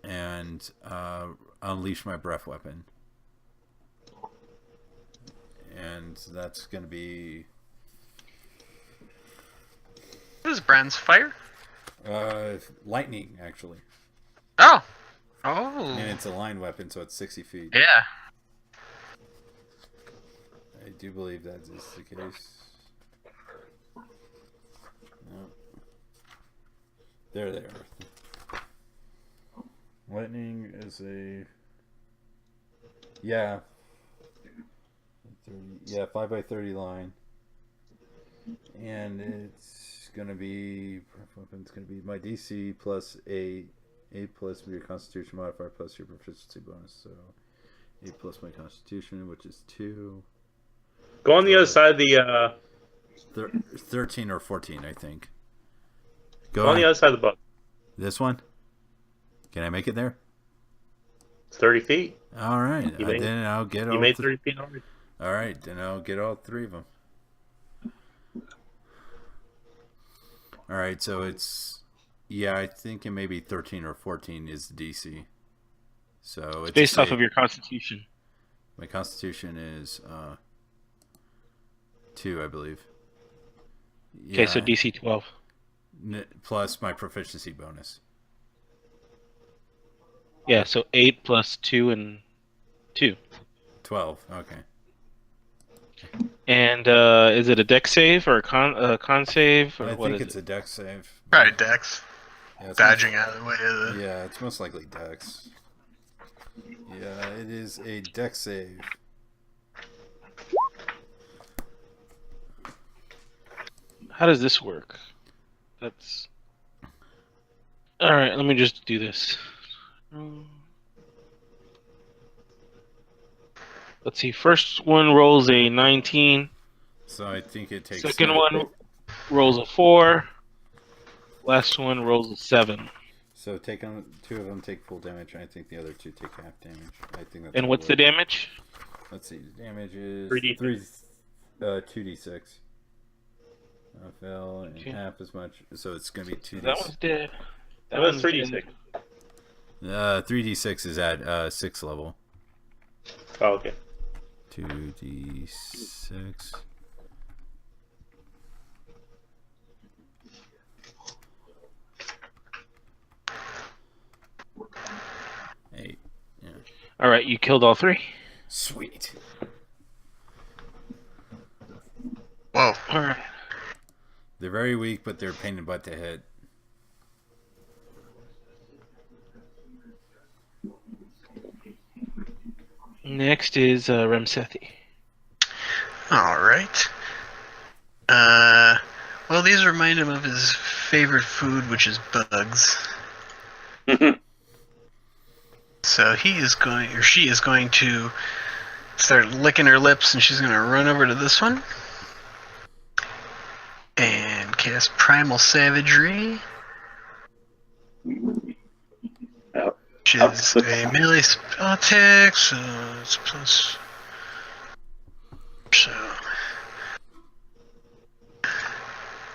B: and unleash my breath weapon, and that's gonna be
E: What is Brand's fire?
B: lightning actually,
E: Oh.
B: and
E: Oh.
B: it's a line weapon, so it's 60 feet.
E: Yeah.
B: I do believe that is the case. No. There they are. Lightning is a 5 by 30 line, and it's gonna be my DC plus a plus your Constitution modifier plus your proficiency bonus, so 8 plus my Constitution, which is 2.
C: Go on the other side of the
B: 13 or 14, I think.
C: go on the other side of the boat.
B: This one? Can I make it there?
C: It's 30 feet.
B: All right.
C: You made-
B: Then I'll get
C: You
B: all.
C: made 30 feet already.
B: All right. Then I'll get all 3 of them. All right. So it's I think it may be 13 or 14 is the DC. So it's
A: Based off of your constitution.
B: my Constitution is 2, I believe.
A: Okay, so DC 12.
B: Plus my proficiency bonus.
A: Yeah, so 8 plus 2 and 2.
B: 12. Okay.
A: And is it a deck save or a con save or
B: I
A: what
B: think
A: is
B: it's
A: it?
B: a dex save.
E: Probably Dex.
B: Yeah, it's
E: Dodging out of the way of the...
B: Yeah, it's most likely Dex. Yeah, it is a Dex save.
A: How does this work? That's All right, let me just do this. Let's see. First one rolls a 19.
B: So I think it takes.
A: Second one rolls a 4. Last one rolls a 7.
B: So take on 2 of them take full damage. I think the other 2 take half damage. I think that's.
A: And what's the damage?
B: Let's see. The damage is
C: 3d6.
B: 2d6. I fell in
A: Okay.
B: half as much, so it's gonna be 2d6.
A: That one's dead.
C: That was
A: one's
C: 3d6.
B: 3d6 is at 6th level.
C: Oh, okay.
B: 2d6. Eight. Yeah.
A: All right, you killed all 3.
B: Sweet.
E: Whoa.
A: All right.
B: They're very weak, but they're a pain in the butt to hit.
A: Next is Remsethi.
E: All right. Well, these remind him of his favorite food, which is bugs. So he is going, or she is going to start licking her lips, and she's going to run over to this one and cast Primal Savagery, which is a melee spell attack, so it's plus. So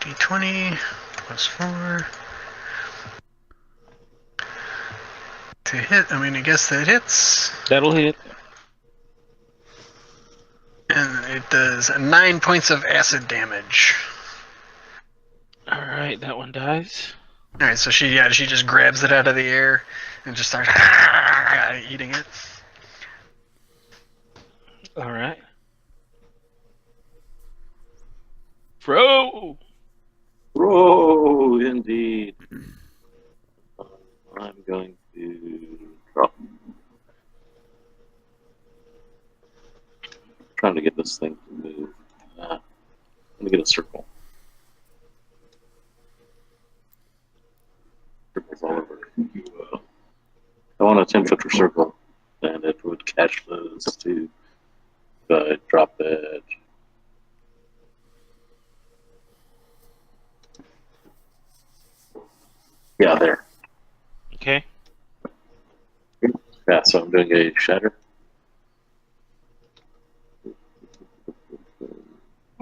E: D20 plus 4 to hit. I mean, I guess that hits.
A: That'll hit.
E: And it does 9 points of acid damage.
A: All right, that one dies.
E: All right, so she just grabs it out of the air and just starts eating it.
A: All right. Fro.
D: Whoa, indeed. I'm going to drop. Trying to get this thing to move. Let me get a circle. Circles all over. I want a 10-footer circle, and it would catch those two. But drop it. Yeah, there.
A: Okay.
D: Yeah, so I'm doing a shatter.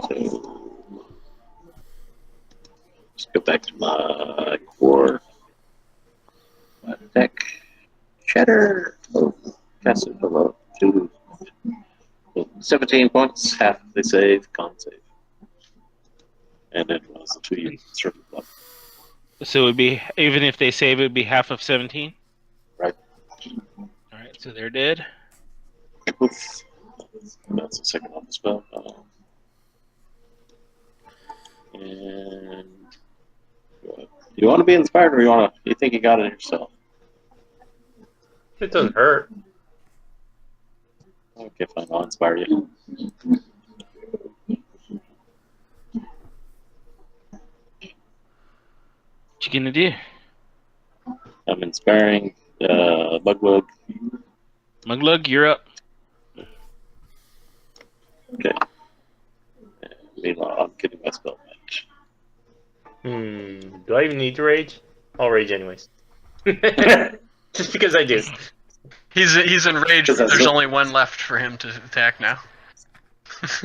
D: So let's go back to my core. My deck. Shatter. Oh, cast it below. 17 points. Half they save, con save. And it was a 2 circle block.
A: So it would be, even if they save, it would be half of 17.
D: Right.
A: All right, so they're dead.
D: Oof. That's the second on the spell. And you want to be inspired, or you think you got it yourself?
C: It doesn't hurt.
D: Okay, fine. I'll inspire you.
A: What you gonna do?
D: I'm inspiring Buglug.
A: Muglug, you're up.
D: Okay. Meanwhile, I'm getting my spell match.
C: Do I even need to rage? I'll rage anyways. Just because I do.
E: He's enraged.
D: Because that's
E: There's
D: it.
E: only one left for him to attack now.
D: That's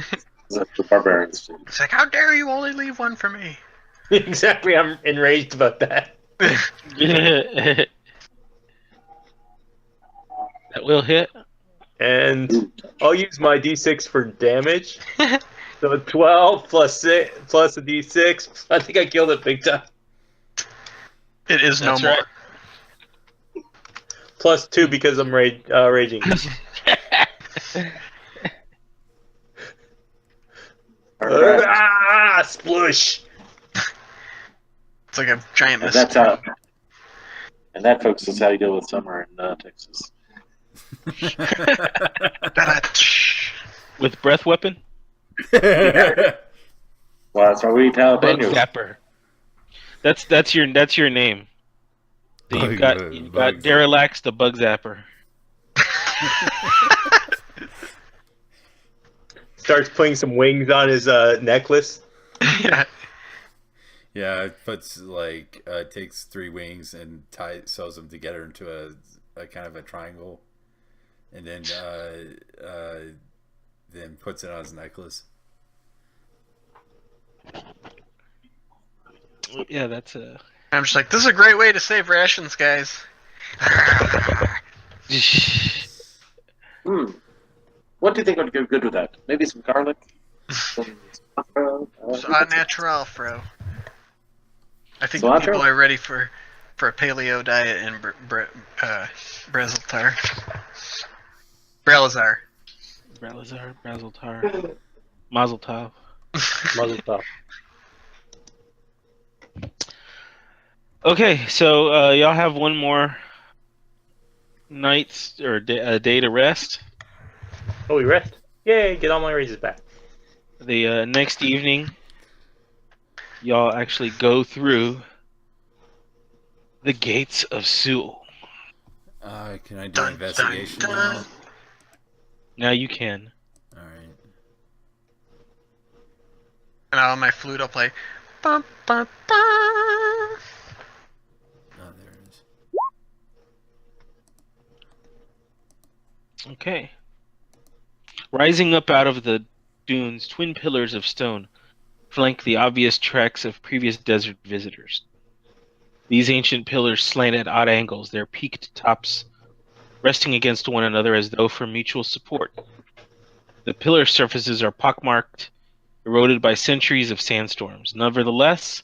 D: the barbarians do.
E: He's like, how dare you only leave one for me?
C: Exactly, I'm enraged about that.
A: That will hit.
C: And I'll use my d6 for damage. So 12 plus 6 plus a d6. I think I killed it big time.
E: It is
A: That's
E: no more.
A: right.
C: Plus 2 because I'm raging.
D: Alright.
C: Splush!
E: It's like a giant
D: And that's
E: mosquito.
D: how. And that, folks, is how you deal with summer in Texas.
A: With breath weapon?
D: Well, that's why we eat
A: Bug
D: jalapenos.
A: zapper. That's your name. So
B: Bug,
A: you've got
B: bug.
A: Derelax the bug zapper.
C: Starts putting some wings on his necklace.
E: Yeah.
B: Yeah, it puts like takes 3 wings and sews them together into a kind of a triangle, and then puts it on his necklace.
A: Yeah, that's a.
E: I'm just like, this is a great way to save rations, guys.
D: What do you think would go good with that? Maybe some garlic? Some cilantro?
E: It's au natural, bro. I think
D: Cilantro?
E: people are ready for a paleo diet in Braziltar. Brelazar.
A: Brelazar, Brazeltar, Mazel Tov.
C: Mother stuff.
A: Okay, so y'all have one more night or day to rest.
C: Oh, we rest. Yay! Get all my raises back.
A: The next evening, y'all actually go through the gates of Seoul.
B: Can I do
E: Dun,
B: investigation
E: dun,
B: now?
E: dun.
A: Now you can.
B: All right.
E: And on my flute, I'll play. Bum, bum, bum.
B: Oh, there it is.
A: Okay. Rising up out of the dunes, twin pillars of stone flank the obvious tracks of previous desert visitors. These ancient pillars slant at odd angles, their peaked tops resting against one another as though for mutual support. The pillar surfaces are pockmarked, eroded by centuries of sandstorms. Nevertheless,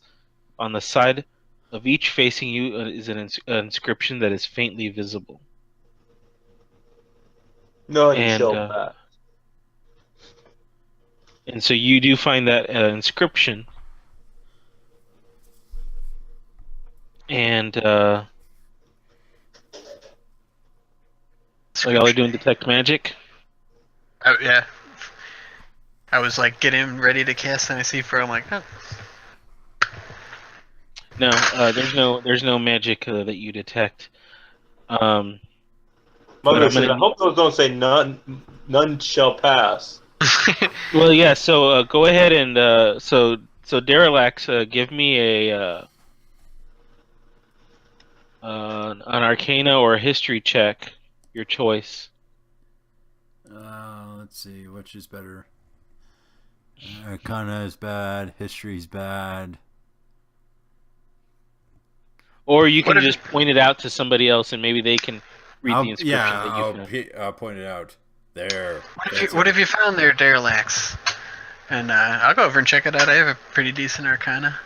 A: on the side of each facing you is an inscription that is faintly visible.
C: None
A: And
C: shall pass.
A: and so you do find that inscription, and so y'all are doing detect magic.
E: Yeah. I was like getting ready to cast, and I see Fro. I'm like, oh.
A: No, there's no magic that you detect.
C: Mother
A: I'm
C: says,
A: gonna
C: I hope those don't say none shall pass.
A: Well, yeah. So go ahead and so Derelax, give me an Arcana or a History check, your choice.
B: Let's see, which is better? Arcana is bad. History is bad.
A: Or you
E: What
A: can
E: if-
A: just point it out to somebody else, and maybe they can read the inscription that you found.
B: I'll point it out. There.
E: What have you found there, Derelax? And I'll go over and check it out. I have a pretty decent Arcana.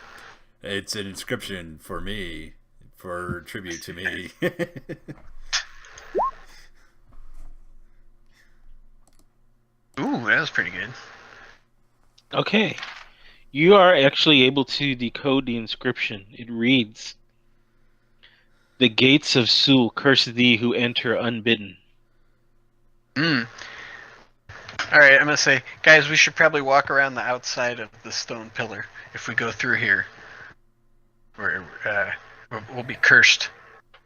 B: It's an inscription for me, for tribute to me.
E: Ooh, that was pretty good.
A: Okay, you are actually able to decode the inscription. It reads, "The gates of Seoul curse thee who enter unbidden."
E: Mm. Alright, I'm gonna say, guys, we should probably walk around the outside of the stone pillar if we go through here. We'll be cursed.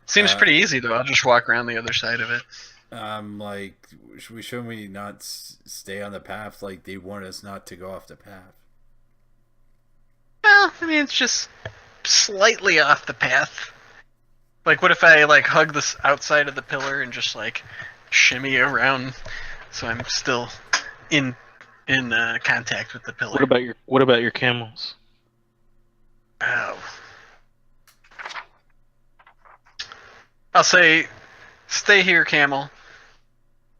E: Seems pretty easy, though. I'll just walk around the other side of it.
B: Like, should we not stay on the path? Like, they want us not to go off the path.
E: Well, I mean, it's just slightly off the path. Like, what if I, like, hug this outside of the pillar and just, like, shimmy around so I'm still in contact with the pillar?
A: What about your camels?
E: Oh. I'll say, stay here, camel,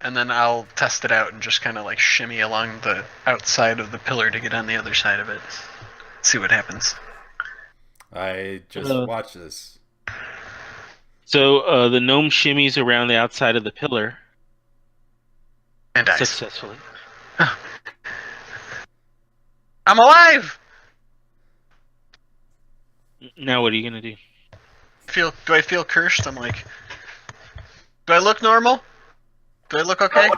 E: and then I'll test it out and just kind of like shimmy along the outside of the pillar to get on the other side of it. See what happens.
B: I just watch this.
A: So the gnome shimmies around the outside of the pillar
E: And dies.
A: successfully.
E: I'm alive!
A: Now what are you gonna do?
E: Do I feel cursed? I'm like, do I look normal? Do I look okay?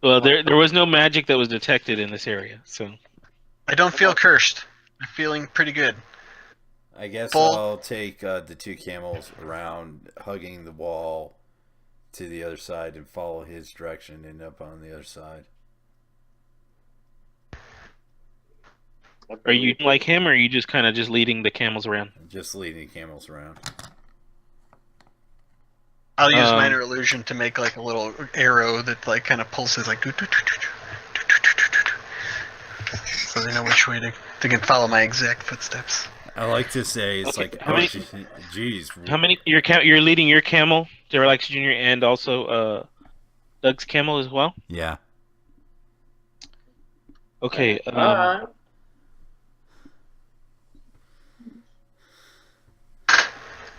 A: Well, there was no magic that was detected in this area, so
E: I don't feel cursed. I'm feeling pretty good.
B: I guess
E: Pull.
B: I'll take the 2 camels around, hugging the wall to the other side, and follow his direction and end up on the other side.
A: Are you like him, or are you just kind of just leading the camels around?
B: Just leading camels around.
E: I'll use
A: Um,
E: minor illusion to make like a little arrow that like kind of pulses like so they know which way they can follow my exact footsteps.
B: I like to say it's
A: Okay,
B: like,
A: how
B: oh,
A: many-
B: geez.
A: How many? You're leading your camel, Derelax Jr., and also Doug's camel as well.
B: Yeah.
A: Okay.
F: Alright.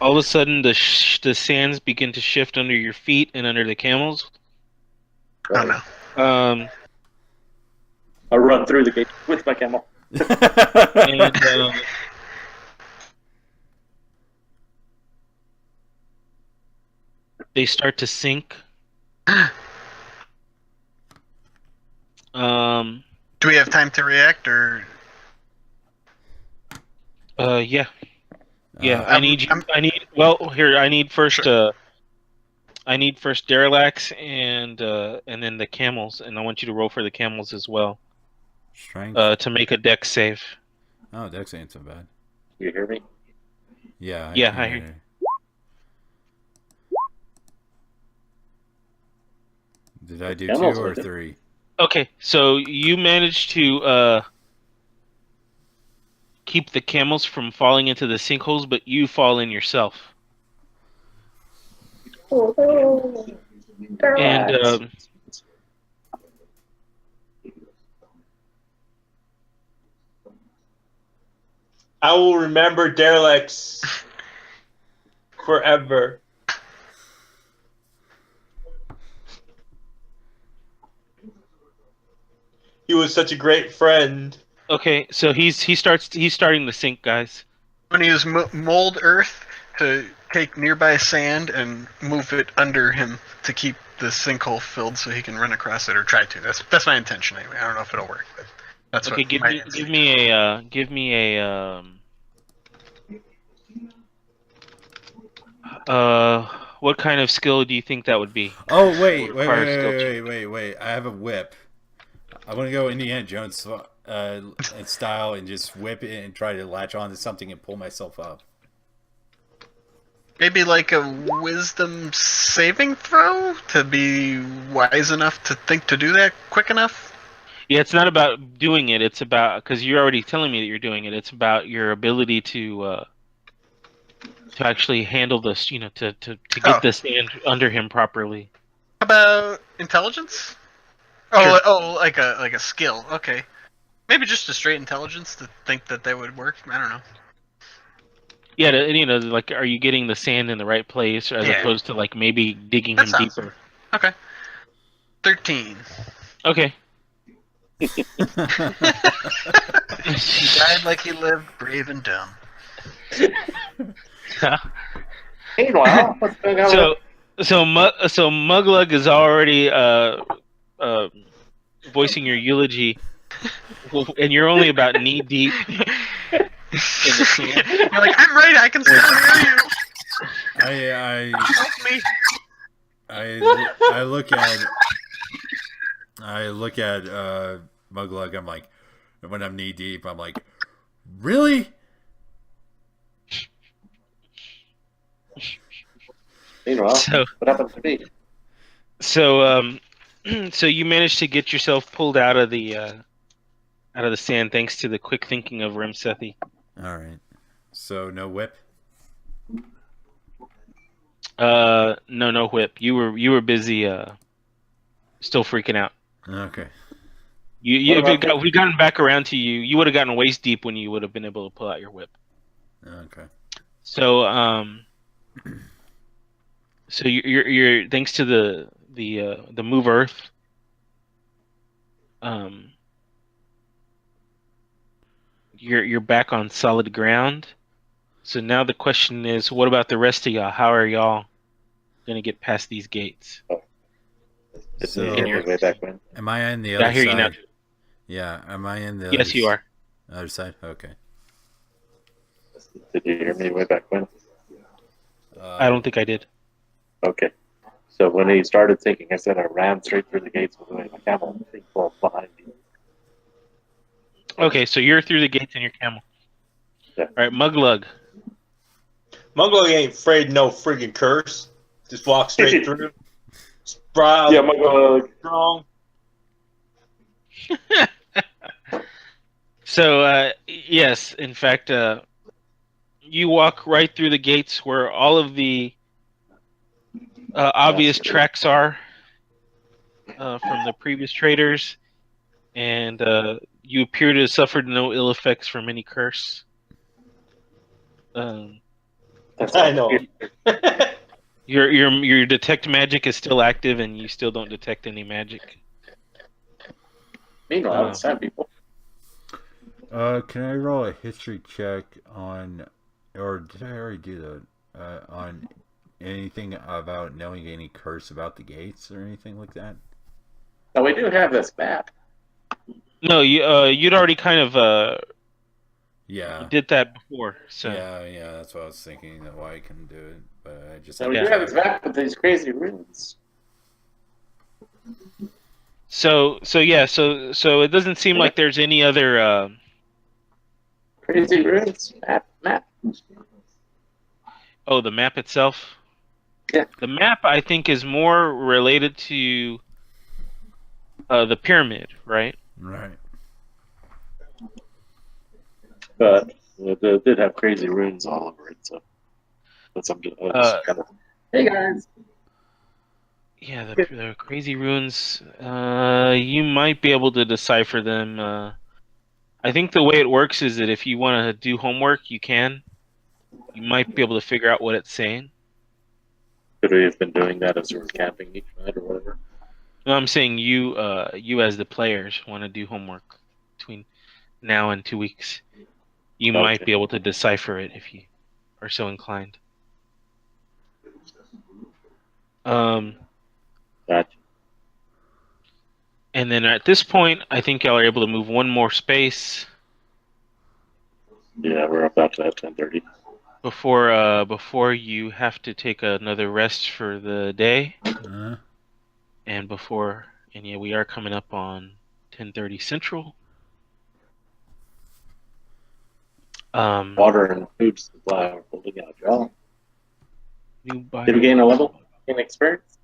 A: All of a sudden, the sands begin to shift under your feet and under the camels.
E: Oh no.
D: I run through the gate with my camel.
A: And they start to sink.
E: Do we have time to react or?
A: Yeah. Yeah, I
E: I'm-
A: need you.
E: I'm-
A: I need. Well, here I need first. I need first Derelax and then the camels, and I want you to roll for the camels as well.
B: Strength.
A: To make a dex save.
B: Oh, Dex ain't so bad.
D: You hear me?
B: Yeah.
A: Yeah,
B: can
A: I hear you.
B: Did I do
D: Camels
B: 2 or
D: with it.
B: 3?
A: Okay, so you managed to keep the camels from falling into the sinkholes, but you fall in yourself. And
C: I will remember Derelict forever. He was such a great friend.
A: okay, so he's starting to sink, guys.
E: I'm gonna use mold earth to take nearby sand and move it under him to keep the sinkhole filled so he can run across it or try to. That's my intention anyway. I don't know if it'll work, but that's
A: Okay,
E: what
A: give
E: my
A: me
E: instinct.
A: give me a what kind of skill do you think that would be?
B: Oh, wait.
A: Require skill check.
B: Wait. I have a whip. I want to go Indiana Jones in style and just whip it and try to latch onto something and pull myself up.
E: Maybe like a wisdom saving throw to be wise enough to think to do that quick enough.
A: Yeah, it's not about doing it. It's about, because you're already telling me that you're doing it. It's about your ability to actually handle this. You know, to get
E: Oh.
A: the sand under him properly.
E: How about intelligence? Oh, like a skill. Okay, maybe just a straight intelligence to think that would work. I don't know.
A: Yeah, you know, like, are you getting the sand in the right place, as
E: Yeah.
A: opposed to like maybe digging
E: That
A: him
E: sounds-
A: deeper?
E: Okay, 13.
A: Okay.
E: He died like he lived, brave and dumb.
F: Meanwhile, what's going on?
A: So Muglug is already voicing your eulogy, and you're only about knee deep in the sand.
E: You're like, I'm right. I can still hear you. Help me.
B: I look at Muglug. I'm like, when I'm knee deep, I'm like, really?
D: Meanwhile,
A: So-
D: what happened to me?
A: So so you managed to get yourself pulled out of the sand thanks to the quick thinking of Rimsethi.
B: All right. So no whip.
A: No whip. You were busy still freaking out.
B: Okay.
A: If we'd gotten back around to you, you would have gotten waist deep when you would have been able to pull out your whip.
B: Okay.
A: So so you're thanks to the move earth, you're back on solid ground. So now the question is, what about the rest of y'all? How are y'all gonna get past these gates?
D: It's
B: So-
D: way back when.
B: Am I on the
A: I
B: other
A: hear
B: side?
A: you now.
B: Yeah. Am I in the?
A: Yes, you are.
B: Other side. Okay.
D: Did you hear me way back when?
A: I don't think I did.
D: Okay. So when he started thinking, I said I ran straight through the gates with my camel thing fall behind me.
A: Okay, so you're through the gates in your camel.
D: Yeah.
A: All right, Muglug.
C: Muglo ain't afraid no friggin' curse. Just walk straight through. Sprout,
D: Yeah, my
C: strong.
A: So yes, in fact, you walk right through the gates where all of the obvious tracks are from the previous traders, and you appear to have suffered no ill effects from any curse.
C: I know.
A: Your detect magic is still active, and you still don't detect any magic.
D: Meanwhile, it's sad people.
B: Can I roll a history check on, or did I already do that? On anything about knowing any curse about the gates or anything like that?
D: Now we do have this map.
A: No, you'd already kind of
B: Yeah.
A: did that before. So
B: Yeah, that's what I was thinking. That why I couldn't do it, but I just
D: Now
B: had
D: we
B: to
D: do have this
B: check.
D: map with these crazy runes.
A: So it doesn't seem like there's any other.
D: Crazy runes. Map.
A: Oh, the map itself.
D: Yeah.
A: The map, I think, is more related to the pyramid, right?
B: Right.
D: But it did have crazy runes all over it, so that's something I was kind of. Hey guys.
A: Yeah, the crazy runes. You might be able to decipher them. I think the way it works is that if you want to do homework, you can. You might be able to figure out what it's saying.
D: Could we have been doing that as we were camping each night or whatever?
A: No, I'm saying you as the players want to do homework between now and 2 weeks. You might
D: Okay.
A: be able to decipher it if you are so inclined.
D: Gotcha.
A: And then at this point, I think y'all are able to move one more space
D: Yeah, we're about to have 10:30.
A: before you have to take another rest for the day, and yeah, we are coming up on 10:30 Central.
D: Water and food supply are holding out, y'all.
A: Did
D: Did we gain a level in experience?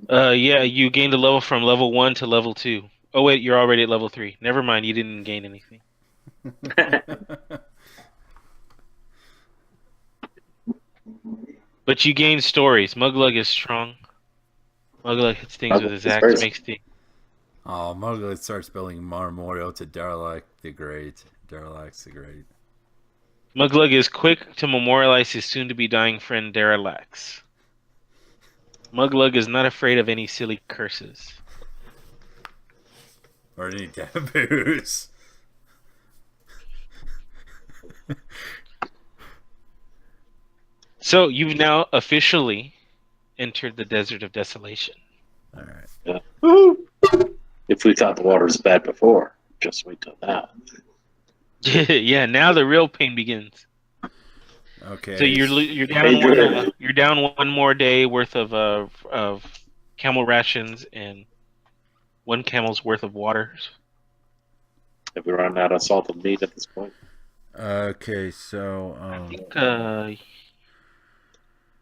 A: Yeah, you gained a level from level 1 to level 2. Oh wait, you're already at level 3. Never mind, you didn't gain anything. But you gained stories. Muglug is strong. Muglug hits things with his axe, makes things.
B: Oh, Mowgli starts building memorial to Darlac the Great. Darlax the Great.
A: Muglug is quick to memorialize his soon-to-be dying friend Daralax. Muglug is not afraid of any silly curses.
B: Or any taboos.
A: So you've now officially entered the Desert of Desolation.
B: All right.
D: Yeah. If we thought the water was bad before, just wait till now.
A: Yeah, now the real pain begins.
B: Okay.
A: So you're down one more day worth of camel rations and one camel's worth of water.
D: Have we run out of salted meat at this point?
B: Okay, so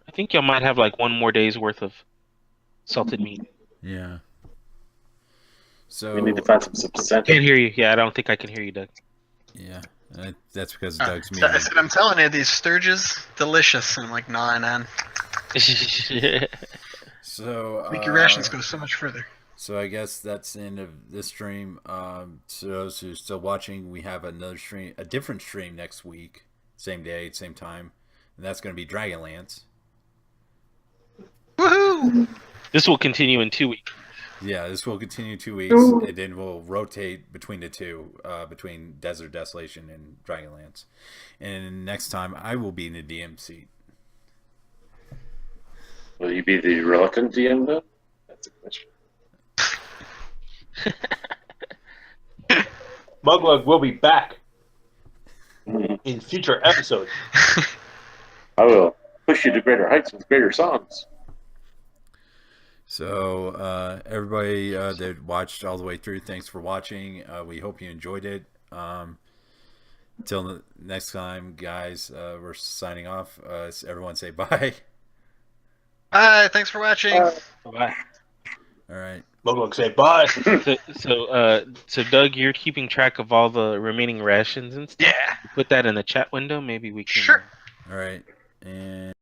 A: I think y'all might have like one more day's worth of salted meat.
B: yeah. So
D: We need to find some substantial.
A: Can't hear you. Yeah, I don't think I can hear you, Doug.
B: yeah, that's because Doug's
E: So I
B: muted.
E: said, I'm telling you, these Sturges, delicious. And I'm like, gnawing on.
B: So
E: Make your rations go so much further.
B: So I guess that's the end of this stream. So those who are still watching, we have another stream, a different stream next week, same day, same time, and that's going to be Dragonlance.
E: Woohoo!
A: This will continue in 2 weeks.
B: Yeah, this will continue 2 weeks, and then we'll rotate between the two, between Desert Desolation and Dragonlance. And next time, I will be in the DM seat.
D: Will you be the reluctant DM though? That's a question.
C: Muglug will be back. in future episodes.
D: I will push you to greater heights with greater songs.
B: So, everybody that watched all the way through, thanks for watching. We hope you enjoyed it. Till the next time, guys, we're signing off. Everyone say bye.
E: Bye. Thanks for watching.
A: Bye.
B: All right.
C: Look, say bye.
A: So Doug, you're keeping track of all the remaining rations and stuff.
E: Yeah.
A: Put that in the chat window. Maybe we can.
E: Sure.
B: All right. And